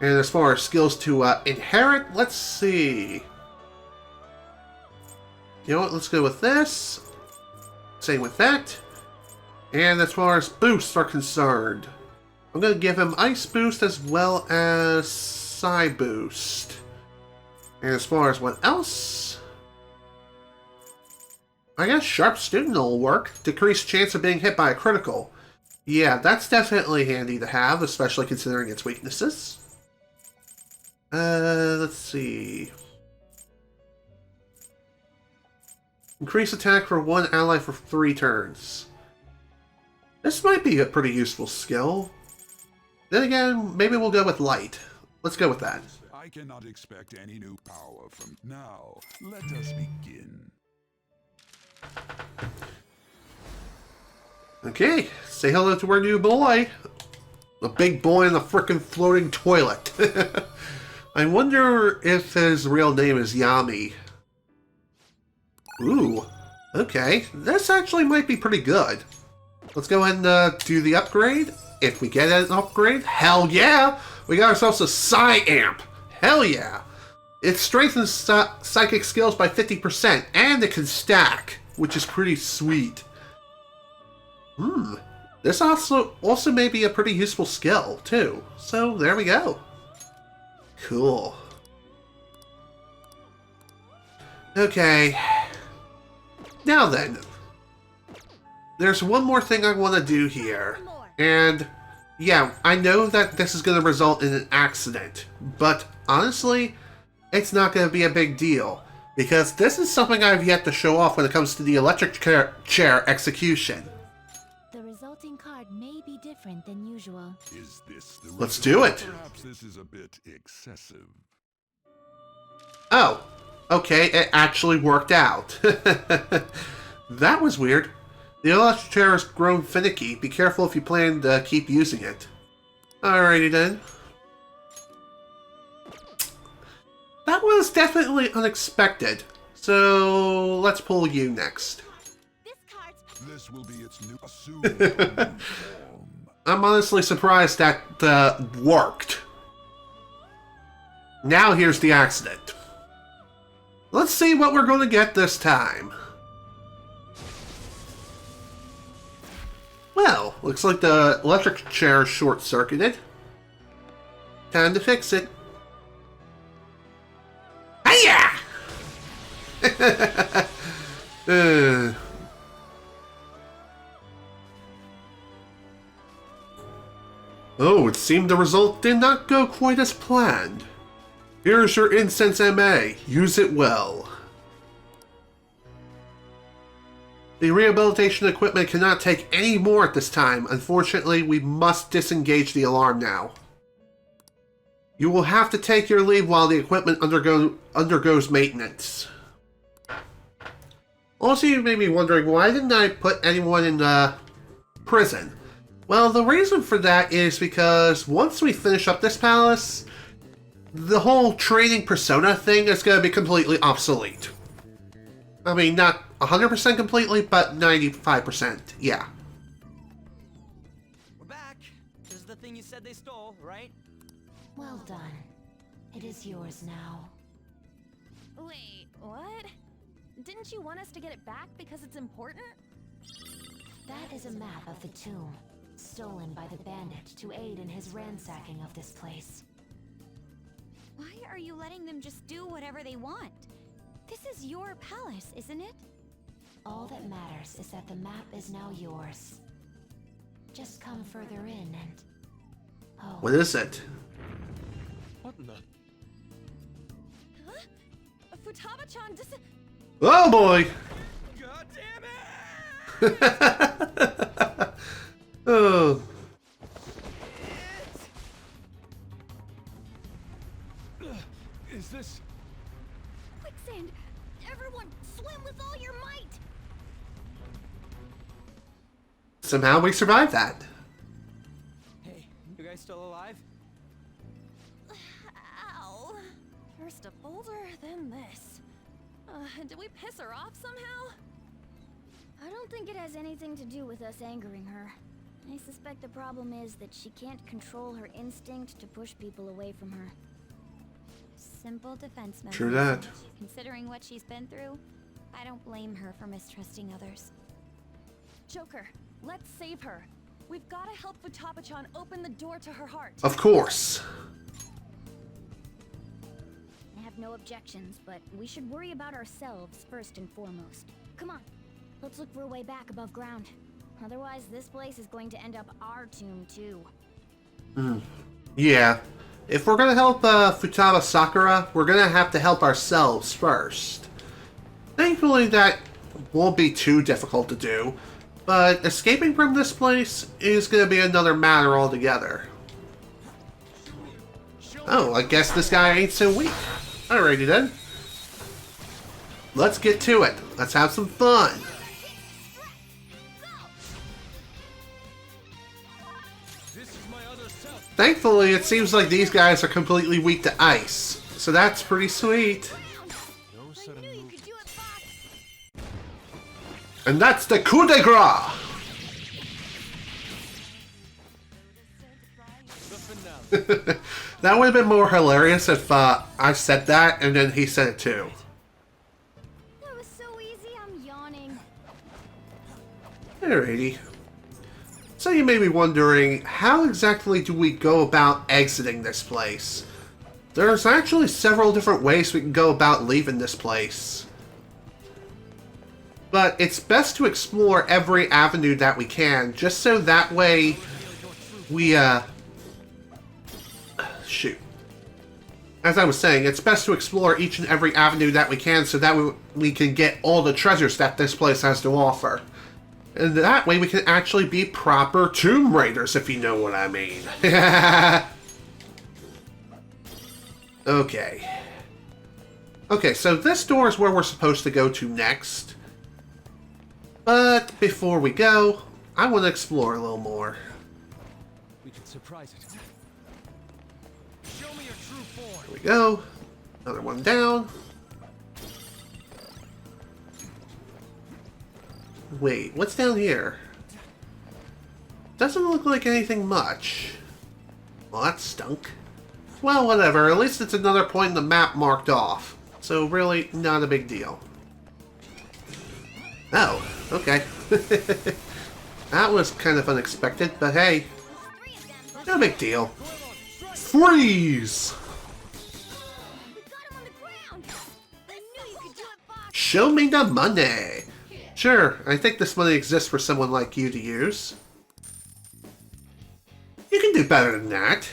And as far as skills to inherit, let's see. You know what? Let's go with this. Same with that. And as far as boosts are concerned, I'm going to give him Ice Boost as well as Psy Boost. And as far as what else? I guess Sharp Student will work. Decreased chance of being hit by a critical. Yeah, that's definitely handy to have, especially considering its weaknesses. Let's see. Increase attack for one ally for 3 turns. This might be a pretty useful skill. Then again, maybe we'll go with light. Let's go with that. I cannot expect any new power from now. Let us begin. Okay, say hello to our new boy. A big boy in a frickin' floating toilet. I wonder if his real name is Yami. Ooh, okay. This actually might be pretty good. Let's go ahead and do the upgrade. If we get an upgrade, hell yeah! We got ourselves a Psy Amp. Hell yeah! It strengthens psychic skills by 50%, and it can stack, which is pretty sweet. This also may be a pretty useful skill, too. So, there we go. Cool. Okay. Now then. There's one more thing I want to do here. And, yeah, I know that this is going to result in an accident. But, honestly, it's not going to be a big deal. Because this is something I've yet to show off when it comes to the electric chair execution. The resulting card may be different than usual. Is this the Let's do it. Perhaps this is a bit excessive. Oh, okay, it actually worked out. That was weird. The electric chair has grown finicky. Be careful if you plan to keep using it. Alrighty then. That was definitely unexpected. So, let's pull you next. This will be its new assumed I'm honestly surprised that worked. Now here's the accident. Let's see what we're going to get this time. Well, looks like the electric chair is short-circuited. Time to fix it. Hiya! Oh, it seemed the result did not go quite as planned. Here's your incense MA. Use it well. The rehabilitation equipment cannot take any more at this time. Unfortunately, we must disengage the alarm now. You will have to take your leave while the equipment undergoes maintenance. Also, you may be wondering, why didn't I put anyone in prison? Well, the reason for that is because once we finish up this palace, the whole training persona thing is going to be completely obsolete. I mean, not 100% completely, but 95%, yeah. We're back. This is the thing you said they stole, right? Well done. It is yours now. Wait, what? Didn't you want us to get it back because it's important? That is a map of the tomb, stolen by the bandit to aid in his ransacking of this place. Why are you letting them just do whatever they want? This is your palace, isn't it? All that matters is that the map is now yours. Just come further in and... Oh. What is it? What in the... Huh? Futaba-chan Oh boy! God damn it! Oh. Is this... Quicksand! Everyone, swim with all your might! Somehow we survived that. Hey, you guys still alive? Ow. First a boulder, then this. Did we piss her off somehow? I don't think it has anything to do with us angering her. I suspect the problem is that she can't control her instinct to push people away from her. Simple defense mechanism. True that. Considering what she's been through, I don't blame her for mistrusting others. Joker, let's save her. We've got to help Futaba-chan open the door to her heart. Of course. I have no objections, but we should worry about ourselves first and foremost. Come on, let's look for a way back above ground. Otherwise, this place is going to end up our tomb, too. Yeah. If we're gonna help Futaba Sakura, we're gonna have to help ourselves first. Thankfully, that won't be too difficult to do, but escaping from this place is gonna be another matter altogether. Oh, I guess this guy ain't so weak. Alrighty then. Let's get to it. Let's have some fun. Thankfully, it seems like these guys are completely weak to ice, so that's pretty sweet. And that's the coup de grace! That would have been more hilarious if I said that and then he said it too. That was so easy, I'm yawning. Alrighty. So you may be wondering, how exactly do we go about exiting this place? There's actually several different ways we can go about leaving this place. But it's best to explore every avenue that we can, just so that way we, shoot. As I was saying, it's best to explore each and every avenue that we can so that we can get all the treasures that this place has to offer. And that way we can actually be proper Tomb Raiders, if you know what I mean. Okay. Okay, so this door is where we're supposed to go to next. But before we go, I want to explore a little more. We can surprise it. Show me your true form. Here we go. Another one down. Wait, what's down here? Doesn't look like anything much. Well, that stunk. Well, whatever. At least it's another point in the map marked off. So really, not a big deal. Oh, okay. That was kind of unexpected, but hey. No big deal. Freeze! Show me the money! Sure, I think this money exists for someone like you to use. You can do better than that.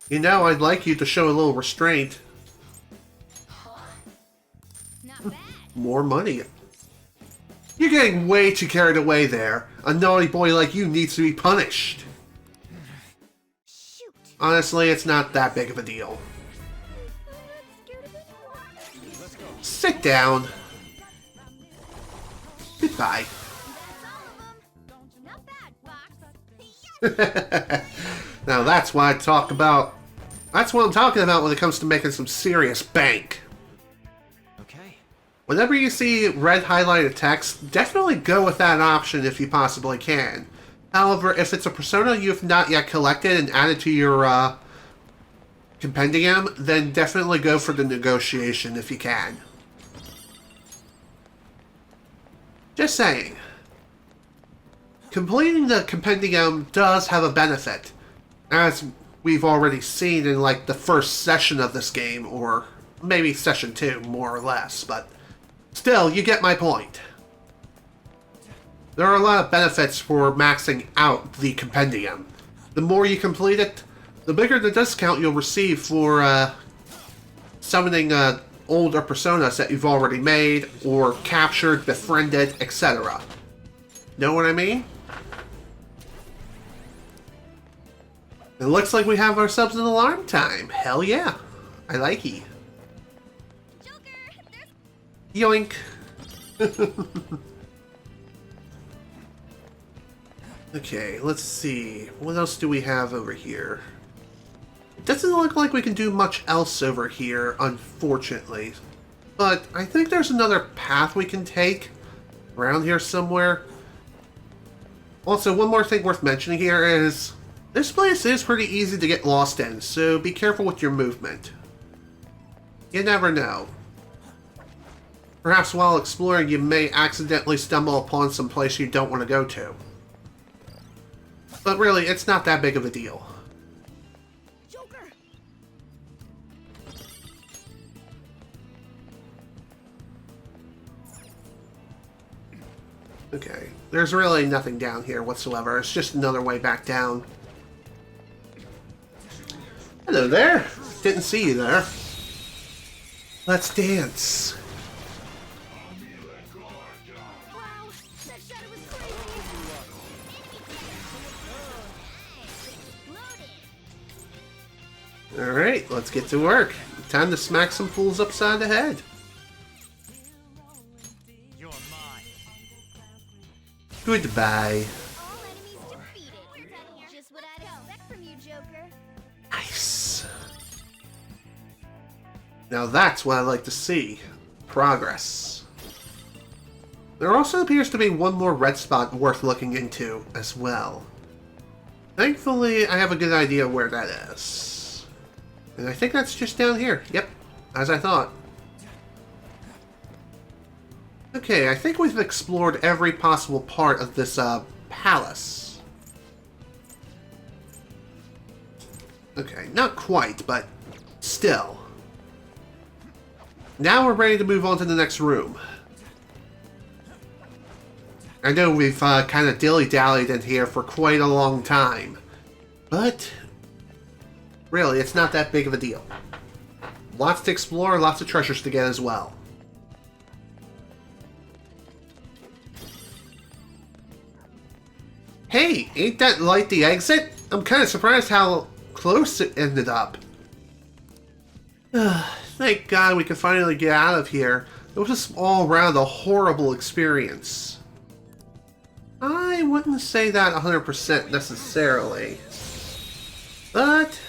You know, I'd like you to show a little restraint. More money. You're getting way too carried away there. A naughty boy like you needs to be punished. Honestly, it's not that big of a deal. Sit down. Goodbye. Now that's what I talk about. That's what I'm talking about when it comes to making some serious bank. Okay. Whenever you see red highlighted text, definitely go with that option if you possibly can. However, if it's a persona you've not yet collected and added to your compendium, then definitely go for the negotiation if you can. Just saying. Completing the compendium does have a benefit, as we've already seen in like the first session of this game, or maybe session 2, more or less, but still, you get my point. There are a lot of benefits for maxing out the compendium. The more you complete it, the bigger the discount you'll receive for summoning older personas that you've already made, or captured, befriended, etc. Know what I mean? It looks like we have ourselves an alarm time. Hell yeah. I like it. Yoink. Okay, let's see. What else do we have over here? It doesn't look like we can do much else over here, unfortunately. But I think there's another path we can take around here somewhere. Also, one more thing worth mentioning here is this place is pretty easy to get lost in, so be careful with your movement. You never know. Perhaps while exploring, you may accidentally stumble upon some place you don't want to go to. But really, it's not that big of a deal. Joker! Okay, there's really nothing down here whatsoever. It's just another way back down. Hello there. Didn't see you there. Let's dance. Wow, that shadow was crazy! Alright, let's get to work. Time to smack some fools upside the head. You're mine. Goodbye. All enemies defeated. Just what I'd expect from you, Joker. Nice. Now that's what I like to see. Progress. There also appears to be one more red spot worth looking into as well. Thankfully, I have a good idea where that is. And I think that's just down here. Yep, as I thought. Okay, I think we've explored every possible part of this palace. Okay, not quite, but still. Now we're ready to move on to the next room. I know we've kind of dilly-dallied in here for quite a long time, but really, it's not that big of a deal. Lots to explore, lots of treasures to get as well. Hey, ain't that light the exit? I'm kind of surprised how close it ended up. Thank God we could finally get out of here. It was just all around a horrible experience. I wouldn't say that 100% necessarily. But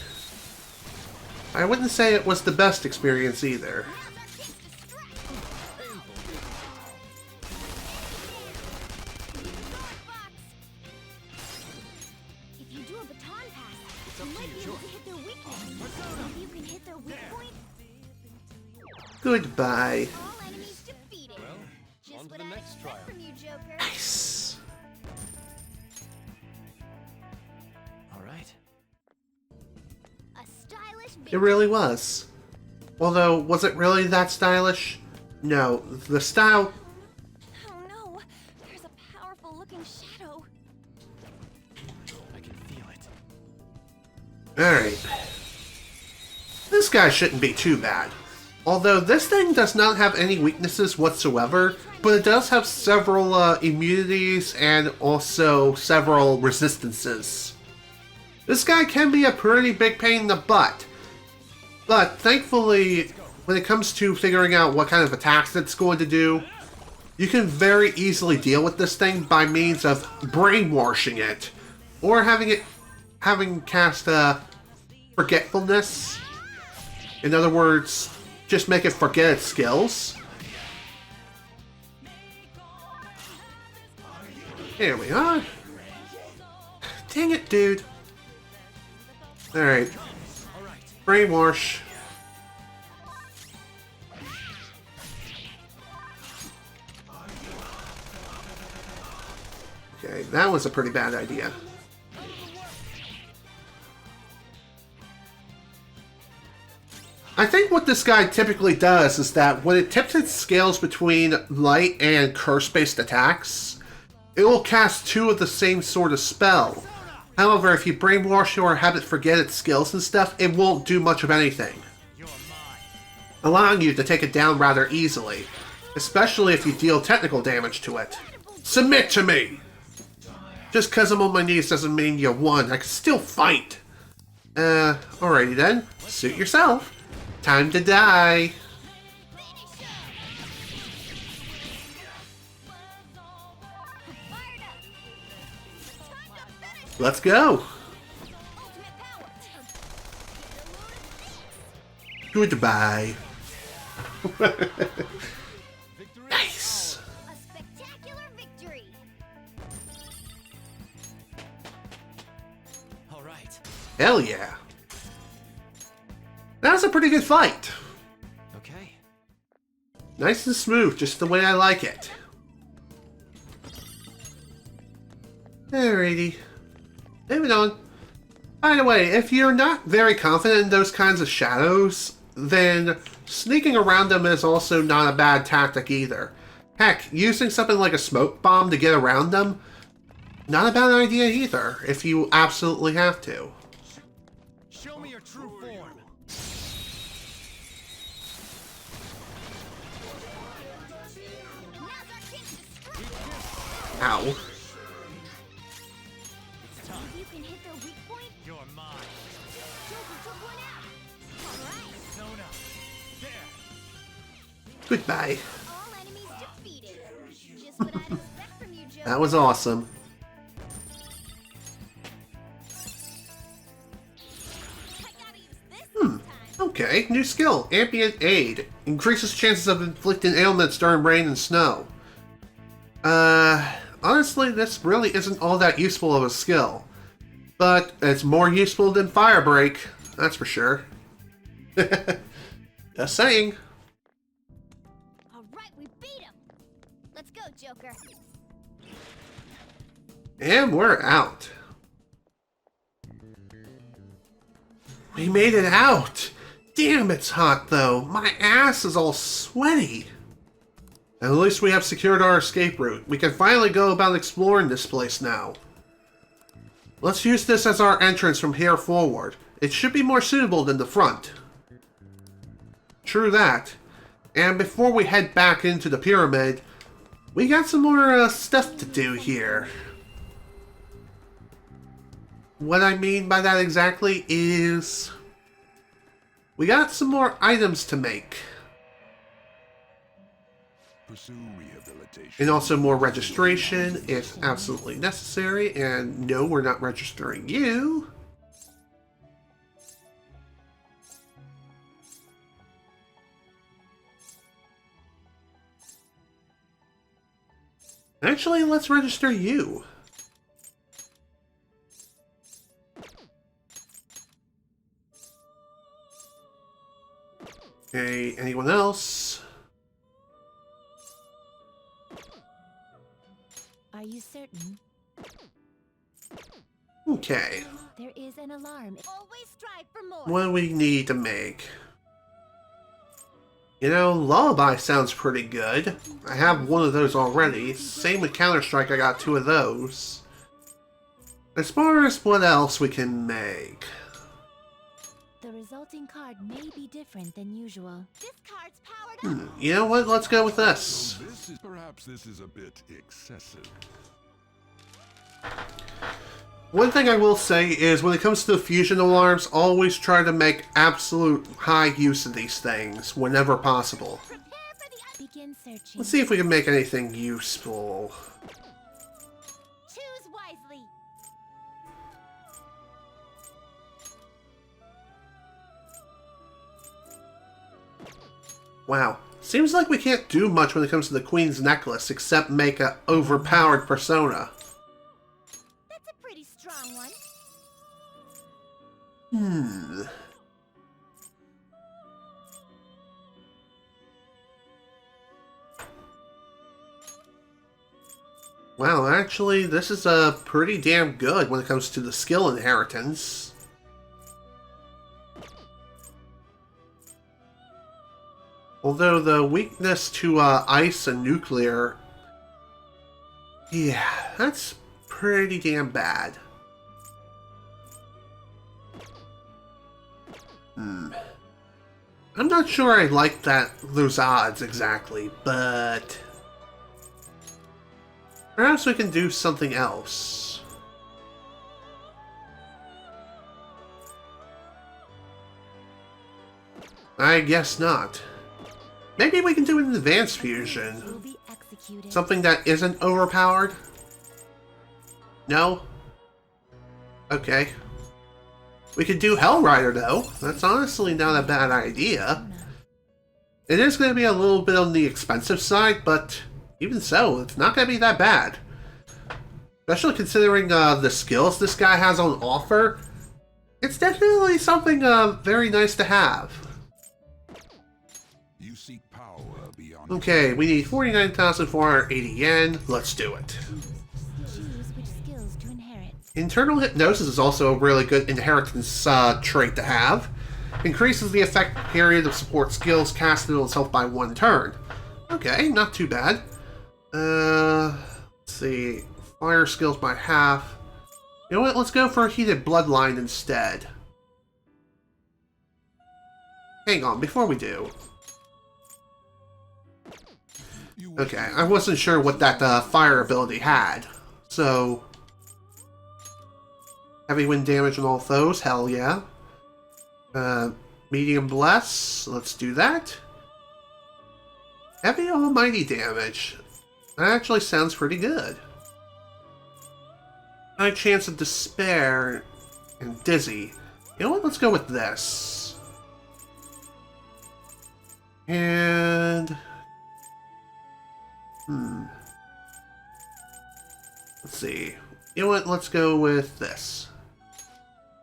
I wouldn't say it was the best experience either. If you do a baton pass, you might be able to hit their weakness. Maybe you can hit their weak point. Goodbye. All enemies defeated. Just on to what the I'd next trial. expect from you, Joker. Nice. All right. A stylish It really was. Although, was it really that stylish? No, the style... Oh no! There's a powerful looking shadow. I can feel it. Alright. This guy shouldn't be too bad. Although this thing does not have any weaknesses whatsoever, but it does have several immunities and also several resistances. This guy can be a pretty big pain in the butt. But thankfully, when it comes to figuring out what kind of attacks it's going to do, you can very easily deal with this thing by means of brainwashing it, or having cast forgetfulness. In other words, just make it forget its skills. Here we are. Dang it, dude. Alright. Brainwash. Okay, that was a pretty bad idea. I think what this guy typically does is that when it tips its scales between light and curse-based attacks, it will cast two of the same sort of spell. However, if you brainwash or have it forget its skills and stuff, it won't do much of anything. allowing you to take it down rather easily, especially if you deal technical damage to it. Submit to me! Just cause I'm on my knees doesn't mean you won. I can still fight. Alrighty then. Suit yourself. Time to die. Let's go. Goodbye. Nice. A spectacular victory. All right. Hell yeah. That was a pretty good fight. Okay. Nice and smooth, just the way I like it. Alrighty. Moving on. By the way, if you're not very confident in those kinds of shadows, then sneaking around them is also not a bad tactic either. Heck, using something like a smoke bomb to get around them, not a bad idea either, if you absolutely have to. Show me your true form. Ow. You can hit their weak point. You're mine. Joker took one out. All right. Zone up. There. Goodbye. All enemies defeated. Just what I'd expect from you, Joker. That was awesome. Okay, new skill. Ambient Aid. Increases chances of inflicting ailments during rain and snow. Honestly, this really isn't all that useful of a skill. But it's more useful than Fire Break, that's for sure. Just saying. All right, we beat him. Let's go, Joker. And we're out. We made it out! Damn, it's hot though. My ass is all sweaty. At least we have secured our escape route. We can finally go about exploring this place now. Let's use this as our entrance from here forward. It should be more suitable than the front. True that. And before we head back into the pyramid, we got some more stuff to do here. What I mean by that exactly is we got some more items to make. Pursue rehabilitation. And also more registration if absolutely necessary. And no, we're not registering you. Actually, let's register you. Okay, anyone else? Are you certain? Okay. There is an alarm. Always strive for more. What do we need to make? You know, Lullaby sounds pretty good. I have one of those already. Same with Counter-Strike, I got 2 of those. As far as what else we can make. The resulting card may be different than usual. This card's powered up. You know what? Let's go with this. Perhaps this is a bit excessive. One thing I will say is when it comes to the fusion alarms, always try to make absolute high use of these things whenever possible. Begin searching. Let's see if we can make anything useful. Choose wisely. Wow. Seems like we can't do much when it comes to the Queen's Necklace except make a overpowered persona. That's a pretty strong one. Wow, actually, this is pretty damn good when it comes to the skill inheritance. Although the weakness to ice and nuclear, yeah, that's pretty damn bad. I'm not sure I like those odds exactly, but perhaps we can do something else. I guess not. Maybe we can do an advanced fusion. Something that isn't overpowered? No? Okay. We could do Hellrider, though. That's honestly not a bad idea. It is going to be a little bit on the expensive side, but even so, it's not going to be that bad. Especially considering the skills this guy has on offer. It's definitely something very nice to have. You seek power beyond. Okay, we need 49,480 yen. Let's do it. Internal Hypnosis is also a really good inheritance trait to have. Increases the effect period of support skills casted on itself by 1 turn. Okay, not too bad. Let's see. Fire skills by half. You know what? Let's go for a Heated Bloodline instead. Hang on, before we do. Okay, I wasn't sure what that fire ability had. So... Heavy wind damage on all foes, hell yeah. Medium bless, let's do that. Heavy almighty damage. That actually sounds pretty good. High chance of despair and dizzy. You know what, let's go with this. And... Let's see. You know what, let's go with this.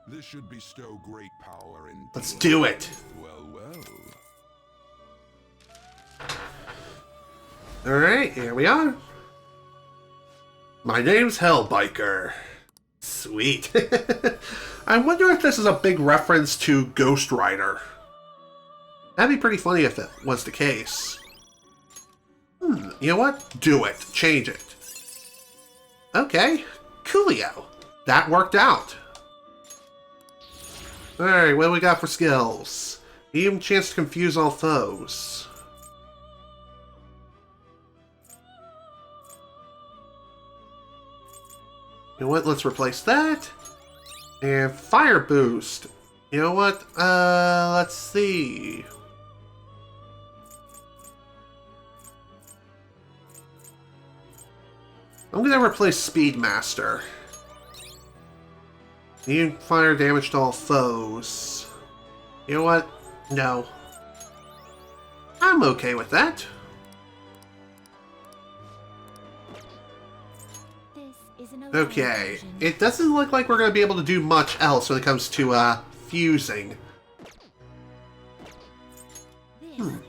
This should bestow great power in. Let's do it. Well, well. Alright, here we are. My name's Hellbiker. Sweet. I wonder if this is a big reference to Ghost Rider. That'd be pretty funny if it was the case. You know what? Do it. Change it. Okay. Coolio. That worked out. Alright, what do we got for skills? Medium chance to confuse all foes. You know what? Let's replace that. And fire boost. You know what? Let's see. I'm gonna replace Speedmaster. Medium fire damage to all foes. You know what? No. I'm okay with that. Okay, it doesn't look like we're going to be able to do much else when it comes to fusing.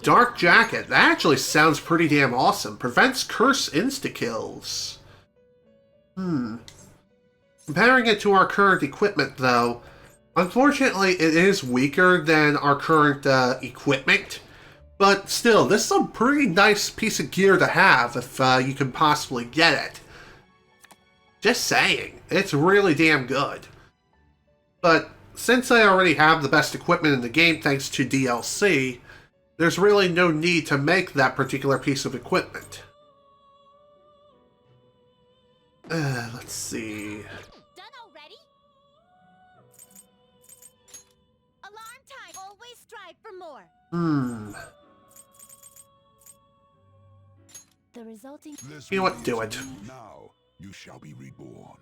Dark Jacket. That actually sounds pretty damn awesome. Prevents curse insta-kills. Comparing it to our current equipment, though, unfortunately it is weaker than our current equipment. But still, this is a pretty nice piece of gear to have if you can possibly get it. Just saying, it's really damn good. But since I already have the best equipment in the game thanks to DLC, there's really no need to make that particular piece of equipment. Let's see. Done already? Alarm time. Always strive for more. The resulting. You know what? Do it. Now you shall be reborn.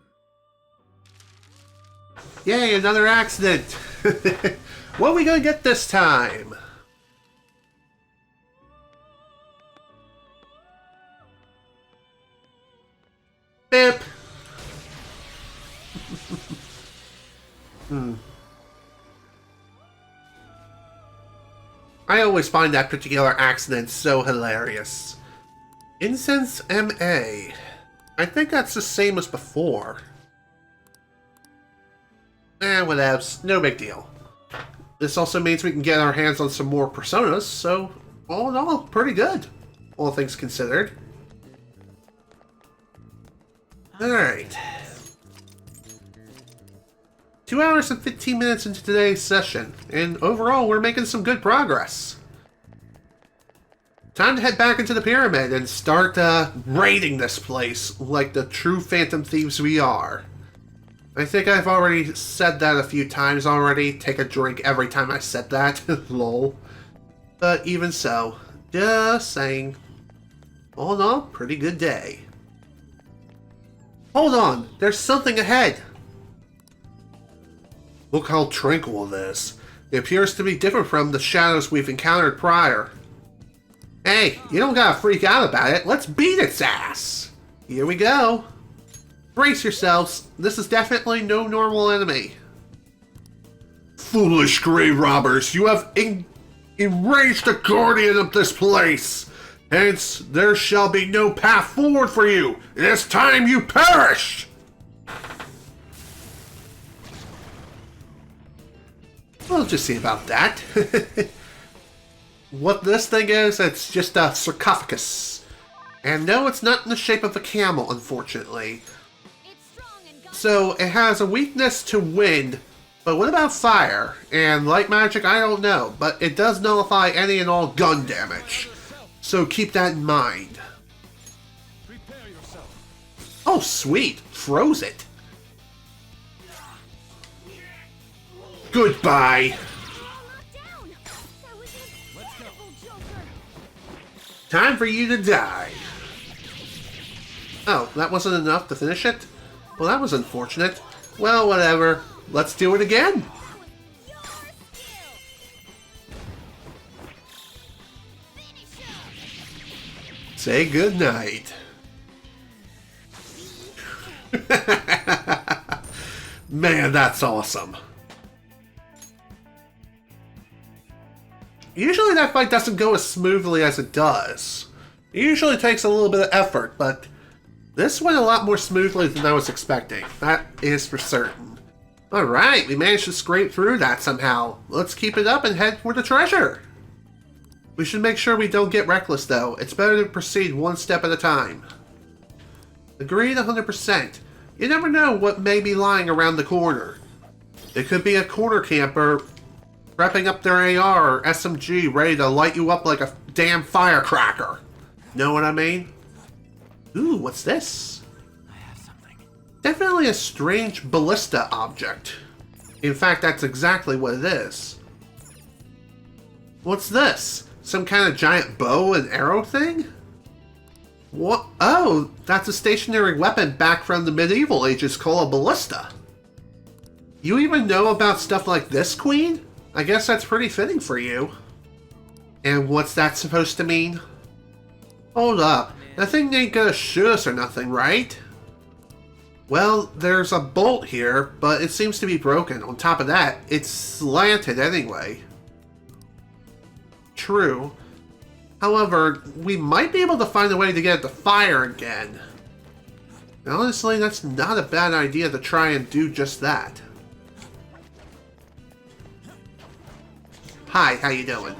Yay, another accident! What are we gonna get this time? Bip! I always find that particular accident so hilarious. Incense MA. I think that's the same as before. Whatevs. No big deal. This also means we can get our hands on some more personas, so all in all, pretty good. All things considered. Alright. 2 hours and 15 minutes into today's session, and overall we're making some good progress. Time to head back into the pyramid and start raiding this place like the true Phantom Thieves we are. I think I've already said that a few times already. Take a drink every time I said that. Lol. But even so, just saying. All in all, pretty good day. Hold on, there's something ahead. Look how tranquil it is. It appears to be different from the shadows we've encountered prior. Hey, you don't gotta freak out about it. Let's beat its ass. Here we go. Brace yourselves. This is definitely no normal enemy. Foolish grave robbers, you have enraged the guardian of this place. Hence, there shall be no path forward for you. It is time you perish. We'll just see about that. What this thing is, it's just a sarcophagus. And no, it's not in the shape of a camel, unfortunately. So, it has a weakness to wind, but what about fire? And light magic, I don't know, but it does nullify any and all gun damage. So keep that in mind. Oh, sweet. Froze it. Goodbye. Time for you to die. Oh, that wasn't enough to finish it? Well, that was unfortunate. Well, whatever. Let's do it again. Say goodnight. Man, that's awesome. Usually that fight doesn't go as smoothly as it does. It usually takes a little bit of effort, but this went a lot more smoothly than I was expecting. That is for certain. Alright, we managed to scrape through that somehow. Let's keep it up and head for the treasure. We should make sure we don't get reckless though. It's better to proceed one step at a time. Agreed 100%. You never know what may be lying around the corner. It could be a corner camper prepping up their AR or SMG ready to light you up like a damn firecracker. Know what I mean? Ooh, what's this? I have something. Definitely a strange ballista object. In fact, that's exactly what it is. What's this? Some kind of giant bow and arrow thing? What? Oh, that's a stationary weapon back from the medieval ages called a ballista. You even know about stuff like this, Queen? I guess that's pretty fitting for you. And what's that supposed to mean? Hold up, that thing ain't gonna shoot us or nothing, right? Well, there's a bolt here, but it seems to be broken. On top of that, it's slanted anyway. True. However, we might be able to find a way to get it to fire again. Honestly, that's not a bad idea to try and do just that. Hi, how you doing?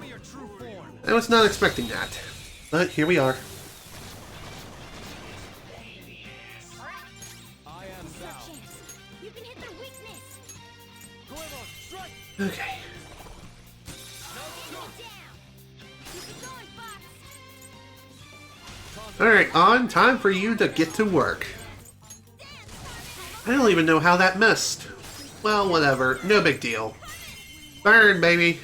I was not expecting that, but here we are. Okay. Alright, on. Time for you to get to work. I don't even know how that missed. Well, whatever. No big deal. Burn, baby.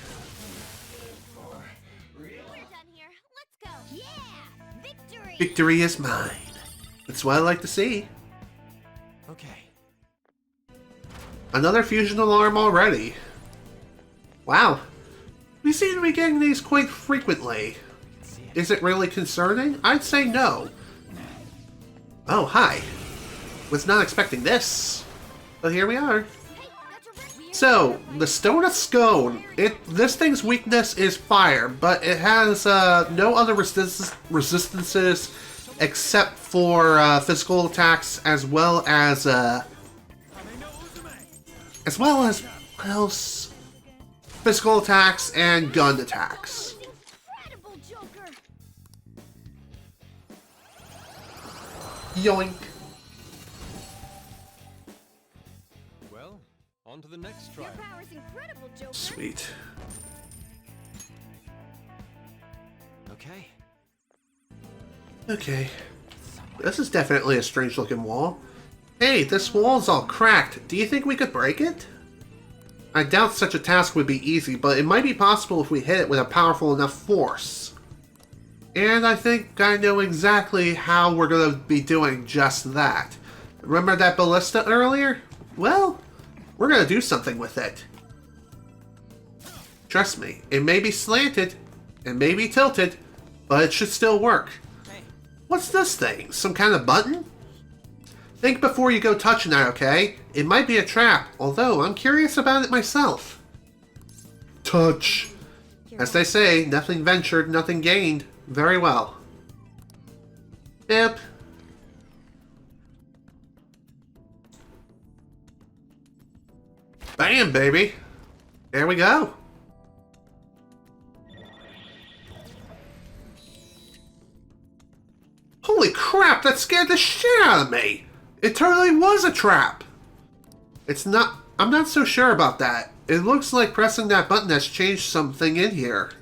Victory is mine. That's what I like to see. Okay. Another fusion alarm already. Wow. We seem to be getting these quite frequently. Is it really concerning? I'd say no. Oh, hi. Was not expecting this. But here we are. So, the Stone of Scone. This thing's weakness is fire, but it has no other resistances except for physical attacks, as well as what else? Physical attacks and gun attacks. Yoink. Well, on to the next trial. Your power's incredible, Joker. Sweet. Okay. Okay. This is definitely a strange looking wall. Hey, this wall's all cracked. Do you think we could break it? I doubt such a task would be easy, but it might be possible if we hit it with a powerful enough force. And I think I know exactly how we're going to be doing just that. Remember that ballista earlier? Well, we're going to do something with it. Trust me, it may be slanted, it may be tilted, but it should still work. What's this thing? Some kind of button? Think before you go touching that, okay? It might be a trap, although I'm curious about it myself. Touch. As they say, nothing ventured, nothing gained. Very well. Yep. Bam, baby. There we go. Holy crap, that scared the shit out of me! It totally was a trap! I'm not so sure about that. It looks like pressing that button has changed something in here.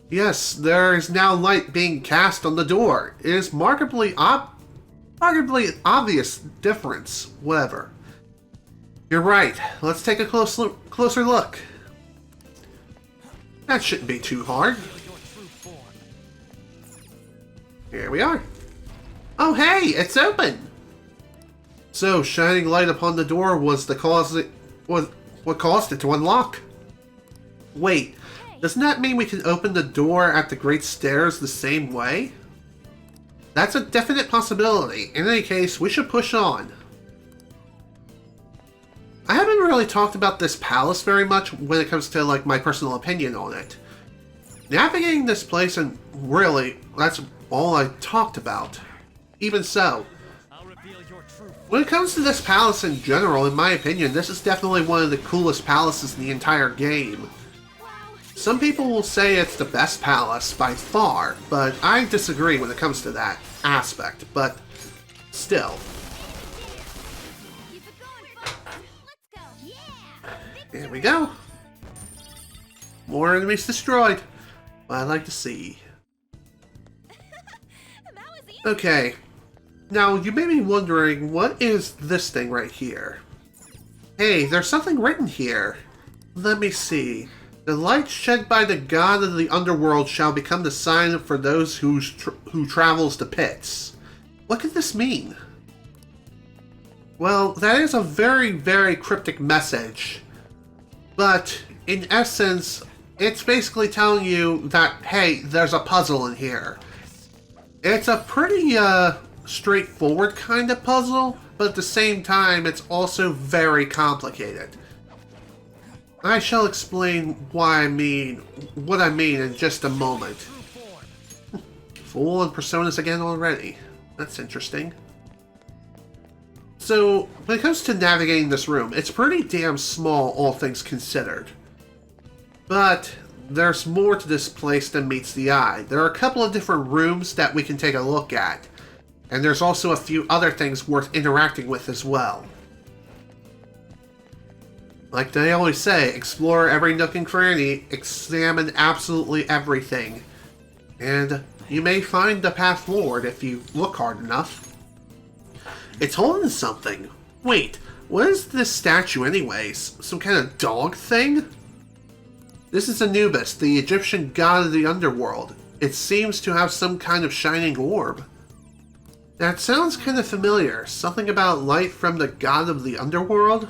Yes, there is now light being cast on the door. It is markedly obvious difference. Whatever. You're right. Let's take a closer look. That shouldn't be too hard. Here we are. Oh hey, it's open! So, shining light upon the door was what caused it to unlock. Wait, doesn't that mean we can open the door at the Great Stairs the same way? That's a definite possibility. In any case, we should push on. I haven't really talked about this palace very much when it comes to like my personal opinion on it. Navigating this place, and really, that's all I talked about. Even so, when it comes to this palace in general, in my opinion, this is definitely one of the coolest palaces in the entire game. Some people will say it's the best palace by far, but I disagree when it comes to that aspect, but still. There we go. More enemies destroyed. What I'd like to see. Okay. Now, you may be wondering, what is this thing right here? Hey, there's something written here. Let me see. The light shed by the god of the underworld shall become the sign for those who travels the pits. What could this mean? Well, that is a very, very cryptic message. But, in essence, it's basically telling you that, hey, there's a puzzle in here. It's a pretty, straightforward kind of puzzle, but at the same time, it's also very complicated. I shall explain what I mean in just a moment. Full on personas again already. That's interesting. So, when it comes to navigating this room, it's pretty damn small, all things considered. But there's more to this place than meets the eye. There are a couple of different rooms that we can take a look at. And there's also a few other things worth interacting with as well. Like they always say, explore every nook and cranny, examine absolutely everything. And you may find the path forward if you look hard enough. It's holding something. Wait, what is this statue anyways? Some kind of dog thing? This is Anubis, the Egyptian god of the underworld. It seems to have some kind of shining orb. That sounds kind of familiar. Something about light from the god of the underworld?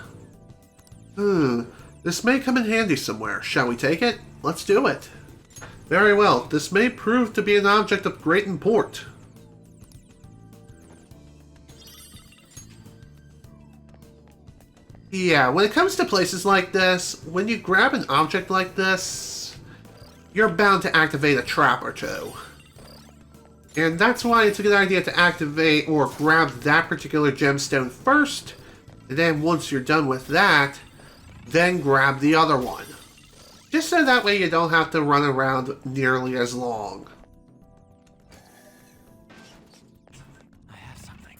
This may come in handy somewhere. Shall we take it? Let's do it. Very well. This may prove to be an object of great import. Yeah, when it comes to places like this, when you grab an object like this, you're bound to activate a trap or two. And that's why it's a good idea to activate or grab that particular gemstone first, and then once you're done with that, then grab the other one. Just so that way you don't have to run around nearly as long. I have something.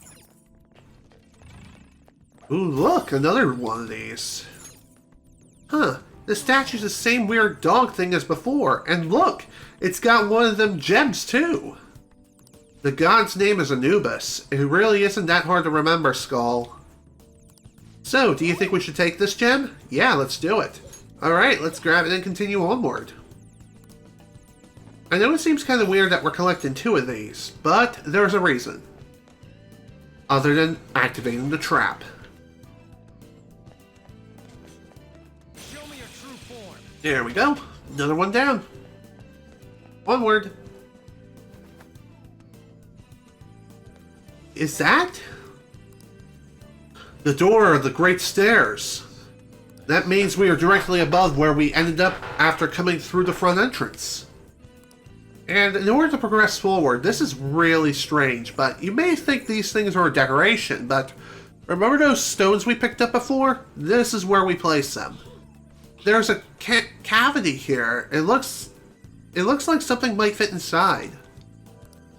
Ooh, look, another one of these. Huh, the statue's the same weird dog thing as before, and look, it's got one of them gems too. The god's name is Anubis. It really isn't that hard to remember, Skull. So, do you think we should take this gem? Yeah, let's do it. Alright, let's grab it and continue onward. I know it seems kind of weird that we're collecting 2 of these, but there's a reason. Other than activating the trap. Show me your true form. There we go. Another one down. Onward. Is that the door of the Great Stairs? That means we are directly above where we ended up after coming through the front entrance. And in order to progress forward, this is really strange, but you may think these things are a decoration, but remember those stones we picked up before? This is where we place them. There's a cavity here. It looks like something might fit inside.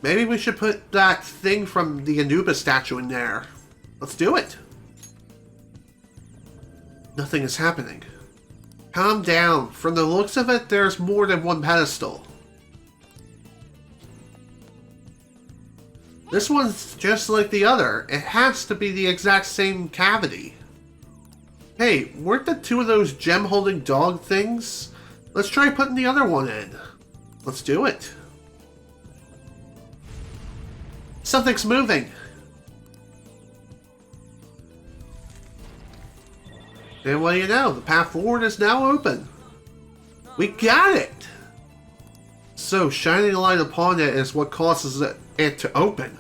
Maybe we should put that thing from the Anubis statue in there. Let's do it. Nothing is happening. Calm down. From the looks of it, there's more than one pedestal. This one's just like the other. It has to be the exact same cavity. Hey, weren't the 2 of those gem-holding dog things? Let's try putting the other one in. Let's do it. Something's moving. And what do you know? The path forward is now open. We got it! So, shining a light upon it is what causes it to open.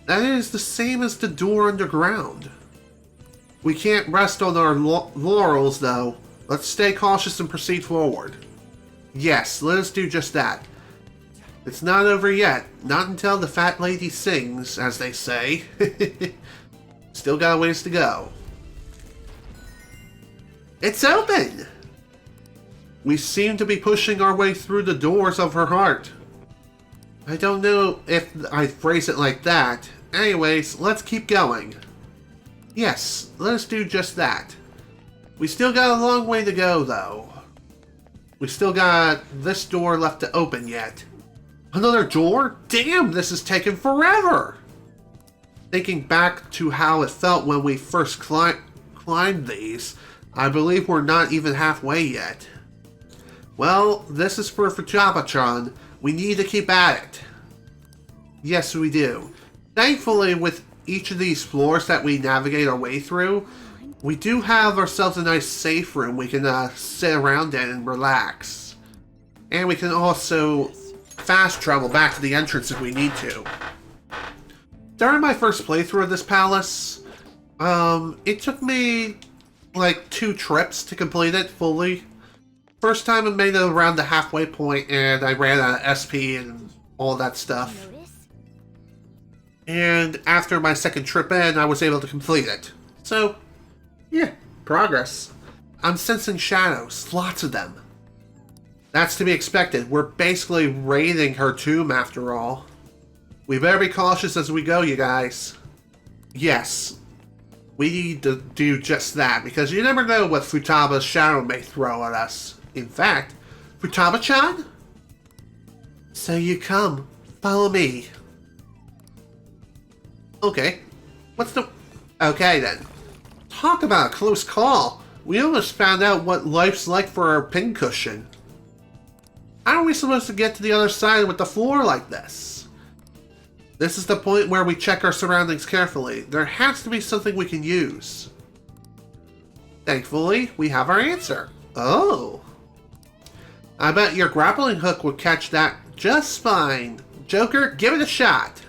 That is the same as the door underground. We can't rest on our laurels, though. Let's stay cautious and proceed forward. Yes, let us do just that. It's not over yet. Not until the fat lady sings, as they say. Still got a ways to go. It's open! We seem to be pushing our way through the doors of her heart. I don't know if I phrase it like that. Anyways, let's keep going. Yes, let us do just that. We still got a long way to go, though. We still got this door left to open yet. Another door? Damn, this is taking forever! Thinking back to how it felt when we first climbed these, I believe we're not even halfway yet. Well, this is for Futaba-chan. We need to keep at it. Yes, we do. Thankfully, with each of these floors that we navigate our way through, we do have ourselves a nice safe room we can sit around in and relax. And we can also fast travel back to the entrance if we need to. During my first playthrough of this palace, it took me like 2 trips to complete it fully. First time I made it around the halfway point and I ran out of SP and all that stuff. And after my second trip in, I was able to complete it. So, yeah, progress. I'm sensing shadows, lots of them. That's to be expected. We're basically raiding her tomb after all. We better be cautious as we go, you guys. Yes, we need to do just that, because you never know what Futaba's shadow may throw at us. In fact, Futaba-chan? So you come. Follow me. Okay. Okay then. Talk about a close call. We almost found out what life's like for our pincushion. How are we supposed to get to the other side with the floor like this? This is the point where we check our surroundings carefully. There has to be something we can use. Thankfully, we have our answer. Oh. I bet your grappling hook would catch that just fine. Joker, give it a shot.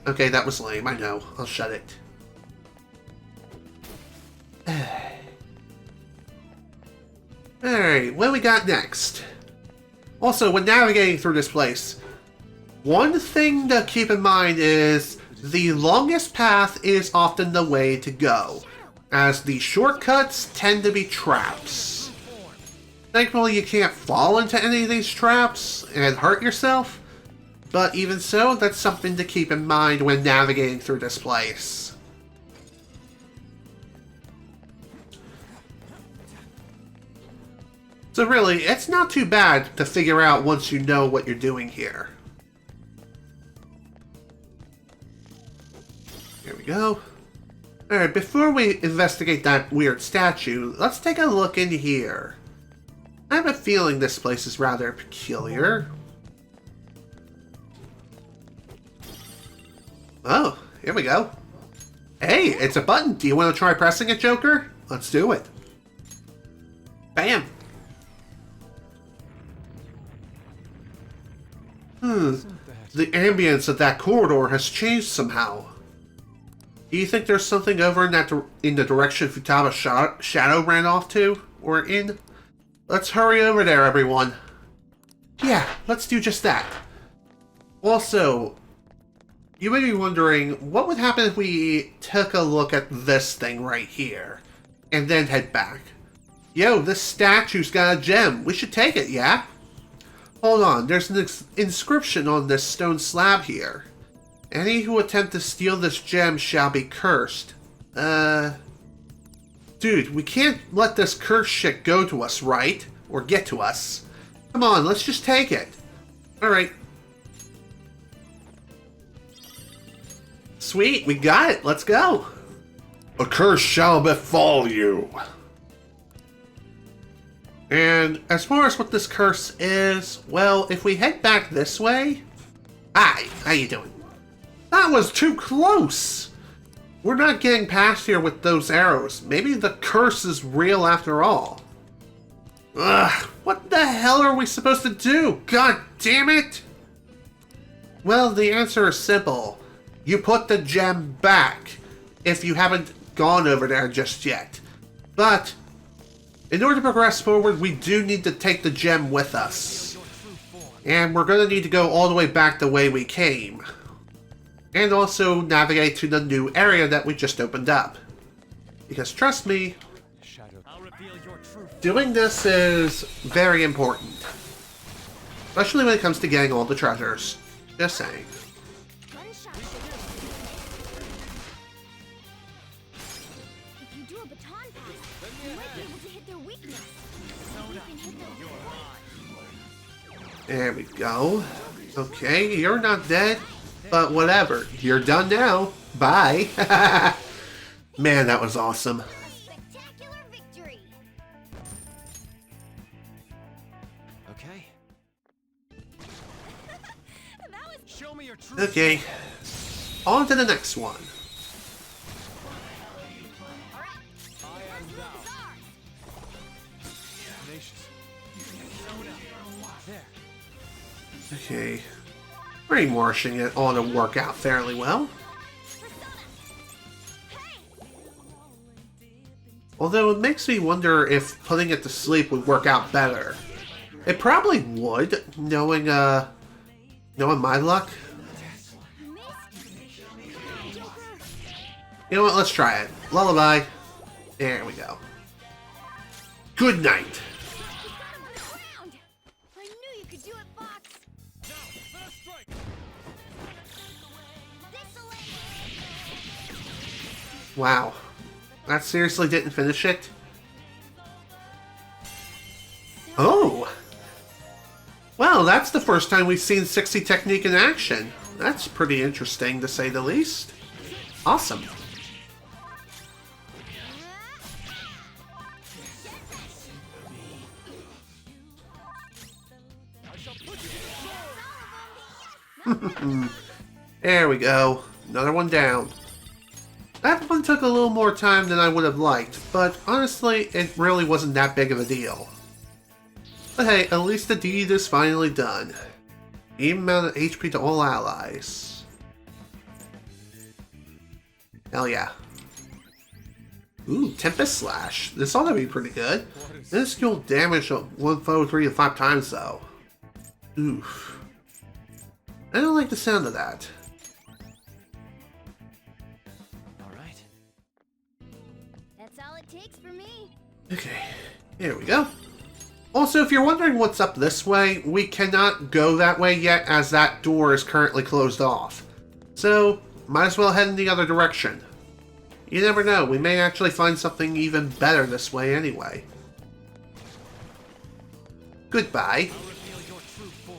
Okay, that was lame, I know. I'll shut it. Alright, what do we got next? Also, when navigating through this place, one thing to keep in mind is the longest path is often the way to go, as the shortcuts tend to be traps. Thankfully, you can't fall into any of these traps and hurt yourself, but even so, that's something to keep in mind when navigating through this place. So really, it's not too bad to figure out once you know what you're doing here. Here we go. Alright, before we investigate that weird statue, let's take a look in here. I have a feeling this place is rather peculiar. Oh, here we go. Hey, it's a button. Do you want to try pressing it, Joker? Let's do it. Bam. The ambience of that corridor has changed somehow. Do you think there's something over in the direction Futaba Shadow ran off to? Or in? Let's hurry over there, everyone. Yeah, let's do just that. Also, you may be wondering, what would happen if we took a look at this thing right here, and then head back? Yo, this statue's got a gem. We should take it, yeah? Hold on, there's an inscription on this stone slab here. Any who attempt to steal this gem shall be cursed. Dude, we can't let this cursed shit go to us, right? Or get to us. Come on, let's just take it. Alright. Sweet, we got it. Let's go. A curse shall befall you. And as far as what this curse is, well, if we head back this way... Hi, how you doing? That was too close! We're not getting past here with those arrows. Maybe the curse is real after all. Ugh, what the hell are we supposed to do? God damn it! Well, the answer is simple. You put the gem back, if you haven't gone over there just yet. But, in order to progress forward, we do need to take the gem with us. And we're going to need to go all the way back the way we came. And also navigate to the new area that we just opened up. Because trust me, doing this is very important. Especially when it comes to getting all the treasures. Just saying. There we go. Okay, you're not dead, but whatever. You're done now. Bye. Man, that was awesome. Okay. Okay. On to the next one. Okay. Brainwashing it ought to work out fairly well. Although it makes me wonder if putting it to sleep would work out better. It probably would, knowing my luck. You know what, let's try it. Lullaby. There we go. Good night. Wow. That seriously didn't finish it? Oh! Well, that's the first time we've seen 60 technique in action. That's pretty interesting, to say the least. Awesome. There we go. Another one down. That one took a little more time than I would have liked, but honestly, it really wasn't that big of a deal. But hey, at least the deed is finally done. Even amount of HP to all allies. Hell yeah. Ooh, Tempest Slash. This ought to be pretty good. Minuscule damage of one foe 3 to 5 times though. Oof. I don't like the sound of that. Takes for me. Okay, here we go. Also, if you're wondering what's up this way, we cannot go that way yet as that door is currently closed off. So, might as well head in the other direction. You never know, we may actually find something even better this way anyway. Goodbye. I'll reveal your true form.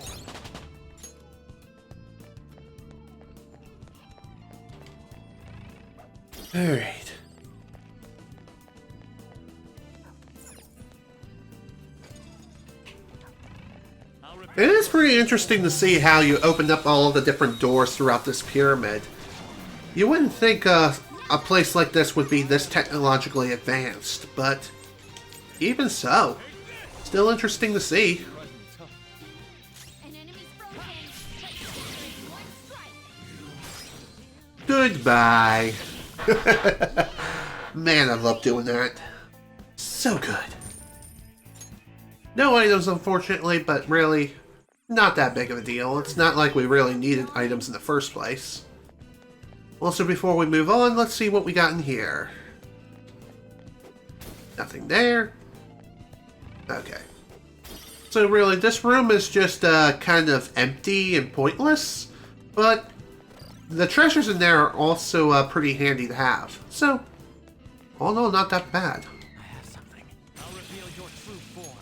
Alright. It is pretty interesting to see how you opened up all of the different doors throughout this pyramid. You wouldn't think a place like this would be this technologically advanced, but even so, still interesting to see. Goodbye. Man, I love doing that. So good. No items, unfortunately, but really, not that big of a deal. It's not like we really needed items in the first place. Also, before we move on, let's see what we got in here. Nothing there. Okay. So really, this room is just kind of empty and pointless, but the treasures in there are also pretty handy to have. So, all in all, not that bad. I have something. I'll reveal your true form.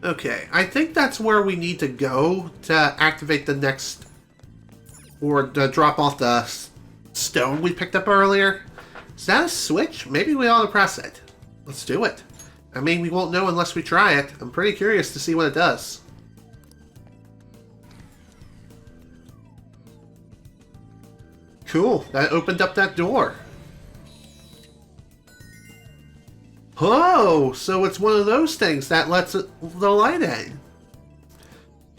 Okay, I think that's where we need to go to activate the next, or to drop off the stone we picked up earlier. Is that a switch? Maybe we ought to press it. Let's do it. I mean, we won't know unless we try it. I'm pretty curious to see what it does. Cool, that opened up that door. Oh, so it's one of those things that lets the light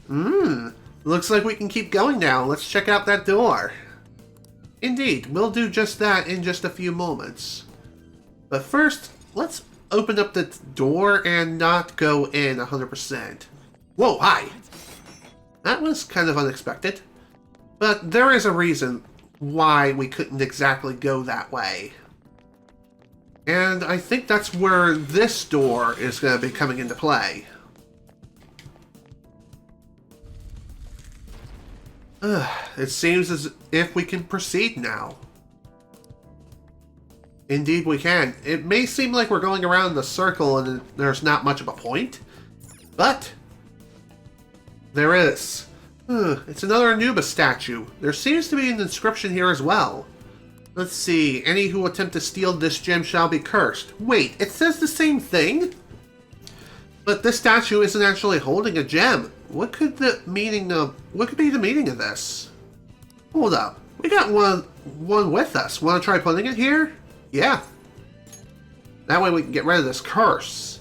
in. Looks like we can keep going now. Let's check out that door. Indeed, we'll do just that in just a few moments. But first, let's open up the door and not go in 100%. Whoa, hi! That was kind of unexpected. But there is a reason why we couldn't exactly go that way. And I think that's where this door is going to be coming into play. It seems as if we can proceed now. Indeed we can. It may seem like we're going around the circle and there's not much of a point, but there is. It's another Anubis statue. There seems to be an inscription here as well. Let's see. Any who attempt to steal this gem shall be cursed. Wait, it says the same thing? But this statue isn't actually holding a gem. What could be the meaning of this? Hold up. We got one with us. Want to try putting it here? Yeah. That way we can get rid of this curse.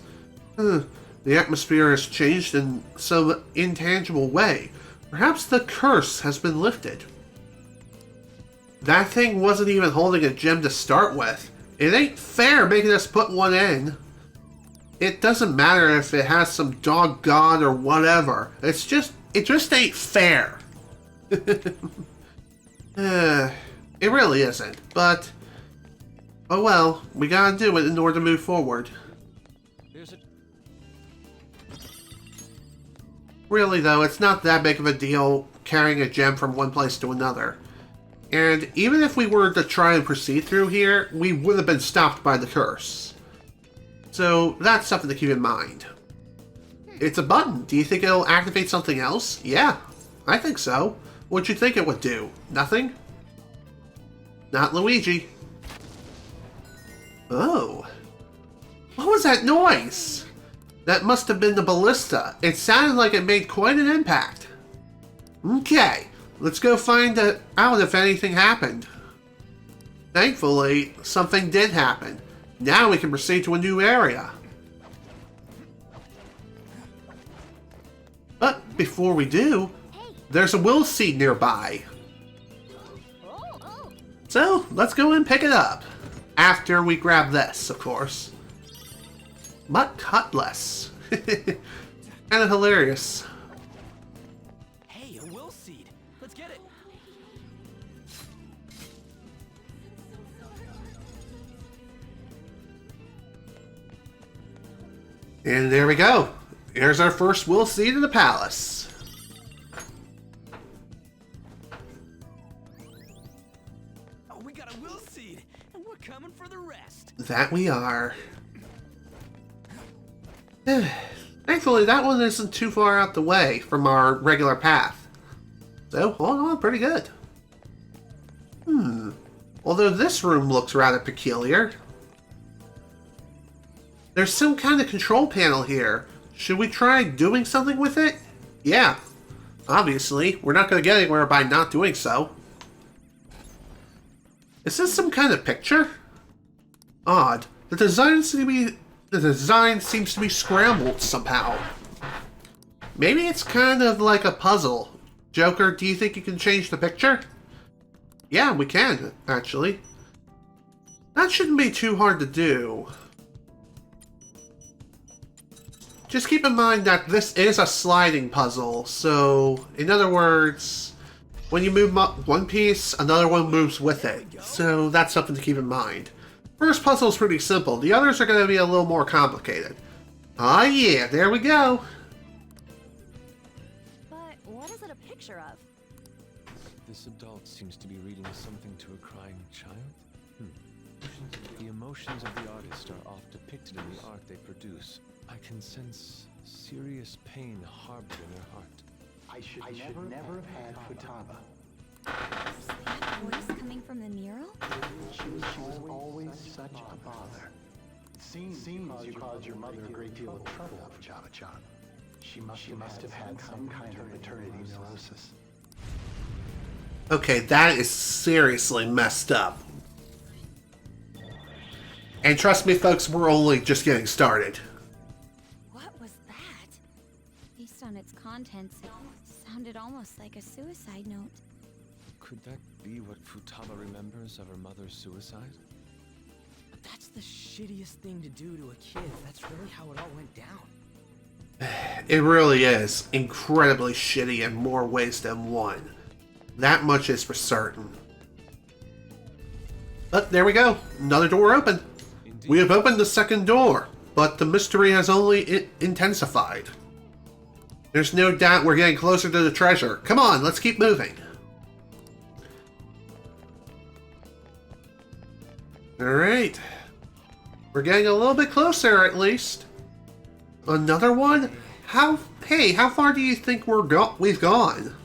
The atmosphere has changed in some intangible way. Perhaps the curse has been lifted. That thing wasn't even holding a gem to start with. It ain't fair making us put one in. It doesn't matter if it has some dog god or whatever. It just ain't fair. It really isn't, but oh well, we gotta do it in order to move forward. Really though, it's not that big of a deal carrying a gem from one place to another. And even if we were to try and proceed through here, we would have been stopped by the curse. So that's something to keep in mind. It's a button. Do you think it'll activate something else? Yeah, I think so. What'd you think it would do? Nothing? Not Luigi. Oh. What was that noise? That must have been the ballista. It sounded like it made quite an impact. Okay, let's go find out if anything happened. Thankfully, something did happen. Now we can proceed to a new area. But before we do, there's a will seed nearby. So, let's go and pick it up. After we grab this, of course. Mutt Cutlass. Kind of hilarious. Hey, a will seed. Let's get it. And there we go. Here's our first will seed in the palace. Oh, we got a will seed, and we're coming for the rest. That we are. Thankfully, that one isn't too far out the way from our regular path. So, hold on, pretty good. Although this room looks rather peculiar. There's some kind of control panel here. Should we try doing something with it? Yeah. Obviously, we're not going to get anywhere by not doing so. Is this some kind of picture? Odd. The design seems to be scrambled somehow. Maybe it's kind of like a puzzle. Joker, do you think you can change the picture? Yeah, we can, actually. That shouldn't be too hard to do. Just keep in mind that this is a sliding puzzle, so in other words, when you move one piece, another one moves with it. So that's something to keep in mind. First puzzle is pretty simple. The others are going to be a little more complicated. Ah, yeah, there we go. But what is it a picture of? This adult seems to be reading something to a crying child. The emotions of the artist are oft depicted in the art they produce. I can sense serious pain harbored in her heart. I should never have had Futaba. Is that voice coming from the mural? She was always such a bother. It seems you caused your mother a great deal of trouble, Futaba-chan. She must have had some kind of maternity neurosis. Okay, that is seriously messed up. And trust me, folks, we're only just getting started. What was that? Based on its contents, it sounded almost like a suicide note. Could that be what Futaba remembers of her mother's suicide? But that's the shittiest thing to do to a kid. That's really how it all went down. It really is incredibly shitty in more ways than one. That much is for certain. But there we go. Another door open. Indeed. We have opened the second door, but the mystery has only intensified. There's no doubt we're getting closer to the treasure. Come on, let's keep moving. Alright. We're getting a little bit closer, at least. Another one? How far do you think we've gone?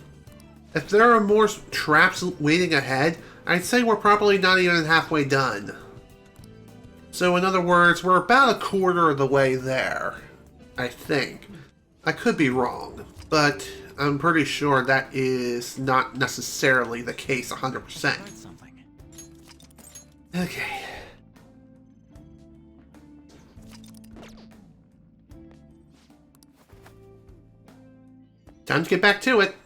If there are more traps waiting ahead, I'd say we're probably not even halfway done. So in other words, we're about a quarter of the way there. I think. I could be wrong, but I'm pretty sure that is not necessarily the case 100%. Okay. Time to get back to it.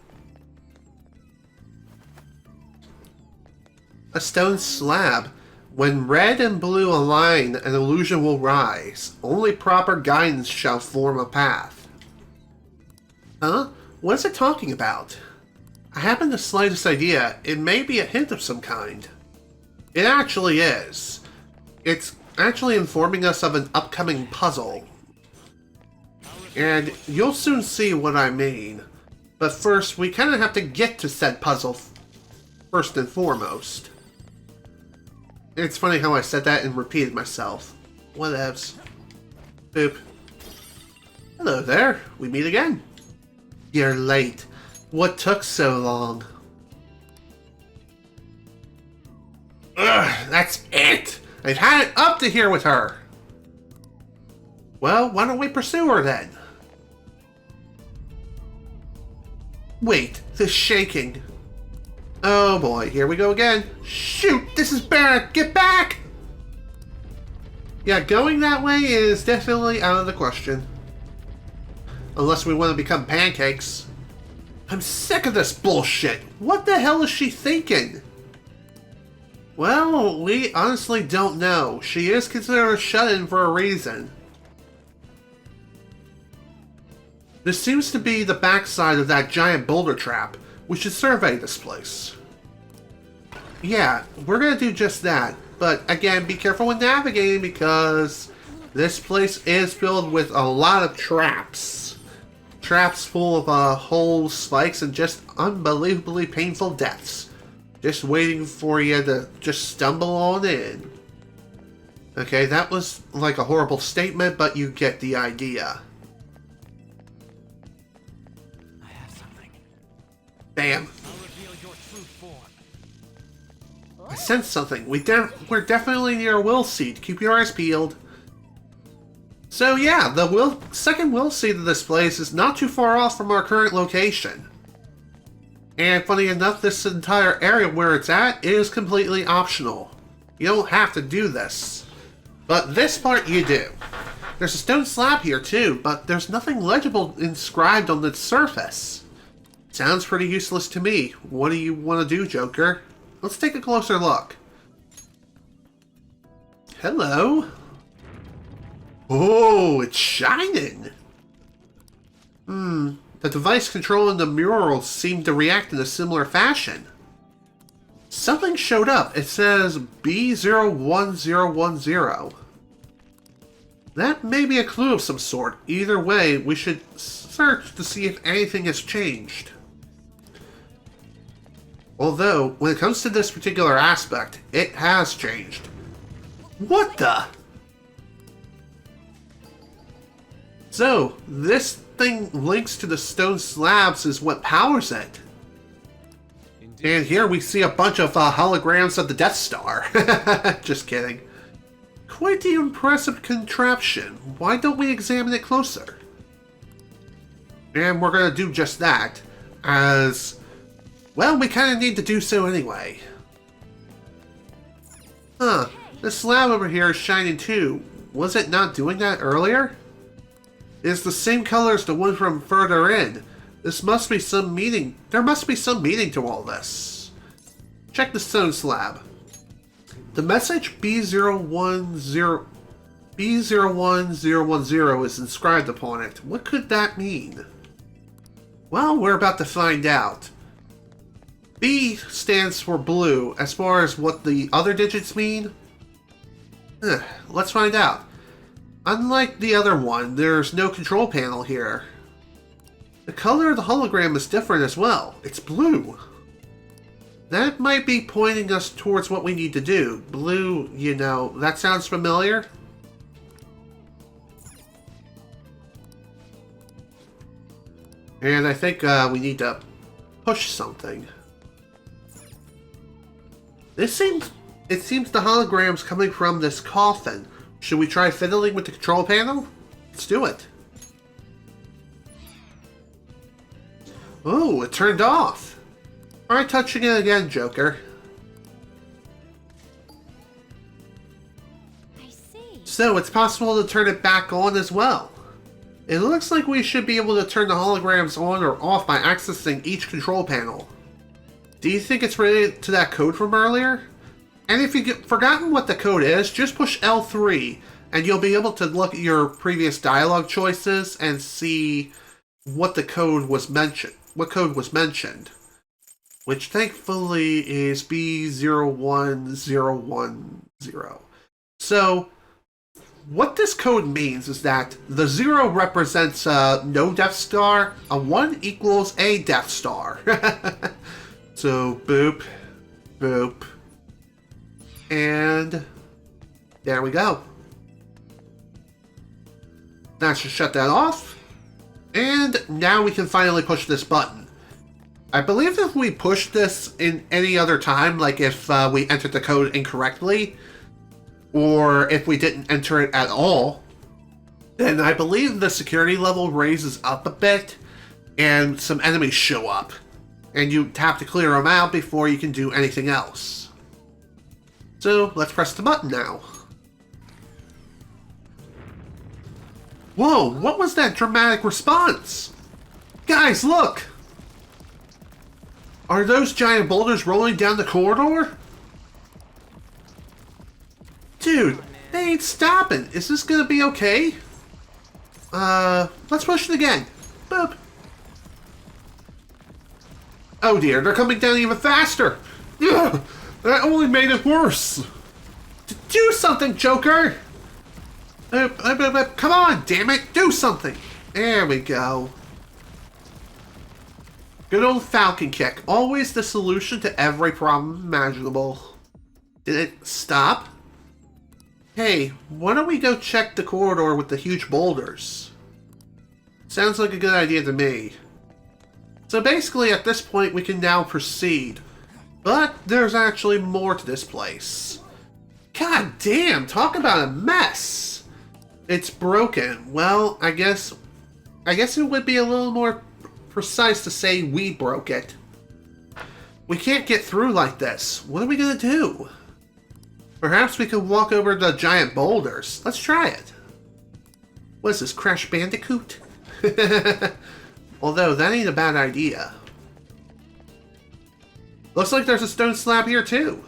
A stone slab. When red and blue align, an illusion will rise. Only proper guidance shall form a path. Huh? What is it talking about? I haven't the slightest idea. It may be a hint of some kind. It actually is. It's actually informing us of an upcoming puzzle. And you'll soon see what I mean. But first, we kind of have to get to said puzzle first and foremost. It's funny how I said that and repeated myself. Whatevs. Boop. Hello there. We meet again. You're late. What took so long? Ugh, that's it! I've had it up to here with her! Well, why don't we pursue her then? Wait, this shaking. Oh boy, here we go again. Shoot, this is bad! Get back! Yeah, going that way is definitely out of the question. Unless we want to become pancakes. I'm sick of this bullshit! What the hell is she thinking? Well, we honestly don't know. She is considered a shut-in for a reason. This seems to be the backside of that giant boulder trap. We should survey this place. Yeah, we're gonna do just that. But again, be careful when navigating because this place is filled with a lot of traps. Traps full of holes, spikes, and just unbelievably painful deaths. Just waiting for you to just stumble on in. Okay, that was like a horrible statement, but you get the idea. Bam. I sense something. We're definitely near a will seed. Keep your eyes peeled. So yeah, the second will seed of this place is not too far off from our current location. And funny enough, this entire area where it's at is completely optional. You don't have to do this. But this part you do. There's a stone slab here too, but there's nothing legible inscribed on its surface. Sounds pretty useless to me. What do you want to do, Joker? Let's take a closer look. Hello? Oh, it's shining! The device controlling the murals seemed to react in a similar fashion. Something showed up. It says B01010. That may be a clue of some sort. Either way, we should search to see if anything has changed. Although, when it comes to this particular aspect, it has changed. What the? So, this thing links to the stone slabs is what powers it. And here we see a bunch of holograms of the Death Star. Just kidding. Quite the impressive contraption. Why don't we examine it closer? And we're going to do just that, as... well, we kind of need to do so anyway. Huh. This slab over here is shining too. Was it not doing that earlier? It's the same color as the one from further in. This must be some meaning. There must be some meaning to all this. Check the stone slab. The message B01010 is inscribed upon it. What could that mean? Well, we're about to find out. B stands for blue. As far as what the other digits mean, let's find out. Unlike the other one, there's no control panel here. The color of the hologram is different as well. It's blue. That might be pointing us towards what we need to do. Blue, you know, that sounds familiar? And I think we need to push something. It seems the hologram's coming from this coffin. Should we try fiddling with the control panel? Let's do it. Oh, it turned off. Try touching it again, Joker. I see. So, it's possible to turn it back on as well. It looks like we should be able to turn the holograms on or off by accessing each control panel. Do you think it's related to that code from earlier? And if you've forgotten what the code is, just push L3 and you'll be able to look at your previous dialogue choices and see what the code was mentioned. What code was mentioned. Which thankfully is B01010. So, what this code means is that the 0 represents no Death Star, a 1 equals a Death Star. So, boop, boop, and there we go. That should shut that off. And now we can finally push this button. I believe if we push this in any other time, like if we entered the code incorrectly, or if we didn't enter it at all, then I believe the security level raises up a bit, and some enemies show up. And you have to clear them out before you can do anything else. So, let's press the button now. Whoa, what was that dramatic response? Guys, look! Are those giant boulders rolling down the corridor? Dude, they ain't stopping. Is this gonna be okay? Let's push it again. Boop. Oh dear, they're coming down even faster! Ugh, that only made it worse! Do something, Joker! Come on, damn it! Do something! There we go. Good old Falcon Kick. Always the solution to every problem imaginable. Did it stop? Hey, why don't we go check the corridor with the huge boulders? Sounds like a good idea to me. So basically, at this point, we can now proceed. But there's actually more to this place. God damn, talk about a mess! It's broken. Well, I guess it would be a little more precise to say we broke it. We can't get through like this. What are we gonna do? Perhaps we could walk over the giant boulders. Let's try it. What is this, Crash Bandicoot? Although, that ain't a bad idea. Looks like there's a stone slab here too.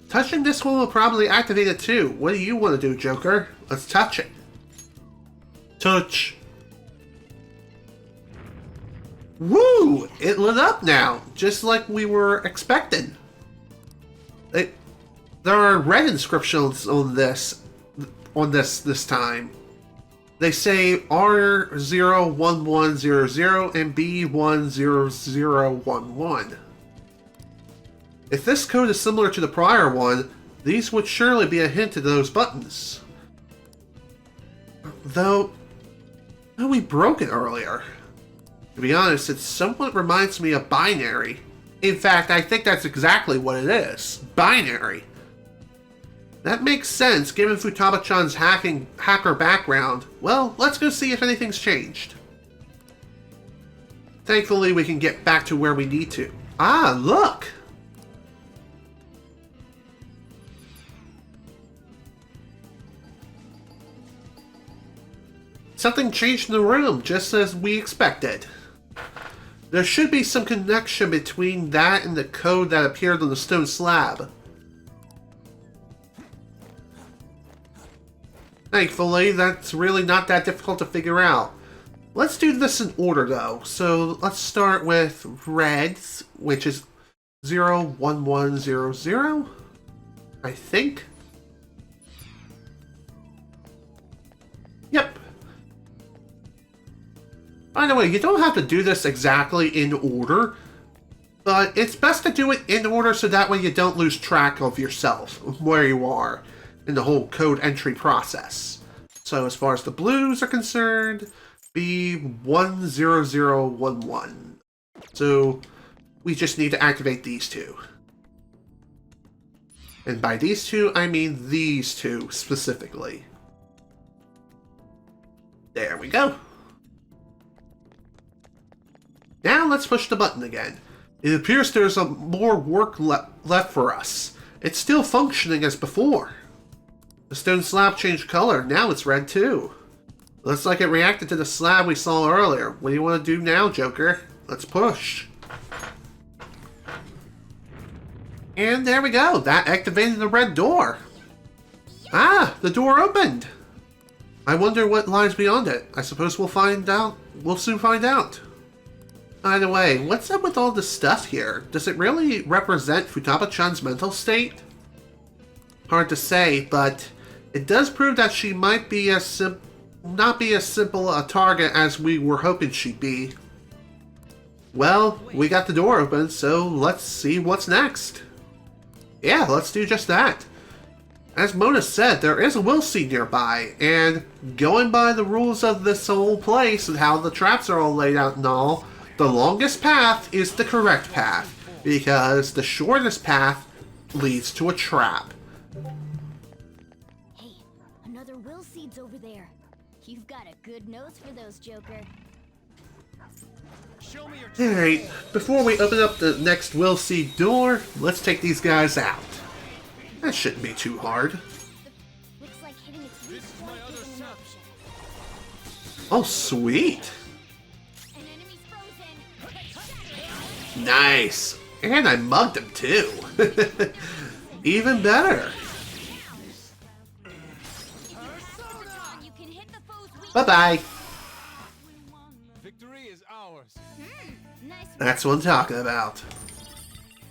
Touching this one will probably activate it too. What do you want to do, Joker? Let's touch it. Touch. Woo! It lit up now, just like we were expecting. There are red inscriptions on this time. They say R01100 and B10011. If this code is similar to the prior one, these would surely be a hint to those buttons. Though we broke it earlier. To be honest, it somewhat reminds me of binary. In fact, I think that's exactly what it is. Binary. That makes sense, given Futaba-chan's hacker background. Well, let's go see if anything's changed. Thankfully, we can get back to where we need to. Ah, look! Something changed in the room, just as we expected. There should be some connection between that and the code that appeared on the stone slab. Thankfully, that's really not that difficult to figure out. Let's do this in order, though. So, let's start with reds, which is 01100, I think. Yep. By the way, you don't have to do this exactly in order, but it's best to do it in order so that way you don't lose track of yourself, of where you are in the whole code entry process. So as far as the blues are concerned, B10011. So we just need to activate these two. And by these two, I mean these two specifically. There we go. Now let's push the button again. It appears there's more work left for us. It's still functioning as before. The stone slab changed color. Now it's red too. Looks like it reacted to the slab we saw earlier. What do you want to do now, Joker? Let's push. And there we go. That activated the red door. Ah, the door opened. I wonder what lies beyond it. I suppose we'll find out. We'll soon find out. By the way, what's up with all this stuff here? Does it really represent Futaba-chan's mental state? Hard to say, but it does prove that she might be not be as simple a target as we were hoping she'd be. Well, we got the door open, so let's see what's next. Yeah, let's do just that. As Mona said, there is a will seed nearby, and going by the rules of this whole place and how the traps are all laid out and all, the longest path is the correct path, because the shortest path leads to a trap. Hey, another will seed's over there. You've got a good nose for those, Joker. Alright, before we open up the next will seed door, let's take these guys out. That shouldn't be too hard. Looks like hitting its weak point isn't an option. Oh, sweet. An enemy's frozen. Nice. And I mugged him too. Even better. Bye-bye. Victory is ours. That's what I'm talking about.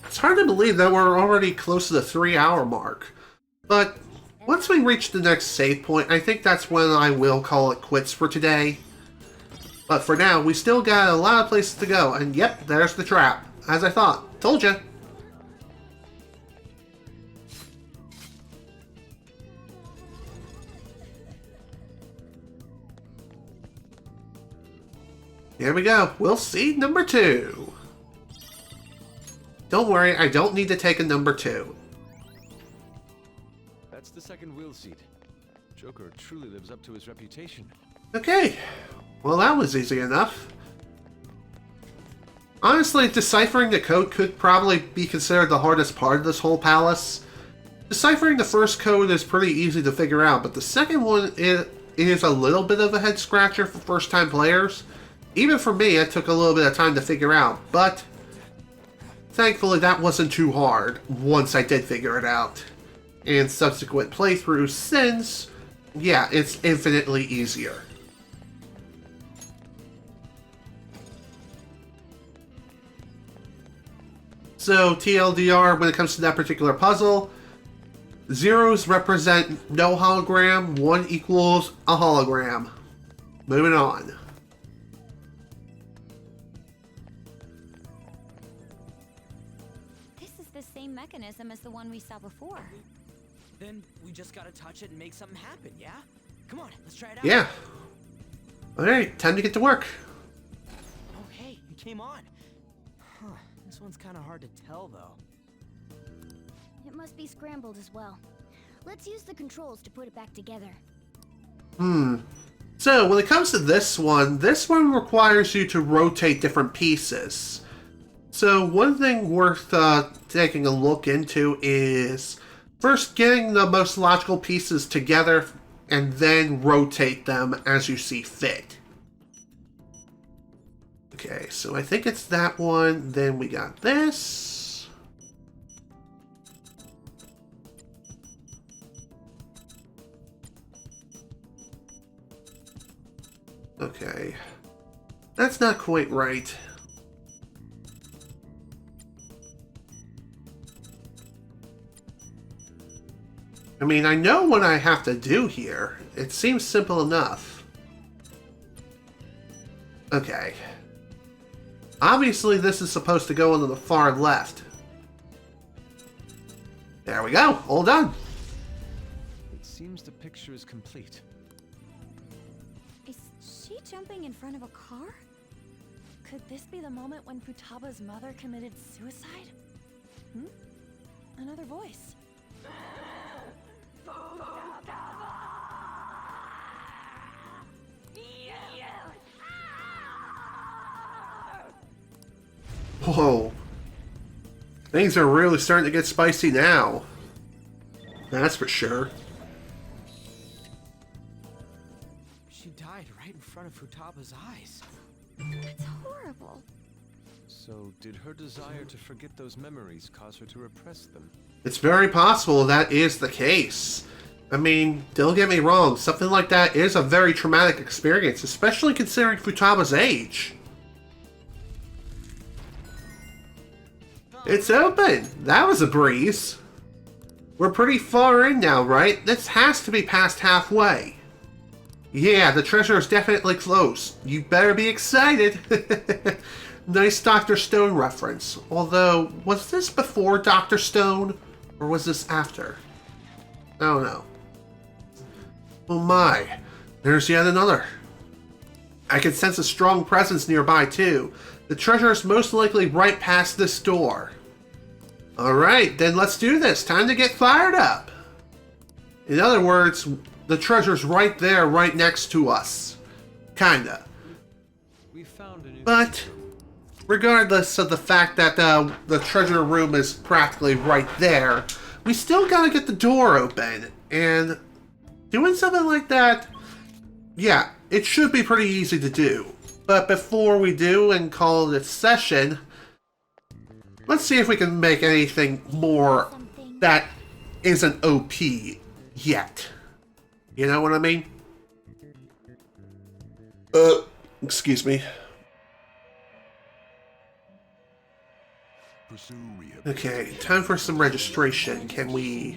It's hard to believe that we're already close to the 3-hour mark. But once we reach the next save point, I think that's when I will call it quits for today. But for now, we still got a lot of places to go. And yep, there's the trap. As I thought. Told ya. Here we go. We'll see number 2. Don't worry, I don't need to take a number 2. That's the second wheel seat. Joker truly lives up to his reputation. Okay. Well, that was easy enough. Honestly, deciphering the code could probably be considered the hardest part of this whole palace. Deciphering the first code is pretty easy to figure out, but the second one is a little bit of a head scratcher for first-time players. Even for me, it took a little bit of time to figure out, but thankfully that wasn't too hard once I did figure it out. And subsequent playthroughs since, yeah, it's infinitely easier. So, TLDR, when it comes to that particular puzzle, zeros represent no hologram, 1 equals a hologram. Moving on. This is the same mechanism as the one we saw before. Then we just gotta touch it and make something happen, yeah? Come on, let's try it out. Yeah. Alright, time to get to work. Oh, hey, it came on. Huh, this one's kind of hard to tell, though. It must be scrambled as well. Let's use the controls to put it back together. So, when it comes to this one requires you to rotate different pieces. So, one thing worth taking a look into is first getting the most logical pieces together and then rotate them as you see fit. Okay, so I think it's that one. Then we got this. Okay. That's not quite right. I mean, I know what I have to do here. It seems simple enough. Okay. Obviously, this is supposed to go on the far left. There we go. All done. It seems the picture is complete. Is she jumping in front of a car? Could this be the moment when Futaba's mother committed suicide? Another voice. Whoa. Things are really starting to get spicy now. That's for sure. She died right in front of Futaba's eyes. That's horrible. So, did her desire to forget those memories cause her to repress them? It's very possible that is the case. I mean, don't get me wrong, something like that is a very traumatic experience, especially considering Futaba's age. It's open! That was a breeze. We're pretty far in now, right? This has to be past halfway. Yeah, the treasure is definitely close. You better be excited. Nice Dr. Stone reference. Although, was this before Dr. Stone? Or was this after? I don't know. Oh my. There's yet another. I can sense a strong presence nearby too. The treasure is most likely right past this door. Alright, then let's do this. Time to get fired up. In other words, the treasure's right there, right next to us. Kinda. We found a new But, regardless of the fact that the treasure room is practically right there, we still gotta get the door open. And doing something like that, yeah, it should be pretty easy to do. But before we do and call it a session, let's see if we can make anything more that isn't OP yet. You know what I mean? Excuse me. Okay, time for some registration. Can we...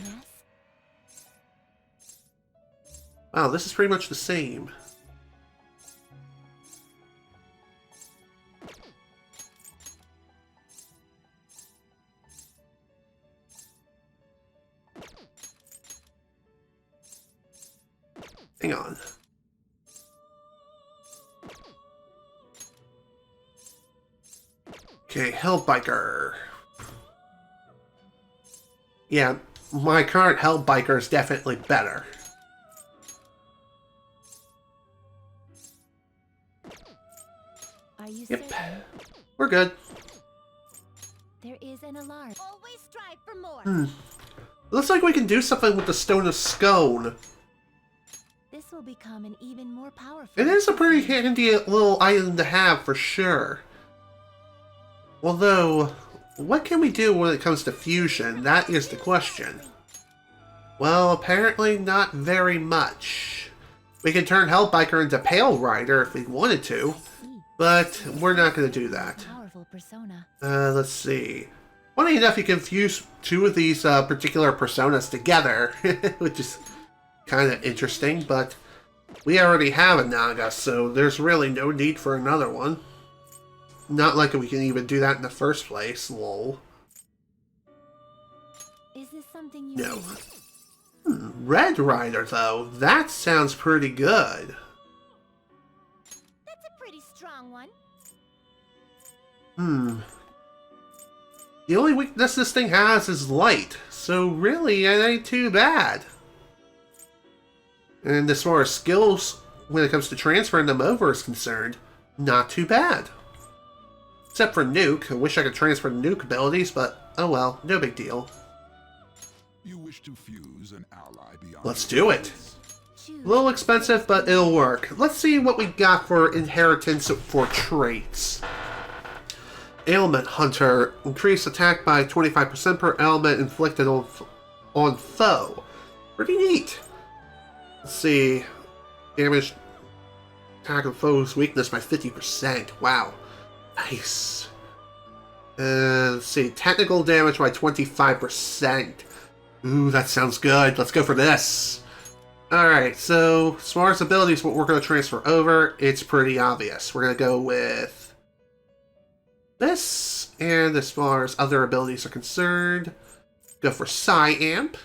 Wow, this is pretty much the same. Hang on. Okay, Hellbiker. Yeah, my current Hellbiker is definitely better. Are you Yep. certain? We're good. There is an alarm. Always strive for more. Looks like we can do something with the Stone of Scone. This will become an even more powerful. It is a pretty handy little item to have for sure. Although, what can we do when it comes to fusion? That is the question. Well, apparently not very much. We can turn Hellbiker into Pale Rider if we wanted to, but we're not going to do that. Powerful persona. Let's see. Funny enough, you can fuse two of these particular personas together, which is kind of interesting, but we already have a Naga, so there's really no need for another one. Not like we can even do that in the first place, lol. Is this something you No. need? Red Rider, though, that sounds pretty good. That's a pretty strong one. The only weakness this thing has is light, so really it ain't too bad. And as far as skills, when it comes to transferring them over is concerned, not too bad. Except for Nuke. I wish I could transfer the Nuke abilities, but oh well, no big deal. You wish to fuse an ally beyond. Let's do it. A little expensive, but it'll work. Let's see what we got for inheritance for traits. Ailment Hunter. Increase attack by 25% per ailment inflicted on foe. Pretty neat. Let's see. Damage attack of foe's weakness by 50%. Wow. Nice. Let's see. Technical damage by 25%. Ooh, that sounds good. Let's go for this. Alright, so as far as abilities, what we're going to transfer over, it's pretty obvious. We're going to go with this. And as far as other abilities are concerned, go for Psy-Amp.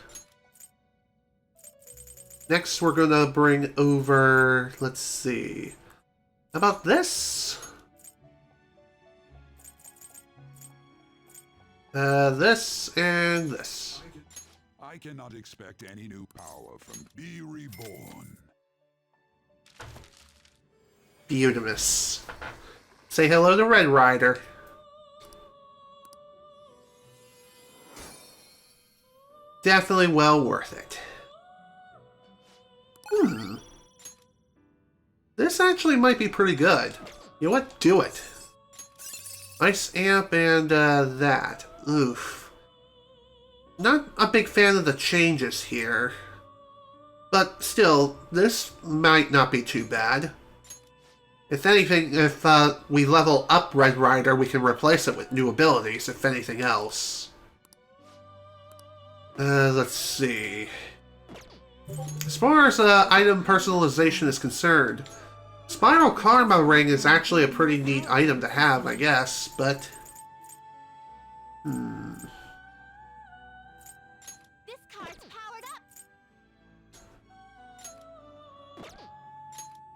Next, we're going to bring over, let's see, how about this? This and this. I cannot expect any new power from Be Reborn. Beautimus. Say hello to Red Rider. Definitely well worth it. This actually might be pretty good. You know what? Do it. Ice Amp and that. Oof. Not a big fan of the changes here. But still, this might not be too bad. If anything, if we level up Red Rider, we can replace it with new abilities, if anything else. Let's see. As far as item personalization is concerned, Spiral Karma Ring is actually a pretty neat item to have, I guess, but... This card's powered up.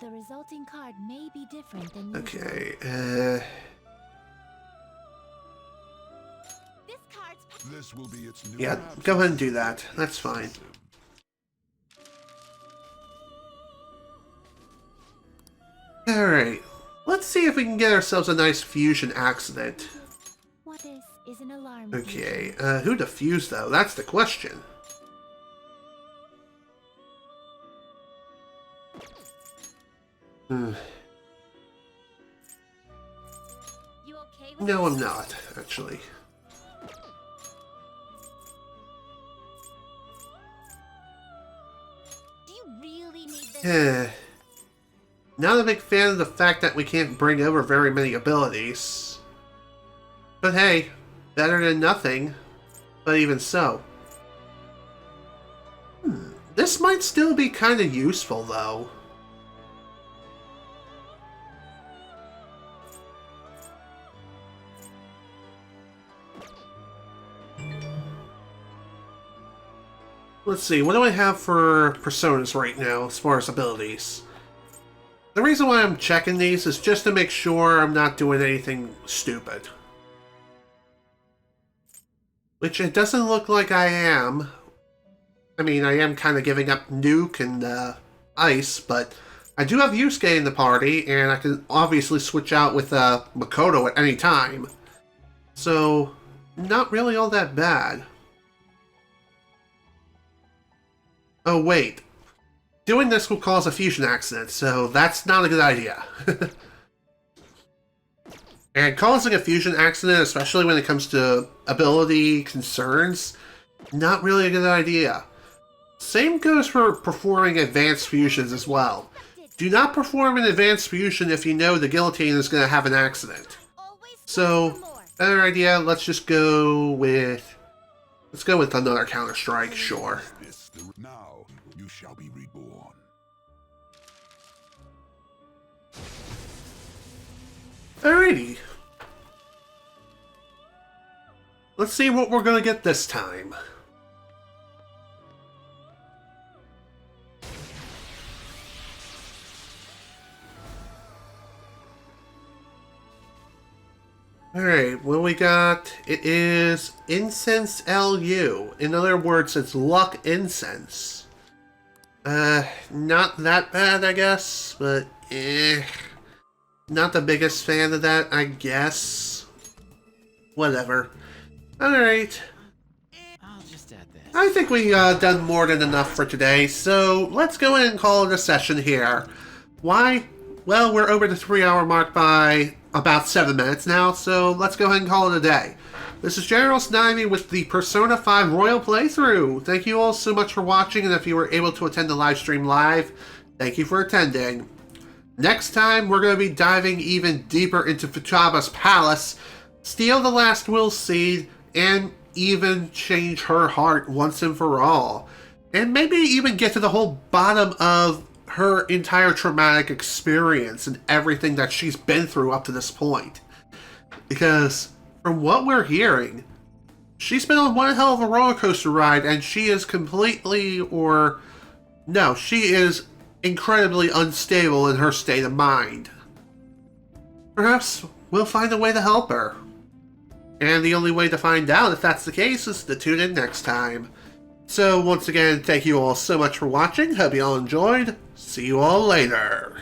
The resulting card may be different than usual. Okay, This will be its new yeah, go ahead and do that. That's fine. Alright, let's see if we can get ourselves a nice fusion accident. What is an alarm? Okay, who to fuse though? That's the question. You okay with No, this? I'm not, actually. Do you really need this? Not a big fan of the fact that we can't bring over very many abilities. But hey, better than nothing. But even so. This might still be kind of useful, though. Let's see, what do I have for personas right now as far as abilities? The reason why I'm checking these is just to make sure I'm not doing anything stupid. Which it doesn't look like I am. I mean, I am kind of giving up Nuke and Ice, but I do have Yusuke in the party, and I can obviously switch out with Makoto at any time. So, not really all that bad. Oh, wait. Doing this will cause a fusion accident, so that's not a good idea. And causing a fusion accident, especially when it comes to ability concerns, not really a good idea. Same goes for performing advanced fusions as well. Do not perform an advanced fusion if you know the guillotine is going to have an accident. So, better idea, let's just go with... Let's go with another Counter-Strike, sure. Now you shall be reborn. Alrighty. Let's see what we're gonna get this time. Alright, what we got? It is Incense LU. In other words, it's Luck Incense. Not that bad, I guess, but not the biggest fan of that, I guess. Whatever. Alright. I'll just add this. I think we done more than enough for today, so let's go ahead and call it a session here. Why? Well, we're over the 3-hour mark by about 7 minutes now, so let's go ahead and call it a day. This is General Snivy with the Persona 5 Royal Playthrough. Thank you all so much for watching, and if you were able to attend the live stream live, thank you for attending. Next time, we're going to be diving even deeper into Futaba's palace, steal the last will seed, and even change her heart once and for all. And maybe even get to the whole bottom of her entire traumatic experience and everything that she's been through up to this point. Because from what we're hearing, she's been on one hell of a roller coaster ride, and she is completely, or no, she is incredibly unstable in her state of mind. Perhaps we'll find a way to help her. And the only way to find out if that's the case is to tune in next time. So once again, thank you all so much for watching. Hope you all enjoyed. See you all later.